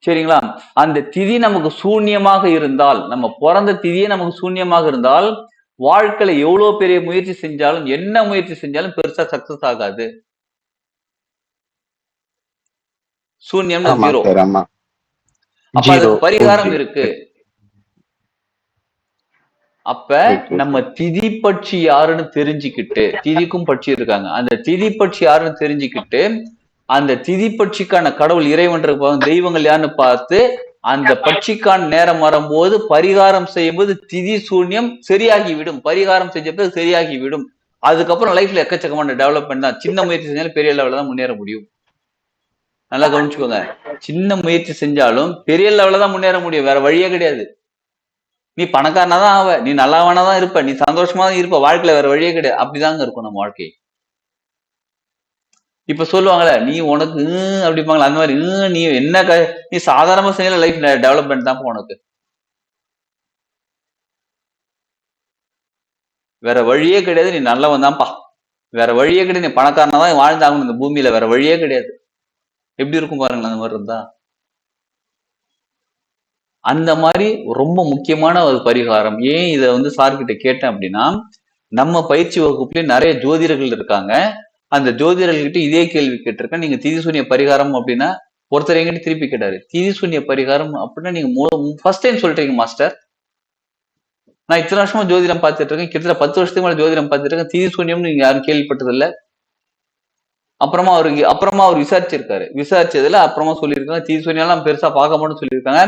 Speaker 1: சரிங்களா? அந்த திதி நமக்கு சூன்யமாக இருந்தால், நம்ம பிறந்த திதியே நமக்கு சூன்யமாக இருந்தால், வாழ்க்கையில எவ்வளவு பெரிய முயற்சி செஞ்சாலும், என்ன முயற்சி செஞ்சாலும் பெருசா சக்சஸ் ஆகாது. சூன்யம்னா
Speaker 3: ஆமா
Speaker 1: ஜீரோ.
Speaker 3: சார், ஆமா.
Speaker 1: அப்ப அதுக்கு பரிகாரம் இருக்கு. அப்ப நம்ம திதி பட்சி யாருன்னு தெரிஞ்சுக்கிட்டு, திதிக்கும் பட்சி இருக்காங்க, அந்த திதி பட்சி யாருன்னு தெரிஞ்சுக்கிட்டு, அந்த திதி பட்சிக்கான கடவுள் இறைவன் தெய்வங்கள் யாருன்னு பார்த்து, அந்த பட்சிக்கான நேரம் வரும்போது பரிகாரம் செய்யும்போது திதி சூன்யம் சரியாகிவிடும். பரிகாரம் செஞ்சப்ப சரியாகிவிடும். அதுக்கப்புறம் லைஃப்ல எக்கச்சக்கமான டெவலப்மெண்ட் தான். சின்ன முயற்சி செஞ்சாலும் பெரிய லெவல்ல தான் முன்னேற முடியும். நல்லா கவனிச்சுக்கோங்க. சின்ன முயற்சி செஞ்சாலும் பெரிய லெவல்ல தான் முன்னேற முடியும், வேற வழியே கிடையாது. நீ பணக்காரனா தான் ஆவ, நீ நல்லவனா தான் இருப்ப, நீ சந்தோஷமா தான் இருப்ப, வாழ்க்கையில வேற வழியே கிடையாது. அப்படிதாங்க இருக்கும் நம்ம வாழ்க்கை. இப்ப சொல்லுவாங்கல்ல, நீ உனக்கு அப்படிப்பாங்களா, அந்த மாதிரி நீ என்ன நீ சாதாரணமா செய்யல, லைஃப் டெவலப்மெண்ட் தான் உனக்கு, வேற வழியே கிடையாது, நீ நல்லவன் தான்ப்பா, வேற வழியே கிடையாது, நீ பணக்காரனா தான் வாழ்ந்தாகணும் இந்த பூமியில, வேற வழியே கிடையாது. எப்படி இருக்கும் பாருங்களேன் அந்த மாதிரி இருந்தா. அந்த மாதிரி ரொம்ப முக்கியமான ஒரு பரிகாரம். ஏன் இதை வந்து சார்கிட்ட கேட்டேன் அப்படின்னா, நம்ம பயிற்சி வகுப்புலயும் நிறைய ஜோதிடர்கள் இருக்காங்க. அந்த ஜோதிடர்கிட்ட இதே கேள்வி கேட்டிருக்கேன். நீங்க திதி சூன்ய பரிகாரம் அப்படின்னா, ஒருத்தர் எங்கிட்ட திருப்பி கேட்டாரு, திதி சூன்ய பரிகாரம் அப்படின்னா நீங்க ஃபர்ஸ்ட் டைம் சொல்றீங்க மாஸ்டர், நான் இத்தனை வருஷமா ஜோதிடம் பார்த்துட்டு இருக்கேன், கிட்டத்தட்ட 10 வருஷத்துக்கு மேல ஜோதிடம் பார்த்துட்டு இருக்கேன், திதி சூன்யம் நீங்க யாரும் கேள்விப்பட்டது இல்ல. அப்புறமா அவர் விசாரிச்சிருக்காரு, விசாரிச்சதுல அப்புறமா சொல்லியிருக்காங்க, திதி சூன்யம் பெருசா பார்க்க மாட்டோம்னு சொல்லியிருக்காங்க.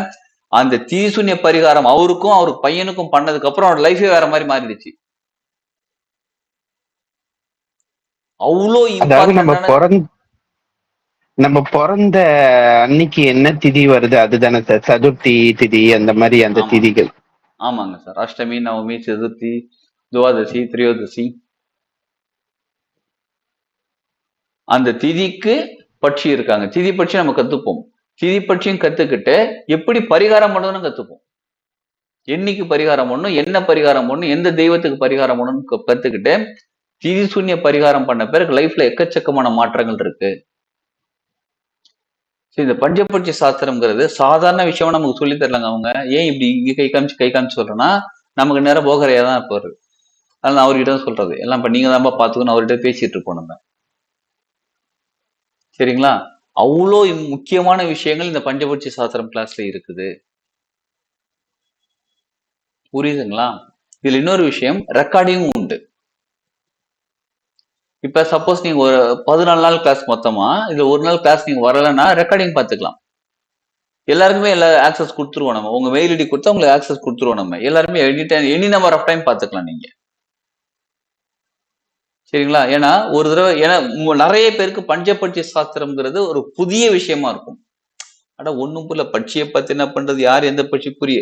Speaker 1: அந்த திதி சூன்ய பரிகாரம் அவருக்கும் அவர் பையனுக்கும் பண்ணதுக்கு அப்புறம் அவர் லைஃபே வேற மாதிரி மாறிடுச்சு. அவ்வளோ இம்பார்ட்டன்டான.
Speaker 3: நம்ம பிறந்த அன்னைக்கு என்ன திதி வருது அதுதானே சார், சதுர்த்தி திதி அந்த மாதிரி அந்த திதிகள்.
Speaker 1: ஆமாங்க சார், அஷ்டமி, நவமி, சதுர்த்தி, துவாதசி, திரையோதசி, அந்த திதிக்கு பட்சி இருக்காங்க. திதி பட்சி நம்ம கத்துப்போம், திதி பட்சியும் கத்துக்கிட்டு எப்படி பரிகாரம் பண்ணணும்னு கத்துப்போம். என்னைக்கு பரிகாரம் பண்ணணும், என்ன பரிகாரம் பண்ணணும், எந்த தெய்வத்துக்கு பரிகாரம் பண்ணணும்னு கத்துக்கிட்டு திதி சூன்ய பரிகாரம் பண்ண பிறகு லைஃப்ல எக்கச்சக்கமான மாற்றங்கள் இருக்கு. இந்த பஞ்சபட்சி சாஸ்திரம்ங்கிறது சாதாரண விஷயமா நமக்கு சொல்லி தரலாங்க. அவங்க ஏன் இப்படி இங்க கை காமிச்சு சொல்றேன்னா, நமக்கு நேரம் போகறையா தான் இருப்பாரு. அதனால அவர்கிட்ட சொல்றது எல்லாம் இப்ப நீங்க தான் பாத்துக்கணும், அவர்கிட்ட பேசிட்டு இருப்போம் நம்ம. சரிங்களா? அவ்வளோ முக்கியமான விஷயங்கள் இந்த பஞ்சபட்சி சாஸ்திரம் கிளாஸ்ல இருக்குது. புரியுதுங்களா? இதுல இன்னொரு விஷயம், ரெக்கார்டிங்கும் உண்டு. இப்ப சப்போஸ் நீங்க ஒரு 14 நாள் கிளாஸ் மொத்தமா, இதுல ஒரு நாள் கிளாஸ் நீங்க வரலன்னா ரெக்கார்டிங் பாத்துக்கலாம். எல்லாருக்குமே எல்லா ஆக்சஸ் கொடுத்துருவோம் நம்ம. உங்க மெயில் ஐடி கொடுத்தா உங்களுக்கு ஆக்சஸ் கொடுத்துருவோம் நம்ம. எல்லாருமே எனி நம்பர் ஆஃப் டைம் பாத்துக்கலாம் நீங்க. சரிங்களா? ஏன்னா ஒரு தடவை, ஏன்னா நிறைய பேருக்கு பஞ்சபட்சி சாஸ்திரம்ங்கிறது ஒரு புதிய விஷயமா இருக்கும். ஆனா ஒண்ணும் புரியல, பட்சியை பத்தி என்ன பண்றது, யார் எந்த பட்சி புரிய.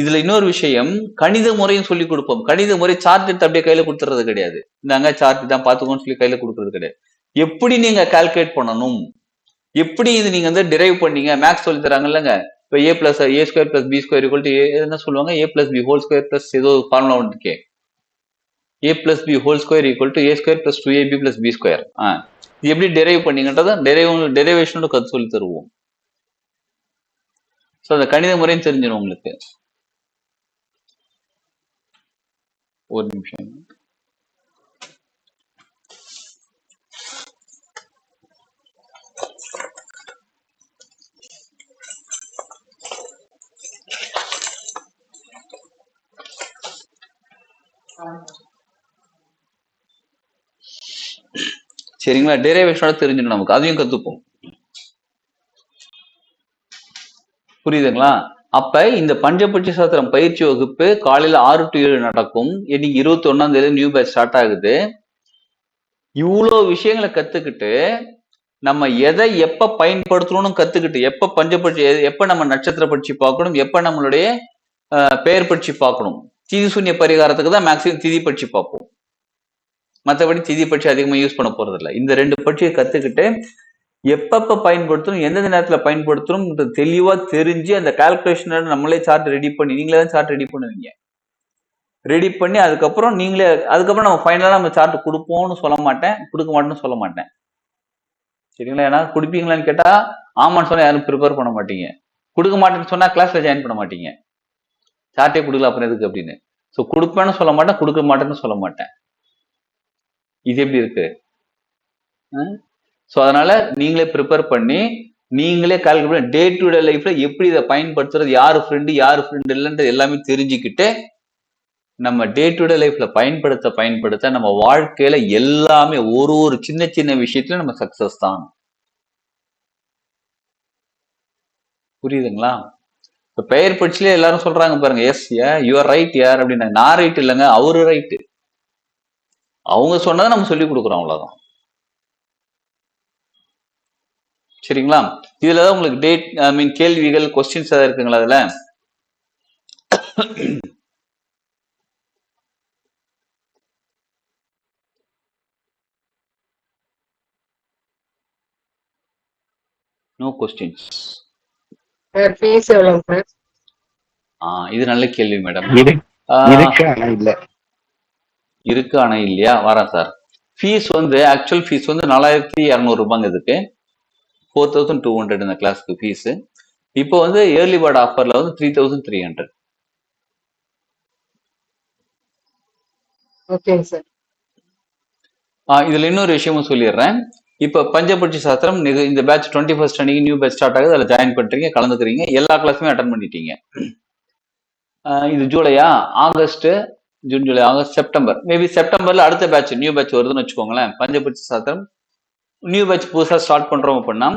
Speaker 1: இதுல இன்னொரு விஷயம், கணித முறையும் சொல்லி கொடுப்போம். கணித முறை சார்ட் எடுத்து அப்படியே கையில கொடுத்துறது கிடையாது. இந்தாங்க சார்ட் தான் பாத்துக்கோன்னு சொல்லி கையில கொடுக்கறது கிடையாது. எப்படி நீங்க கால்குலேட் பண்ணணும், எப்படி இது நீங்க வந்து டிரைவ் பண்ணீங்க, மேக்ஸ் சொல்லி தராங்க இல்லைங்க. இப்போ a square plus B square equal to என்ன சொல்லுவாங்க, a plus B whole square plus ஏதோ ஃபார்முலா ஒன்று இருக்கே, a plus B whole square equal to a square plus 2ab plus B square. இது எப்படி டெரைவ் பண்ணீங்கன்றத டெரைவேஷனோட கற்று சொல்லி தருவோம். ஸோ அந்த கணித முறையும் தெரிஞ்சிடும் உங்களுக்கு. ஒரு நிமிஷம். சரிங்களா? டெரிவேஷனோட தெரிஞ்சிடும் நமக்கு, அதையும் கத்துப்போம். புரியுதுங்களா? அப்ப இந்த பஞ்சபட்சி சாஸ்திரம் பயிற்சி வகுப்பு காலையில 6 to 7 நடக்கும். இன்னைக்கு 21ஆம் தேதி நியூ பேட்ச் ஸ்டார்ட் ஆகுது. இவ்வளோ விஷயங்களை கத்துக்கிட்டு நம்ம எதை எப்ப பயன்படுத்தணும்னு கத்துக்கிட்டு, எப்ப பஞ்சபட்சி, எப்ப நம்ம நட்சத்திர பட்சி பார்க்கணும், எப்ப நம்மளுடைய பெயர் பட்சி பார்க்கணும். திதி சூன்ய பரிகாரத்துக்கு தான் மேக்சிமம் திதி பட்சி பார்ப்போம், மற்றபடி திதி பட்சி அதிகமா யூஸ் பண்ண போறது இல்லை. இந்த 2 பட்சியை கத்துக்கிட்டு எப்பப்ப பயன்படுத்தணும், எந்தெந்த நேரத்துல பயன்படுத்தணும் தெளிவா தெரிஞ்சு அந்த கால்குலேஷன் நம்மளே சார்ட் ரெடி பண்ணி, நீங்களே தான் சார்ட் ரெடி பண்ணுவீங்க. ரெடி பண்ணி அதுக்கப்புறம் நீங்களே, அதுக்கப்புறம் நம்ம ஃபைனலா நம்ம சார்ட் கொடுப்போம்னு சொல்ல மாட்டேன், கொடுக்க மாட்டேன்னு சொல்ல மாட்டேன். சரிங்களா? ஏன்னா கொடுப்பீங்களான்னு கேட்டா ஆமான்னு சொன்னா யாரும் ப்ரிப்பேர் பண்ண மாட்டீங்க, கொடுக்க மாட்டேன்னு சொன்னா கிளாஸ்ல ஜாயின் பண்ண மாட்டீங்க. சார்ட்டே கொடுக்கல அப்புறம் எதுக்கு அப்படின்னு. ஸோ கொடுப்பேன்னு சொல்ல மாட்டேன், கொடுக்க மாட்டேன்னு சொல்ல மாட்டேன். இது எப்படி இருக்கு? ஸோ அதனால நீங்களே ப்ரிப்பேர் பண்ணி நீங்களே கால்குலேட் பண்ணி டே டு டே லைஃப்ல எப்படி இதை பயன்படுத்துறது, யாரு ஃப்ரெண்டு இல்லைன்றது எல்லாமே தெரிஞ்சுக்கிட்டு நம்ம டே டு டே லைஃப்ல பயன்படுத்த நம்ம வாழ்க்கையில எல்லாமே ஒரு சின்ன சின்ன விஷயத்துல நம்ம சக்சஸ் தான். புரியுதுங்களா? இப்ப பெயர் பட்சியிலே எல்லாரும் சொல்றாங்க பாருங்க, எஸ் யூஆர் ரைட் யார் அப்படின்னா, நான் ரைட் இல்லைங்க, அவரு ரைட்டு. அவங்க சொன்னதை நம்ம சொல்லி கொடுக்குறோம், அவ்வளவுதான். சரிங்களா? இதுலதான் உங்களுக்கு டேட் கேள்விகள் கொஸ்டின்ஸ் ஏதாவது இருக்குங்களா அதுல? No questions. இது நல்ல கேள்வி மேடம்.
Speaker 3: இருக்கு
Speaker 1: ஆனா இல்லையா? வரேன் சார். ஃபீஸ் வந்து ஆக்சுவல் ஃபீஸ் வந்து 4200 ரூபாங்க. இதுக்கு 4200 இந்த கிளாஸ்க்கு ஃபீஸ். இப்போ வந்து ஏர்லி பேர்ட் ஆஃபர்ல வந்து 3300.
Speaker 6: ஓகேங்க சார்.
Speaker 1: இதுல இன்னொரு விஷயமும் சொல்லிடுறேன். இப்ப பஞ்சபட்சி சாஸ்திரம் இந்த பேட்ச் 21st அன்னைக்கு நியூ பேட்ச் ஸ்டார்ட் ஆகுது. அதில் ஜாயின் பண்றீங்க, கலந்துக்கிறீங்க, எல்லா கிளாஸுமே அட்டன் பண்ணிட்டீங்க. இது ஜூலையா, August, June, July, August, September, maybe செப்டம்பர்ல அடுத்த பேட்ச் நியூ பேட்ச் வருதுன்னு வச்சுக்கோங்களேன். பஞ்சபட்சி சாஸ்திரம் நியூ பேட்ச் புதுசா ஸ்டார்ட் பண்றோம் அப்படின்னா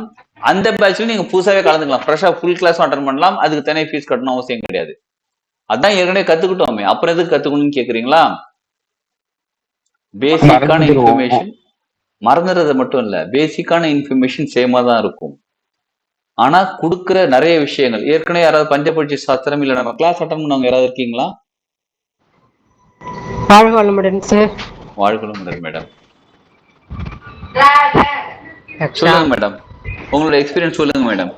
Speaker 1: அந்த பேட்ச்ல நீங்க புதுசாவே கலந்துக்கலாம், ஃப்ரெஷ்ஷா ஃபுல் கிளாஸும் அட்டன் பண்ணலாம். அதுக்கு தனியாக ஃபீஸ் கட்டணும் அவசியம் கிடையாது. அதான் ஏற்கனவே கத்துக்கிட்டோமே, அப்புறம் எதுக்கு கத்துக்கணும்னு கேக்குறீங்களா? பேசிக்கான இன்ஃபர்மேஷன் மறந்துடுறது மட்டும் இல்ல, பேசிக்கான இன்ஃபர்மேஷன் சேமா தான் இருக்கும். ஆனா கொடுக்குற நிறைய விஷயங்கள் ஏற்கனவே யாராவது பஞ்சபட்சி சாஸ்திரம் இல்ல நம்ம கிளாஸ் அட்டன் பண்ணவங்க யாராவது இருக்கீங்களா?
Speaker 10: வாழ்க வளமுடன் சார்.
Speaker 1: வாழ்க வளமுடன் மேடம். சொல்லுங்க மேடம், உங்களோட எக்ஸ்பீரியன்ஸ் சொல்லுங்க மேடம்.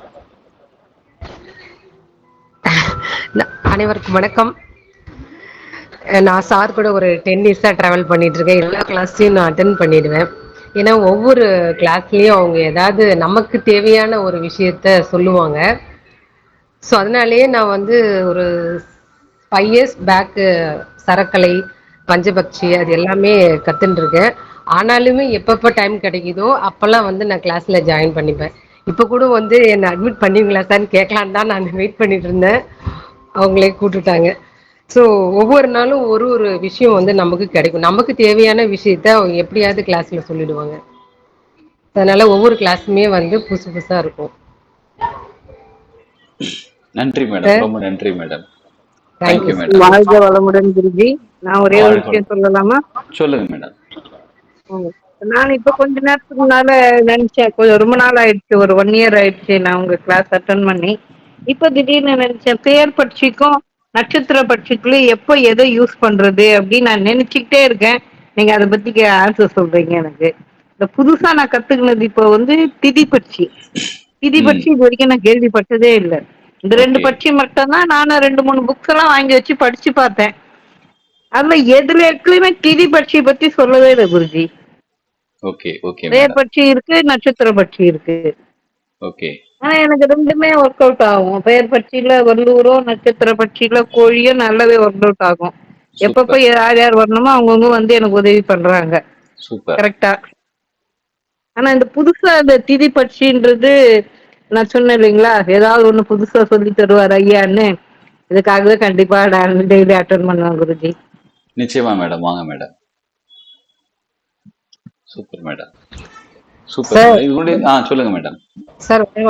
Speaker 10: அனைவருக்கும் வணக்கம். நான் சார் கூட ஒரு 10 days ட்ராவல் பண்ணிட்டு இருக்கேன். எல்லா கிளாஸையும் நான் அட்டென்ட் பண்ணிடுவேன். ஏன்னா ஒவ்வொரு கிளாஸ்லயும் அவங்க ஏதாவது நமக்கு தேவையான ஒரு விஷயத்த சொல்லுவாங்க. ஸோ அதனாலேயே நான் வந்து ஒரு 5 years பேக்கு சரக்கலை, பஞ்சபக்ஷி அது எல்லாமே கத்துட்டு இருக்கேன். ஆனாலுமே எப்பப்போ டைம் கிடைக்குதோ அப்பெல்லாம் வந்து நான் கிளாஸ்ல ஜாயின் பண்ணிப்பேன். இப்போ கூட வந்து என்னை அட்மிட் பண்ணுவீங்களா சார்னு கேட்கலான்னு தான் நான் வெயிட் பண்ணிட்டு இருந்தேன். அவங்களே கூட்டுட்டாங்க. ஸோ ஒவ்வொரு நாளும் ஒரு விஷயம் வந்து நமக்கு கிடைக்கும். நமக்கு தேவையான விஷயத்த அவங்க எப்படியாவது கிளாஸ்ல சொல்லிடுவாங்க. அதனால ஒவ்வொரு கிளாஸுமே வந்து புதுசு புதுசா இருக்கும்.
Speaker 1: நன்றி மேடம், ரொம்ப நன்றி மேடம். Thank you madam.
Speaker 6: வாழ்க வளமுடன் குருஜி. நான் ஒரே ஒரு விஷயம் சொல்லலாமா?
Speaker 1: சொல்லுங்க மேடம்.
Speaker 6: நான் இப்ப கொஞ்ச நேரத்துக்கு முன்னால நினைச்சேன், கொஞ்சம் ரொம்ப நாள் ஆயிடுச்சு, ஒரு 1 year ஆயிடுச்சு நான் உங்க கிளாஸ் அட்டன் பண்ணி. இப்ப திடீர்னு நினைச்சேன், பெயர் பட்சிக்கும் நட்சத்திர பட்சிக்குள்ளும் எப்போ எதை யூஸ் பண்றது அப்படின்னு நான் நினைச்சுக்கிட்டே இருக்கேன். நீங்க அதை பத்தி ஆன்சர் சொல்றீங்க எனக்கு. இந்த புதுசா நான் கத்துக்கினது இப்போ வந்து திதி பட்சி. திதி பட்சி இது வரைக்கும் நான் கேள்விப்பட்டதே இல்லை. இந்த 2 பட்சி மட்டும்தான் நானும் 2-3 புக்ஸ் எல்லாம் வாங்கி வச்சு படிச்சு பார்த்தேன். அதுல எதுலயுமே திதி பட்சி பத்தி சொல்லவே இல்லை குருஜி. பெயர் பட்சி இருக்கு, நட்சத்திர பட்சி இருக்கு. ஆனா எனக்கு 2மே ஒர்க் அவுட் ஆகும். பெயர் பட்சியில வல்லூரோ, நட்சத்திர பட்சியில கோழியோ நல்லாவே ஒர்க் அவுட் ஆகும். எப்பப்ப யார் யார் வரணுமோ அவங்கவுங்க வந்து எனக்கு உதவி பண்றாங்க கரெக்டா. ஆனா இந்த புதுசா இந்த திதி பட்சின்றது நான் சொன்னேன் இல்லைங்களா, ஏதாவது ஒண்ணு புதுசா சொல்லி தருவார் ஐயான்னு. இதுக்காகவே கண்டிப்பா நான் டெய்லி அட்டென்ட் பண்ணுவேன் குருஜி.
Speaker 1: நிச்சயமா மேடம், வாங்க madam. Super madam. Super
Speaker 10: sir
Speaker 1: madam. இது கூட சொல்லுங்க மேடம்.
Speaker 10: சார் மேடம்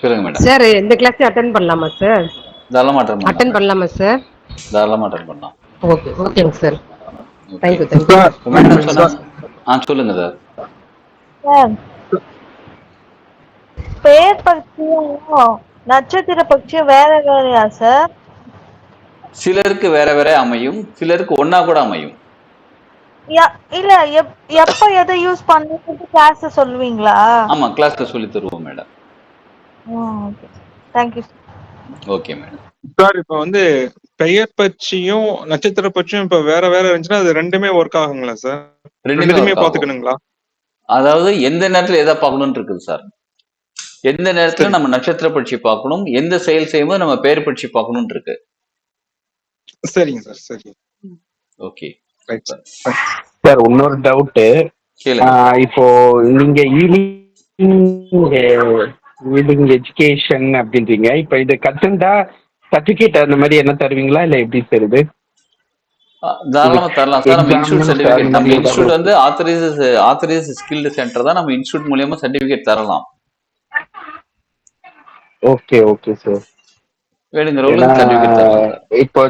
Speaker 1: சொல்லுங்க மேடம்.
Speaker 10: சார் இந்த கிளாஸ் அட்டன் பண்ணலாமா சார்?
Speaker 1: தாராளமா அட்டன் பண்ணலாம்
Speaker 10: அட்டன்
Speaker 1: மேடம்.
Speaker 10: பண்ணலாமா சார்?
Speaker 1: தாராளமா அட்டன் பண்ணலாம்.
Speaker 10: ஓகே ஓகேங்க சார்.
Speaker 1: ஓகே.
Speaker 10: தேங்க்யூ
Speaker 5: சார்
Speaker 1: இப்போ மேடம் சொன்னா சொல்லுங்க சார்.
Speaker 2: சார் பெயர் பட்சியும் நட்சத்திர பட்சியும் வேற வேறயா சார்?
Speaker 1: சிலருக்கு வேற வேற அமையும், சிலருக்கு ஒன்னா கூட அமையும்.
Speaker 2: இல்ல எப்ப எதை யூஸ் பண்ணி கிளாஸ் சொல்லுவீங்களா?
Speaker 1: ஆமா, கிளாஸ்ல சொல்லி தருவோம் madam.
Speaker 2: Thank you.
Speaker 1: Okay madam.
Speaker 9: Sir இப்ப வந்து பெயர் பட்சியும் நட்சத்திர பட்சியும் இப்ப வேற வேற இருந்துச்சுன்னா அது ரெண்டுமே ஒர்க் ஆகுங்களா சார்?
Speaker 1: ரெண்டுமே
Speaker 9: ரெண்டுமே
Speaker 1: ஒர்க் ஆகும்.
Speaker 9: பாத்துக்கணுங்களா?
Speaker 1: அதாவது எந்த நேரத்துல எதை பார்க்கணும்னு இருக்குது சார். எந்த நேரத்துல
Speaker 9: சரி
Speaker 1: நம்ம நட்சத்திர பட்சி பார்க்கணும், எந்த செயல் செய்யும்போது நம்ம பெயர் பட்சி பார்க்கணும்னு இருக்கு.
Speaker 9: சரிங்க சார். சரி
Speaker 1: okay
Speaker 9: right
Speaker 1: sir.
Speaker 9: Sir.
Speaker 3: Sir இன்னொரு டவுட்.
Speaker 1: கேளுங்க சார்.
Speaker 3: இப்போ நீங்க ஈவினிங் எஜுகேஷன் அப்படின்றீங்க. இப்ப இது கத்துண்டா சர்டிபிகேட் அந்த மாதிரி என்ன தருவீங்களா இல்ல எப்படி சார் இது?
Speaker 1: தாராளமா தரலாம் சார். நம்ம இன்ஸ்டியூட்
Speaker 3: எக்ஸாம்
Speaker 1: சர்டிபிகேட்,
Speaker 3: அந்த
Speaker 1: நம்ம
Speaker 3: மாதிரி
Speaker 1: இன்ஸ்டியூட்
Speaker 3: ஏதாவது?
Speaker 1: வந்து ஆத்தரைஸ் ஸ்கில்டு சென்டர் தான். நம்ம இன்ஸ்டியூட் மூலியமா சர்டிபிகேட் தரலாம்.
Speaker 3: Okay okay sir. ஏன்னா
Speaker 1: வேணுங்கிறவங்களுக்கு சர்டிபிகேட் தரலாம் சார்.
Speaker 3: இப்போ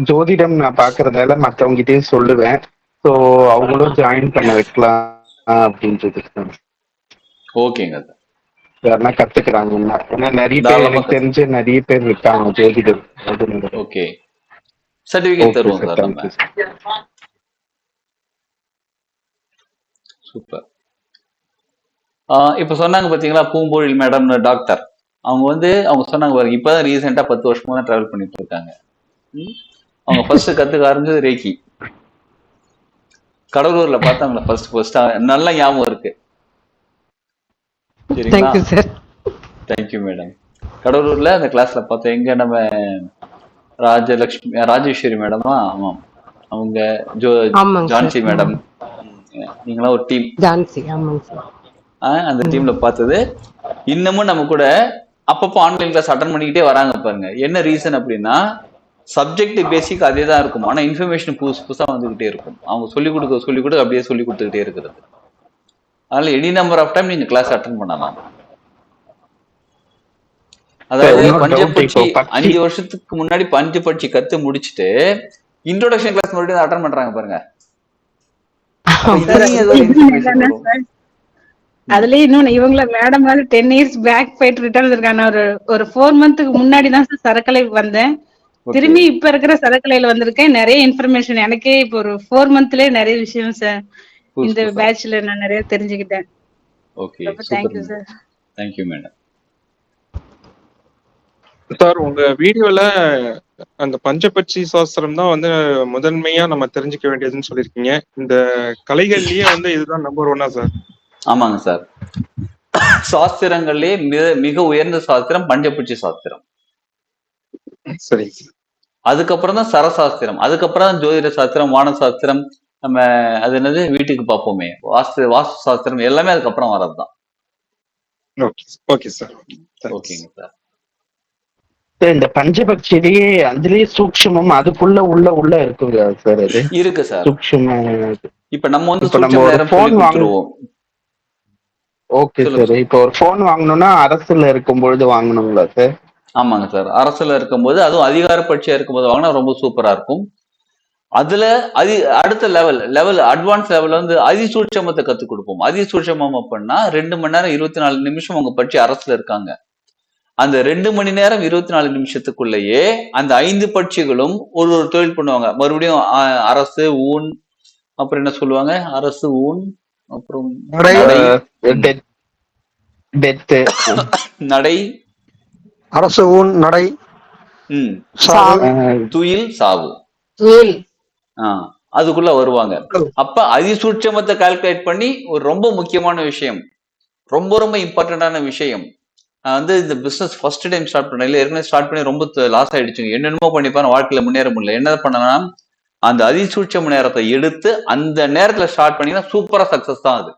Speaker 3: ஜோதிடம் நான் பாக்குறதால மற்றவங்ககிட்டயும் சொல்லுவேன். ஸோ அவங்களும் ஜாயின் பண்ண வைக்கலாம் அப்படின்றது சார்.
Speaker 1: ஓகேங்க சார்.
Speaker 3: யாருன்னா கத்துக்கிறாங்கன்னா, ஏன்னா நிறைய பேர்
Speaker 1: தாராளமா
Speaker 3: எனக்கு தெரிஞ்சு நிறைய பேர் இருக்காங்க ஜோதிடம்.
Speaker 1: ஓகே, சர்டிபிகேட்
Speaker 3: ஓகே
Speaker 1: தருவோம்
Speaker 3: சார்,
Speaker 1: சார் நம்ம.
Speaker 3: Thank you sir.
Speaker 1: சூப்பர். இப்ப சொன்னாங்க பாத்தீங்களா பூம்பொழில் மேடம் டாக்டர். அவங்க சொன்னாங்க பாருங்க, இப்பதான் ரீசெண்டா 10 வருஷமா தான் டிராவல் பண்ணிட்டு இருக்காங்க. அவங்க ஃபர்ஸ்ட் கத்துக்க ஆரம்பிச்சது ரேக்கி. கடலூர்ல பார்த்தாங்களா ஃபர்ஸ்ட் நல்ல ஞாபகம் இருக்கு. சரிங்களா?
Speaker 10: Thank you sir.
Speaker 1: Thank you madam. கடலூர்ல அந்த கிளாஸ்ல பார்த்தோம். எங்க நம்ம ராஜேஸ்வரி மேடமா? ஆமாம். அவங்க
Speaker 10: ஆமாங்க
Speaker 1: ஜான்சி
Speaker 10: சார்.
Speaker 1: மேடம், நீங்களாம் ஒரு டீம்.
Speaker 10: ஜான்சி ஆமாங்க சார்.
Speaker 1: அந்த டீம்ல பார்த்தது இன்னமும் நம்ம கூட அப்பப்போ ஆன்லைன் கிளாஸ் அட்டன் பண்ணிக்கிட்டே வராங்க பாருங்க. என்ன ரீசன் அப்படின்னா, சப்ஜெக்ட் பேசிக் அதே தான் இருக்கும், ஆனா இன்ஃபர்மேஷன் புதுசா வந்துகிட்டே இருக்கும். அவங்க சொல்லிக் கொடுக்க அப்படியே சொல்லி கொடுத்துக்கிட்டே இருக்கிறது. அதனால எனி நம்பர் ஆஃப் டைம் நீங்க கிளாஸ் அட்டன் பண்ணலாம். அதாவது பஞ்சபட்சி 5 வருஷத்துக்கு முன்னாடி பஞ்சபட்சி கத்து முடிச்சுட்டு இன்ட்ரோடக்ஷன் கிளாஸ் மறுபடியும் அட்டன் பண்றாங்க பாருங்க.
Speaker 8: அதுலயும் இன்னொன்னு, இவங்கள மேடம் மாதிரி 10 years பேக் போயிட்டு ரிட்டர்ன் இருக்காங்க. ஒரு 4 monthsக்கு முன்னாடி தான் சரக்கலை வந்தேன். திரும்பி இப்ப இருக்கிற சரக்கலையில வந்திருக்கேன். நிறைய இன்ஃபர்மேஷன் எனக்கே இப்போ ஒரு 4 monthலயே நிறைய விஷயம் சார் இந்த பேட்ச்ல நான் நிறைய தெரிஞ்சுக்கிட்டேன்.
Speaker 1: Okay,
Speaker 8: thank you sir.
Speaker 1: Thank you madam.
Speaker 9: Sir உங்க வீடியோல அந்த பஞ்சபட்சி சாஸ்திரம் தான் வந்து முதன்மையா நம்ம தெரிஞ்சுக்க வேண்டியதுன்னு சொல்லியிருக்கீங்க. இந்த கலைகள்லயே வந்து இதுதான் நம்பர் 1 சார்?
Speaker 1: ஆமாங்க சார். சாஸ்திரங்கள்லயே மிக உயர்ந்த சாஸ்திரம் பஞ்சபட்சி சாஸ்திரம்.
Speaker 9: சரி.
Speaker 1: அதுக்கப்புறம் தான் சரசாஸ்திரம், அதுக்கப்புறம் தான் ஜோதிட சாஸ்திரம், வான சாஸ்திரம், நம்ம அது என்னது வீட்டுக்கு பார்ப்போமே வாஸ்து சாஸ்திரம், எல்லாமே அதுக்கப்புறம் வர்றதுதான்.
Speaker 9: Okay sir.
Speaker 1: ஓகேங்க சார்.
Speaker 3: இந்த பஞ்சபட்சியிலேயே அதுலயே சூக்ஷ்மம் அதுக்குள்ள உள்ள இருக்குங்க சார். அது
Speaker 1: இருக்கு சார்.
Speaker 3: சூக்ஷ்மம்.
Speaker 1: இப்ப நம்ம வந்து
Speaker 3: நம்ம ஒரு போன் வாங்குவோம். Okay sir. இப்போ ஒரு போன் வாங்கணும்னா அரசுல இருக்கும் பொழுது வாங்கணுங்களா சார்?
Speaker 1: ஆமாங்க சார். அரசுல இருக்கும்போது, அதுவும் அதிகார பட்சியா இருக்கும்போது வாங்கினா ரொம்ப சூப்பரா இருக்கும். அதுல அடுத்த லெவல் அட்வான்ஸ் லெவல்ல வந்து அதிசூட்சமத்தை கத்துக் கொடுப்போம். அதிசூட்சமம் அப்படின்னா 2 மணி நேரம் 24 நிமிஷம் அவங்க பட்சி அரசுல இருக்காங்க. அந்த 2 மணி நேரம் 24 நிமிஷத்துக்குள்ளேயே அந்த 5 பட்சிகளும் ஒரு தொழில் பண்ணுவாங்க. மறுபடியும் அரசு ஊன், அப்புறம் என்ன சொல்லுவாங்க, அரசு ஊன், அப்புறம் நடை,
Speaker 5: அரசு ஊன், நடை,
Speaker 1: துயில், சாவு, அதுக்குள்ள வருவாங்க. அப்ப அதிசூட்சமத்தை கால்குலேட் பண்ணி ஒரு ரொம்ப முக்கியமான விஷயம், ரொம்ப ரொம்ப இம்பார்ட்டன்டான விஷயம். நான் வந்து இந்த பிசினஸ் ஃபர்ஸ்ட் டைம் ஸ்டார்ட் பண்ணேன். ஏற்கனவே ஸ்டார்ட் பண்ணி ரொம்ப லாஸ் ஆயிடுச்சுங்க. என்னென்னமோ பண்ணிப்பாரு, வாழ்க்கையில முன்னேற முடியல. என்ன பண்ணலாம், அந்த அதிசூட்சம நேரத்தை எடுத்து அந்த நேரத்துல ஸ்டார்ட் பண்ணீங்கன்னா சூப்பரா சக்சஸ் தான். அது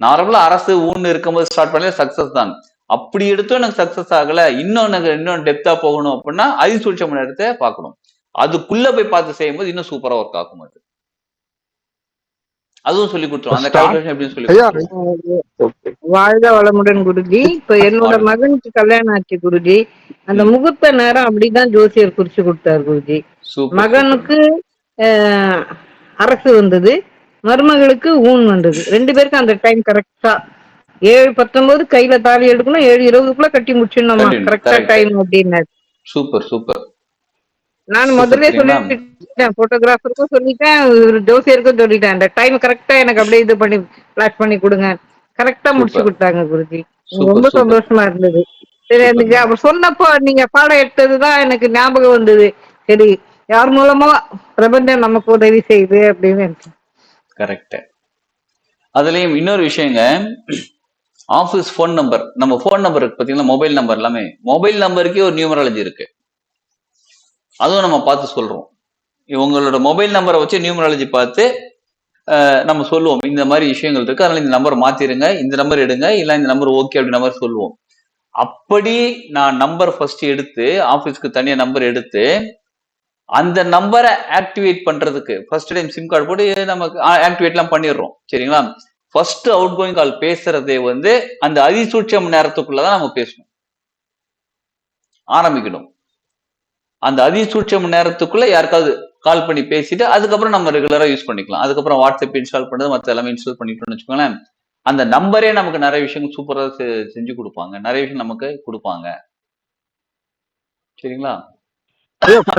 Speaker 1: நார்மலா அரசு ஊன்னு இருக்கும்போது ஸ்டார்ட் பண்ணல சக்சஸ் தான். அப்படி எடுத்தும் எனக்கு சக்சஸ் ஆகல, இன்னும் டெப்தா போகணும் அப்படின்னா அதிசூட்சம நேரத்தை பார்க்கணும். அதுக்குள்ள போய் பார்த்து செய்யும்போது இன்னும் சூப்பரா ஒர்க் ஆகும். அது அதுவும் சொல்லி கொடுத்துருவோம். அந்த
Speaker 3: ஸ்டார்ட்
Speaker 1: கால்குலேஷன் எப்படின்னு சொல்லி
Speaker 5: ஐயா
Speaker 1: கொடுத்துருவோம்.
Speaker 6: வாழ்க வளமுடன் குருஜி. இப்ப என்னோட
Speaker 1: வாழ்க.
Speaker 6: மகனுக்கு கல்யாணம் ஆச்சு குருஜி. அந்த
Speaker 1: ம்.
Speaker 6: முகூர்த்த நேரம் அப்படிதான் ஜோசியர் குறிச்சு கொடுத்தாரு குருஜி.
Speaker 1: Super super.
Speaker 6: மகனுக்கு அரசு வந்தது, மருமகளுக்கு ஊன் வந்தது. 2 பேருக்கும் அந்த டைம் கரெக்டா 7:19 கையில தாலி எடுக்கணும், 7:20 கட்டி முடிச்சிடணுமா
Speaker 1: கண்டினியூ.
Speaker 6: கரெக்டா
Speaker 1: கரெக்ட்.
Speaker 6: டைம் அப்படின்னாரு.
Speaker 1: சூப்பர் சூப்பர்
Speaker 6: நான்
Speaker 1: சூப்பர்.
Speaker 6: முதல்ல
Speaker 1: சரிங்களா?
Speaker 6: சொல்லிட்டேன், போட்டோகிராஃபருக்கும் சொல்லிட்டேன், ஜோசியருக்கும் சொல்லிட்டேன். அந்த டைம் கரெக்டா எனக்கு அப்படியே இது பண்ணி பிளாட் பண்ணி கொடுங்க. கரெக்டா முடிச்சு
Speaker 1: சூப்பர்
Speaker 6: கொடுத்தாங்க குருஜி. எனக்கு
Speaker 1: சூப்பர்
Speaker 6: ரொம்ப
Speaker 1: சூப்பர்
Speaker 6: சந்தோஷமா இருந்தது. சரி,
Speaker 1: சூப்பர்
Speaker 6: எனக்கு
Speaker 1: மேடம்.
Speaker 6: அவர் சொன்னப்போ நீங்க பாடம் எடுத்ததுதான் எனக்கு ஞாபகம் வந்தது. சரி, யார் மூலமா பிரபஞ்சம் நமக்கு உதவி செய்யுது அப்படின்னு நினைச்சேன்.
Speaker 1: கரெக்ட். அதுலயும் இன்னொரு விஷயங்க, ஆபீஸ் ஃபோன் நம்பர், நம்ம ஃபோன் நம்பர் பாத்தீங்கன்னா மொபைல் நம்பர் எல்லாமே, மொபைல் நம்பருக்கே ஒரு நியூமராலஜி இருக்கு. அதுவும் நம்ம பார்த்து சொல்றோம். உங்களோட மொபைல் நம்பரை வச்சு நியூமராலஜி பார்த்து நம்ம சொல்லுவோம் இந்த மாதிரி விஷயங்கள் இருக்கு, அதனால இந்த நம்பர் மாத்திருங்க, இந்த நம்பர் எடுங்க, இல்ல இந்த நம்பர் ஓகே அப்படி நம்பர் சொல்லுவோம். அப்படி நான் நம்பர் ஃபர்ஸ்ட் எடுத்து ஆபீஸ்க்கு தனியா நம்பர் எடுத்து அந்த நம்பரை ஆக்டிவேட் பண்றதுக்கு ஃபர்ஸ்ட் டைம் சிம் கார்டு போட்டு நமக்கு ஆக்டிவேட்லாம் பண்ணிடுறோம். சரிங்களா? ஃபர்ஸ்ட் அவுட் கோயிங் கால் பேசுறதே அந்த அதிசூட்சம் நேரத்துக்குள்ளதான் நம்ம பேசணும், ஆரம்பிக்கணும். அந்த அதிசூட்சம் நேரத்துக்குள்ள யாருக்காவது கால் பண்ணி பேசிட்டு அதுக்கப்புறம் நம்ம ரெகுலரா யூஸ் பண்ணிக்கலாம். அதுக்கப்புறம் வாட்ஸ்அப் இன்ஸ்டால் பண்றது மற்ற எல்லாமே இன்ஸ்டால் பண்ணிட்டோம்னு வச்சுக்கோங்களேன். அந்த நம்பரே நமக்கு நிறைய விஷயங்கள் சூப்பரா செஞ்சு கொடுப்பாங்க, நிறைய விஷயம் நமக்கு கொடுப்பாங்க. சரிங்களா?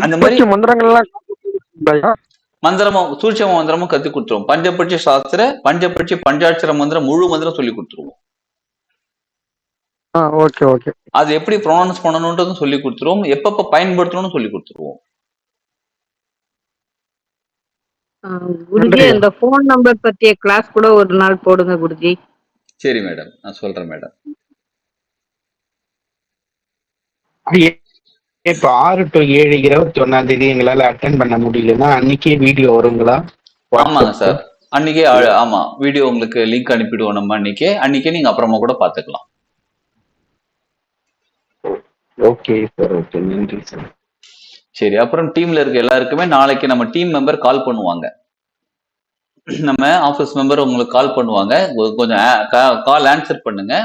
Speaker 1: அந்த மாதிரி மந்திரமும் சூட்சம மந்திரமும் கத்து கொடுத்துருவோம். பஞ்சபட்சி சாஸ்திர பஞ்சபட்சி பஞ்சாட்சர மந்திரம் முழு மந்திரம் சொல்லி கொடுத்துருவோம். அது எப்படி ப்ரொனவுன்ஸ் பண்ணணும்ன்றதும் சொல்லி கொடுத்துருவோம், எப்பப்ப பயன்படுத்தணும்னு சொல்லி கொடுத்துருவோம்.
Speaker 6: குருஜி, அந்த போன் நம்பர் பத்திய கிளாஸ் கூட ஒரு நாள் போடுங்க குருஜி.
Speaker 1: சரி மேடம், நான் சொல்றேன் மேடம்.
Speaker 3: இப்ப 6 to 7 21 எங்களால அட்டென்ட் பண்ண முடியலன்னா அன்னைக்கே வீடியோ வருங்களா?
Speaker 1: ஆமாங்க சார், அன்னைக்கே ஆமா வீடியோ உங்களுக்கு லிங்க் அனுப்பிடுவோம் நம்ம. அன்னைக்கே நீங்க அப்புறமா கூட பாத்துக்கலாம்.
Speaker 3: ஓகே சார், ஓகே, நன்றி சார்.
Speaker 1: சரி, அப்புறம் டீம்ல இருக்க எல்லாருக்குமே நாளைக்கு நம்ம டீம் மெம்பர் கால் பண்ணுவாங்க. நம்ம ஆபீஸ் மெம்பர் உங்களுக்கு கால் பண்ணுவாங்க, கொஞ்சம் கால் ஆன்சர் பண்ணுங்க,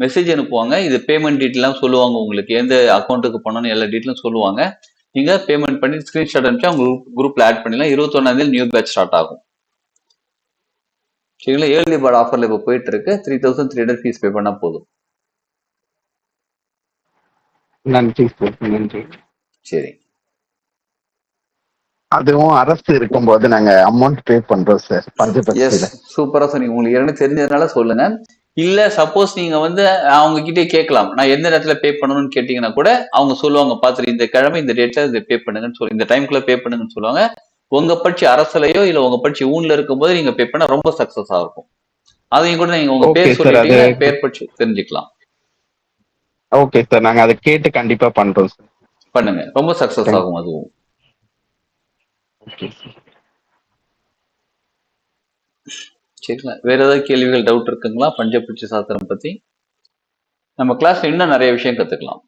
Speaker 1: மெசேஜ் அனுப்புவாங்க. இது பேமெண்ட் டீட்டெயிலாம் சொல்லுவாங்க, உங்களுக்கு எந்த அக்கௌண்ட்டுக்கு பண்ணணும் எல்லா டீட்டெயிலும் சொல்லுவாங்க. நீங்க பேமெண்ட் பண்ணி ஸ்கிரீன்ஷாட் அனுப்பிச்சு அவங்க குரூப்ல ஆட் பண்ணிடலாம். 21 நியூ பேட்ச் ஸ்டார்ட் ஆகும். சரிங்களா? ஏர்லி பேர்ட் ஆஃபர்ல இப்போ போயிட்டு இருக்கு. 3300 ஃபீஸ் பே பண்ணா போதும்.
Speaker 3: நன்றி சார், நன்றி.
Speaker 1: சரி,
Speaker 3: அதுவும் அரசு இருக்கும்போது நாங்க அமௌண்ட் பே பண்றோம் சார் பஞ்சபட்சியில.
Speaker 1: சூப்பரா சொன்னீங்க. உங்களுக்கு ஏற்கனவே தெரிஞ்சதுனால சொல்லுங்க. இல்ல சப்போஸ் நீங்க அவங்க கிட்டே கேட்கலாம், நான் எந்த நேரத்துல பே பண்ணணும்னு கேட்டீங்கன்னா கூட அவங்க சொல்லுவாங்க, பாத்துட்டு இந்த கிழமை இந்த டேட்ல இதை பே பண்ணுங்கன்னு சொல்லி, இந்த டைம்குள்ள பே பண்ணுங்கன்னு சொல்லுவாங்க. உங்க பட்சி அரசுலயோ இல்ல உங்க பட்சி ஊன்ல இருக்கும் போது நீங்க பே பண்ண ரொம்ப சக்சஸா இருக்கும். அதையும் கூட நீங்க உங்க பேர் சொல்லிட்டீங்க, பேர் பட்சி தெரிஞ்சுக்கலாம்.
Speaker 3: ஓகே சார், நாங்க அதை கேட்டு கண்டிப்பா பண்றோம் சார்.
Speaker 1: பண்ணுங்க, ரொம்ப சக்சஸ் ஆகும் அதுவும். சரிங்களா? வேற ஏதாவது கேள்விகள், டவுட் இருக்குங்களா பஞ்சபட்சி சாஸ்திரம் பத்தி? நம்ம கிளாஸ்ல இன்னும் நிறைய விஷயம் கத்துக்கலாம்.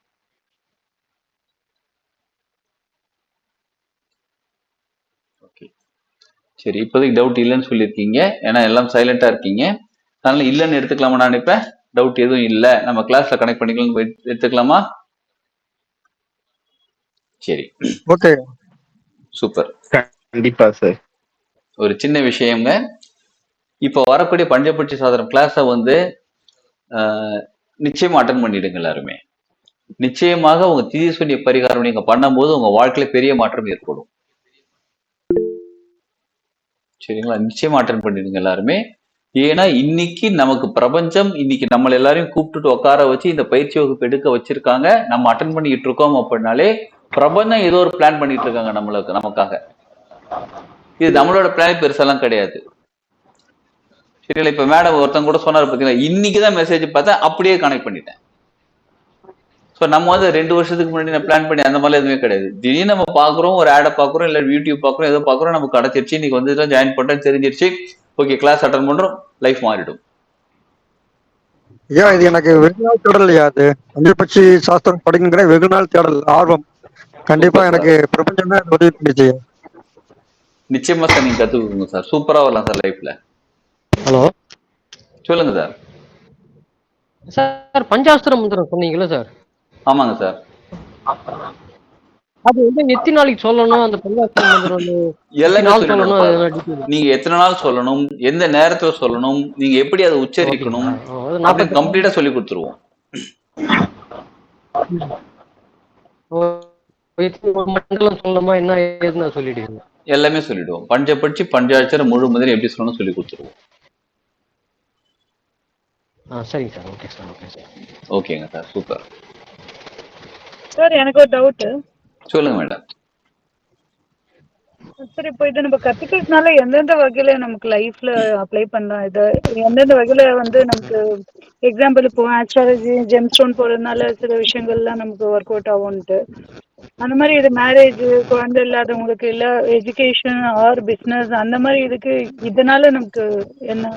Speaker 1: ஓகே, சரி, இப்போதைக்கு டவுட் இல்லைன்னு சொல்லியிருக்கீங்க, ஏன்னா எல்லாம் சைலண்டா இருக்கீங்க. அதனால இல்லைன்னு எடுத்துக்கலாமா? நான் இப்ப டவுட் எதுவும் இல்லை, நம்ம கிளாஸ்ல கனெக்ட் பண்ணிக்கலாம் எடுத்துக்கலாமா? சரி,
Speaker 5: ஓகே,
Speaker 3: சூப்பர், கண்டிப்பா சார்.
Speaker 1: ஒரு சின்ன விஷயங்க, இப்போ வரக்கூடிய பஞ்சபட்சி சாதனம் கிளாஸை நிச்சயமா அட்டன் பண்ணிடுங்க எல்லாருமே. நிச்சயமாக உங்க திதிசூன்ய பரிகாரம் நீங்க பண்ணும்போது உங்க வாழ்க்கையில பெரிய மாற்றம் ஏற்படும். சரிங்களா? நிச்சயமா அட்டன் பண்ணிடுங்க எல்லாருமே. ஏன்னா இன்னைக்கு நமக்கு பிரபஞ்சம் இன்னைக்கு நம்ம எல்லாரையும் கூப்பிட்டுட்டு உட்கார வச்சு இந்த பயிற்சி வகுப்பு எடுக்க வச்சிருக்காங்க. நம்ம அட்டன் பண்ணிட்டு இருக்கோம் அப்படின்னாலே பிரபஞ்சம் ஏதோ ஒரு பிளான் பண்ணிட்டு இருக்காங்க நமக்காக. இது நம்மளோட பிளான் பெருசெல்லாம் கிடையாது. சரிங்களா? இப்ப மேடம் ஒருத்தங்க கூட சொன்னாரு பாத்தீங்கன்னா, இன்னைக்குதான் மெசேஜ் பார்த்தா அப்படியே கனெக்ட் பண்ணிட்டேன். ஸோ நம்ம 2 வருஷத்துக்கு முன்னாடி நான் பிளான் பண்ணி அந்த மாதிரி எதுவுமே கிடையாது. திடீர்னு நம்ம பாக்குறோம், ஒரு ஆடை பாக்குறோம், இல்ல யூடியூப் பாக்குறோம், ஏதோ பாக்குறோம், நமக்கு கிடைச்சிருச்சு, இன்னைக்கு ஜாயின் பண்றேன் தெரிஞ்சிருச்சு, ஓகே கிளாஸ் அட்டன் பண்றோம், லைஃப் மாறிடும்.
Speaker 5: ஐயா, இது எனக்கு வெகு நாள் தேடல் இல்லையா? அது பஞ்சபட்சி சாஸ்திரம் படிக்கிற வெகு நாள் தேடல், ஆர்வம். கண்டிப்பா எனக்கு பிரபஞ்சம் தான் உதவி பண்ணிச்சு.
Speaker 1: நிச்சயமா சார், நீங்க கத்துக்கோங்க சார், சூப்பரா வரலாம் சார் லைஃப்ல.
Speaker 11: ஹலோ
Speaker 1: சொல்லுங்க சார்.
Speaker 11: சார், பஞ்சாஸ்திர மந்திரம் சொன்னீங்கல்ல சார்,
Speaker 1: ஆமாங்க சார்.
Speaker 11: அது வந்து எத்தனை நாளைக்கு சொல்லணும்? அந்த பஞ்சாஸ்திர மந்திரம் வந்து எத்தனை
Speaker 1: எல்லாமே
Speaker 11: நாள்
Speaker 1: சொல்லிடுவோம்.
Speaker 11: சொல்லணும்? அது என்ன டீட்டெயில்?
Speaker 1: நீங்க எத்தனை நாள் சொல்லணும், எந்த நேரத்துல சொல்லணும், நீங்க எப்படி அதை உச்சரிக்கணும்
Speaker 11: ஓகேங்களா? அது
Speaker 1: அப்படின்னு
Speaker 11: 48
Speaker 1: கம்ப்ளீட்டா சொல்லி கொடுத்துருவோம்.
Speaker 11: மண்டலம் சொல்லணுமா என்ன ஏதுன்னு சொல்லிடுவீங்க?
Speaker 1: எல்லாமே சொல்லிடுவோம். பஞ்சபட்சி பஞ்சாட்சரம் முழு முதல் எப்படி சொல்லணும் சொல்லி கொடுத்துருவோம்.
Speaker 11: சரிங்க sir. Okay sir. Okay sir.
Speaker 1: ஓகேங்க சார், சூப்பர்.
Speaker 2: சார் எனக்கு ஒரு டவுட்.
Speaker 1: சொல்லுங்க மேடம்.
Speaker 2: சார் இப்போ இது நம்ம கத்துக்கிறதுனால எந்தெந்த வகையில நமக்கு லைஃப்ல அப்ளை பண்ணலாம்? இது எந்தெந்த வகையில வந்து நமக்கு எக்ஸாம்பிள் இப்போ ஆஸ்ட்ராலஜி ஜெம் ஸ்டோன் போடுறதுனால சில விஷயங்கள்லாம் நமக்கு ஒர்க் அவுட் ஆகும்ட்டு, அந்த மாதிரி இது மேரேஜ், குழந்தை இல்லாதவங்களுக்கு, இல்ல எஜுகேஷன் ஆர் பிசினஸ் அந்த மாதிரி இதுக்கு இதனால நமக்கு என்ன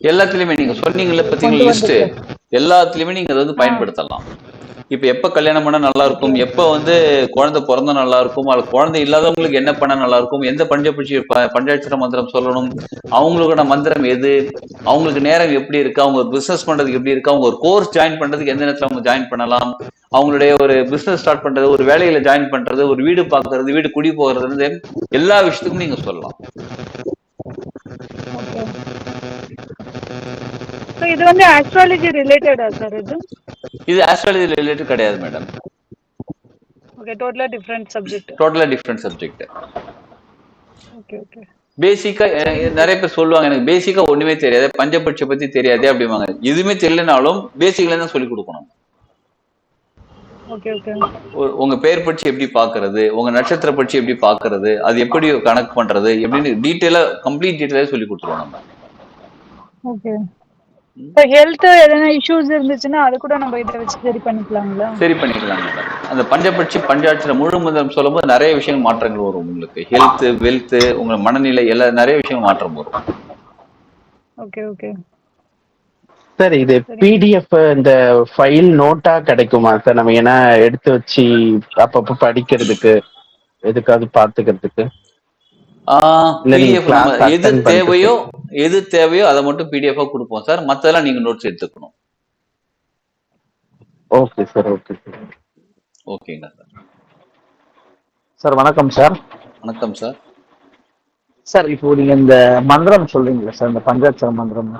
Speaker 1: எல்லாத்துலயுமே நீங்க சொன்னீங்கல்ல
Speaker 2: கொண்டு
Speaker 1: பாத்தீங்களா லிஸ்ட்,
Speaker 2: வந்துருக்கு?
Speaker 1: எல்லாத்துலயுமே நீங்க அதை வந்து பயன்படுத்தலாம். இப்ப எப்ப கல்யாணம் பண்ணா நல்லா இருக்கும், எப்ப வந்து குழந்தை பிறந்தா நல்லா இருக்கும், அது குழந்தை இல்லாதவங்களுக்கு என்ன பண்ணா நல்லா இருக்கும், எந்த பஞ்சபட்சி பஞ்சாட்சர மந்திரம் சொல்லணும், அவங்களோட மந்திரம் எது, அவங்களுக்கு நேரம் எப்படி இருக்கு, அவங்க பிசினஸ் பண்றதுக்கு எப்படி இருக்கு, அவங்க ஒரு கோர்ஸ் ஜாயின் பண்றதுக்கு எந்த நேரத்துல அவங்க ஜாயின் பண்ணலாம், அவங்களுடைய ஒரு பிசினஸ் ஸ்டார்ட் பண்றது, ஒரு வேலையில ஜாயின் பண்றது, ஒரு வீடு பாக்குறது, வீடு குடி போகிறது, எல்லா விஷயத்துக்கும் நீங்க சொல்லலாம்.
Speaker 2: இது வந்து ஆஸ்ட்ராலஜி ரிலேட்டடா சார்?
Speaker 1: இது ஆஸ்ட்ராலஜி ரிலேட்டட் கிடையாது மேடம்.
Speaker 2: ஓகே, டோட்டலா டிஃபரண்ட் சப்ஜெக்ட்.
Speaker 1: டோட்டலா டிஃபரண்ட் சப்ஜெக்ட்.
Speaker 2: Okay okay.
Speaker 1: பேசிக்கா நிறைய பேர் சொல்லுவாங்க எனக்கு பேசிக்கா ஒண்ணுமே தெரியாது, பஞ்சபட்ச பத்தி தெரியாது அப்படிவாங்க. எதுவுமே தெரியலனாலும் பேசிக்ல தான் சொல்லி கொடுக்கணும்.
Speaker 2: Okay okay.
Speaker 1: உங்க பெயர் பட்சி எப்படி பாக்குறது, உங்க நட்சத்திர பட்சி எப்படி பாக்குறது, அது எப்படி கணக்கு பண்றது எப்படின்னு டீட்டெயிலா கம்ப்ளீட் டீட்டெயிலா சொல்லி கொடுத்துருவோம் நம்ம.
Speaker 2: ஓகே. இப்போ ஹெல்த் எதனா இஷ்யூஸ் இருந்துச்சுன்னா அது கூட நம்ம இதை வச்சு சரி பண்ணிக்கலாங்களா?
Speaker 1: சரி பண்ணிக்கலாம் மேடம். அந்த பஞ்சபட்சி பஞ்சாட்சர முழு முதல் சொல்லும்போது நிறைய விஷயங்கள் மாற்றங்கள் வரும் உங்களுக்கு. ஹெல்த், வெல்த், உங்க மனநிலை எல்லாம் நிறைய விஷயங்கள் மாற்றம் வரும்.
Speaker 2: ஓகே ஓகே
Speaker 3: சார், இது பிடிஎஃப் இந்த ஃபைல் நோட்டா கிடைக்குமா சார்? நம்ம ஏன்னா எடுத்து வச்சு அப்பப்போ படிக்கிறதுக்கு எதுக்காவது பார்த்துக்கிறதுக்கு?
Speaker 1: பிடிஎஃப் நம்ம எது தேவையோ அதை மட்டும் பிடிஎஃப் கொடுப்போம் சார். மத்ததெல்லாம் நீங்க நோட்ஸ் எடுத்துக்கணும்.
Speaker 3: Okay sir. Okay sir.
Speaker 1: ஓகேங்க சார்.
Speaker 3: சார் வணக்கம் சார்.
Speaker 1: வணக்கம் சார்.
Speaker 3: சார் இப்போ நீங்க இந்த மந்திரம் சொல்றீங்களா சார், இந்த பஞ்சாட்சர மந்திரம்,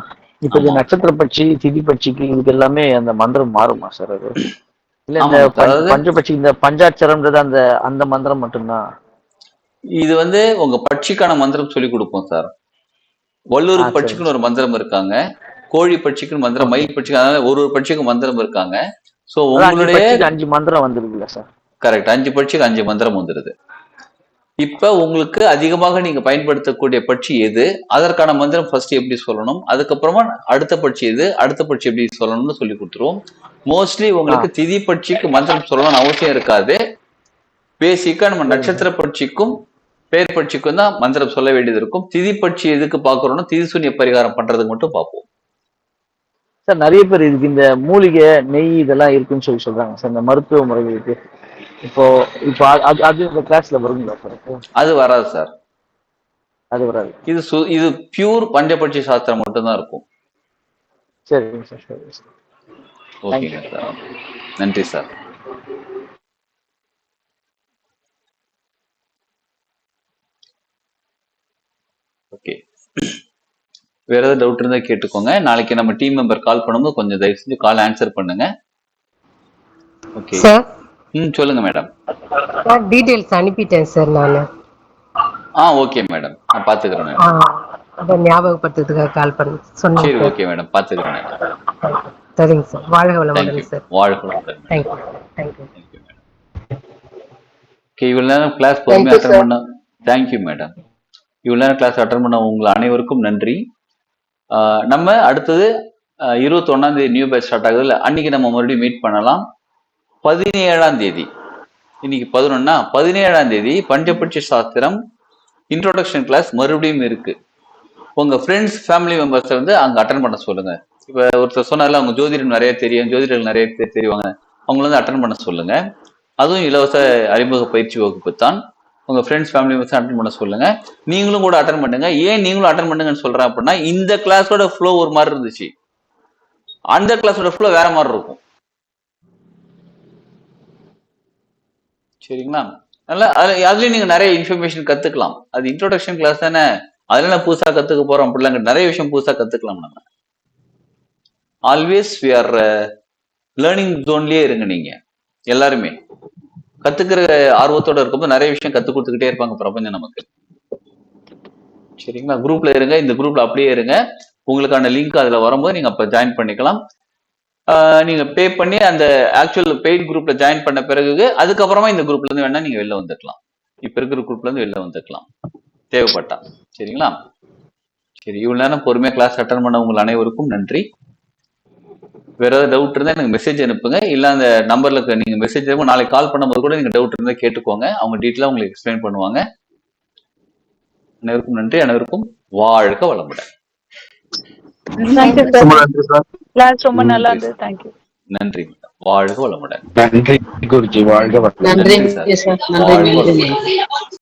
Speaker 3: இப்போ இது நட்சத்திர பட்சி திதி பட்சிக்கு இதுக்கு எல்லாமே அந்த மந்திரம் மாறுமா சார்? அது இல்ல இந்த பஞ்சபட்சி இந்த பஞ்சாட்சரம்ன்றது அந்த அந்த மந்திரம் மட்டும்தான்? இது
Speaker 1: வந்து உங்க பட்சிக்கான மந்திரம் சொல்லி கொடுப்போம் சார். வல்லூர் பட்சிக்குன்னு ஒரு மந்திரம் இருக்காங்க, கோழி பட்சிக்குன்னு மந்திரம், மயில் பட்சிக்கு, அதனால ஒரு பட்சிக்கு மந்திரம் இருக்காங்க. சோ உங்களுடைய
Speaker 3: 5 மந்திரம் வந்துருக்குல்ல சார்?
Speaker 1: கரெக்ட், 5 பட்சிக்கு 5 மந்திரம் வந்துருது. இப்ப உங்களுக்கு அதிகமாக நீங்க பயன்படுத்தக்கூடிய பட்சி எது, அதற்கான மந்திரம் ஃபர்ஸ்ட் எப்படி சொல்லணும், அதுக்கப்புறமா அடுத்த பட்சி எது, அடுத்த பட்சி எப்படி சொல்லணும்னு சொல்லி கொடுத்துருவோம். மோஸ்ட்லி உங்களுக்கு திதி பட்சிக்கு மந்திரம் சொல்லணும்னு அவசியம் இருக்காது. பேசிக்கா நம்ம நட்சத்திர பட்சிக்கும் பெயர் பட்சிக்கும் தான் மந்திரம் சொல்ல வேண்டியது இருக்கும். திதி பட்சி எதுக்கு பாக்குறோம்னா திதி சூன்ய பரிகாரம் பண்றதுக்கு மட்டும் பார்ப்போம்
Speaker 3: சார். நிறைய பேர் இதுக்கு இந்த மூலிகை நெய் இதெல்லாம் இருக்குன்னு சொல்லி சொல்றாங்க சார், இந்த மருத்துவ முறைகளுக்கு. இப்போ இப்போ அது இந்த கிளாஸ்ல வருங்களா சார்?
Speaker 1: அது வராது சார்,
Speaker 3: அது வராது.
Speaker 1: இது பியூர் பஞ்சபட்சி சாஸ்திரம் மட்டும்தான் இருக்கும்.
Speaker 3: சரிங்க சார். சரி சார்.
Speaker 1: ஓகேங்க சார். நன்றி சார். ஓகே, வேற ஏதாவது டவுட் இருந்தா கேட்டுக்கோங்க. நாளைக்கு நம்ம டீம் மெம்பர் கால் பண்ணும்போது கொஞ்சம் தயவு செஞ்சு கால் ஆன்சர் பண்ணுங்க. Okay
Speaker 10: sir.
Speaker 1: சொல்லுங்க மேடம்.
Speaker 10: சார் டீடைல்ஸ் அனுப்பிட்டேன் சார் நானு.
Speaker 1: ஓகே மேடம், நான் பாத்துக்கிறேன் மேடம்.
Speaker 10: அத ஞாபகப்படுத்துறதுக்காக கால் பண்ணி சொன்னேன்.
Speaker 1: சரி, ஓகே மேடம், பாத்துக்கிறேன் மேடம்.
Speaker 10: சரிங்க சார். வாழ்க வளமுடன் சார்.
Speaker 1: வாழ்க வளமுடன்.
Speaker 10: Thank you. Thank you.
Speaker 1: Thank you madam. Okay, இவ்வளவு நேரம் கிளாஸ் பொறுமையா அட்டெண்ட் பண்ண தேங்க்யூ மேடம். இவ்வளவு நேரம் கிளாஸ் அட்டெண்ட் பண்ண உங்கள் அனைவருக்கும் நன்றி. நம்ம அடுத்தது 21ஆம் தேதி நியூ பேட்ச் ஸ்டார்ட் ஆகுதுல்ல, அன்னைக்கு நம்ம மறுபடியும் மீட் பண்ணலாம். 17ஆம் தேதி, இன்னைக்கு 11னா 17ஆம் தேதி பஞ்சபட்சி சாஸ்திரம் இன்ட்ரோடக்ஷன் கிளாஸ் மறுபடியும் இருக்கு. உங்க ஃப்ரெண்ட்ஸ் ஃபேமிலி மெம்பர்ஸ் வந்து அங்க அட்டன் பண்ண சொல்லுங்க. இப்ப ஒருத்தர் சொன்னால அவங்க ஜோதிடர் நிறைய தெரியும், ஜோதிடர்கள் நிறைய பேர் தெரிவாங்க, அவங்கள வந்து அட்டன் பண்ண சொல்லுங்க. அதுவும் இலவச அறிமுக பயிற்சி வகுப்பு தான். உங்க ஃப்ரெண்ட்ஸ் ஃபேமிலி மெம்பர்ஸ் அட்டன் பண்ண சொல்லுங்க. நீங்களும் கூட அட்டன் பண்ணுங்க. ஏன் நீங்களும் அட்டன் பண்ணுங்கன்னு சொல்றேன் அப்படின்னா, இந்த கிளாஸோட ஃப்ளோ ஒரு மாதிரி இருந்துச்சு, அந்த கிளாஸோட ஃப்ளோ வேற மாதிரி இருக்கும். சரிங்களா? அதனால அதுலயும் நீங்க நிறைய இன்ஃபர்மேஷன் கத்துக்கலாம். அது இன்ட்ரோடக்ஷன் கிளாஸ் தானே, அதுல நான் புதுசா கத்துக்க போறோம் அப்படிலாம் நிறைய விஷயம் புதுசா கத்துக்கலாம். நம்ம ஆல்வேஸ் வி ஆர் லேர்னிங் ஜோன்லயே இருங்க. நீங்க எல்லாருமே கத்துக்கிற ஆர்வத்தோட இருக்கும்போது நிறைய விஷயம் கத்து கொடுத்துக்கிட்டே இருப்பாங்க பிரபஞ்சம் நமக்கு. சரிங்களா? குரூப்ல இருங்க, இந்த குரூப்ல அப்படியே இருங்க. உங்களுக்கான லிங்க் அதுல வரும்போது நீங்க அப்ப ஜாயின் பண்ணிக்கலாம். நீங்க பே பண்ணி அந்த ஆக்சுவல் பெய்ட் குரூப்ல ஜாயின் பண்ண பிறகு அதுக்கப்புறமா இந்த குரூப்ல இருந்து வேணா நீங்க வெளில வந்துக்கலாம். இப்ப இருக்கிற குரூப்ல இருந்து வெளில வந்துக்கலாம் தேவைப்பட்டா. சரிங்களா? சரி, இவ்வளவு நேரம் பொறுமையா கிளாஸ் அட்டன் பண்ண உங்கள் அனைவருக்கும் நன்றி. வேற ஏதாவது டவுட் இருந்தா எனக்கு மெசேஜ் அனுப்புங்க, இல்ல அந்த நம்பர்ல நீங்க மெசேஜ் அனுப்ப, நாளைக்கு கால் பண்ணும்போது கூட நீங்க டவுட் இருந்தா கேட்டுக்கோங்க, அவங்க டீட்டெயிலா உங்களுக்கு எக்ஸ்பிளைன் பண்ணுவாங்க. அனைவருக்கும் நன்றி. அனைவருக்கும் வாழ்க வளமுடன்.
Speaker 2: ரொம்ப நல்லா இருந்தது. தேங்க்யூ.
Speaker 1: நன்றி. வாழ்க வளமுடன்.
Speaker 3: நன்றி குருஜி. வாழ்க வளமுடன்.
Speaker 10: நன்றி சார். நன்றி.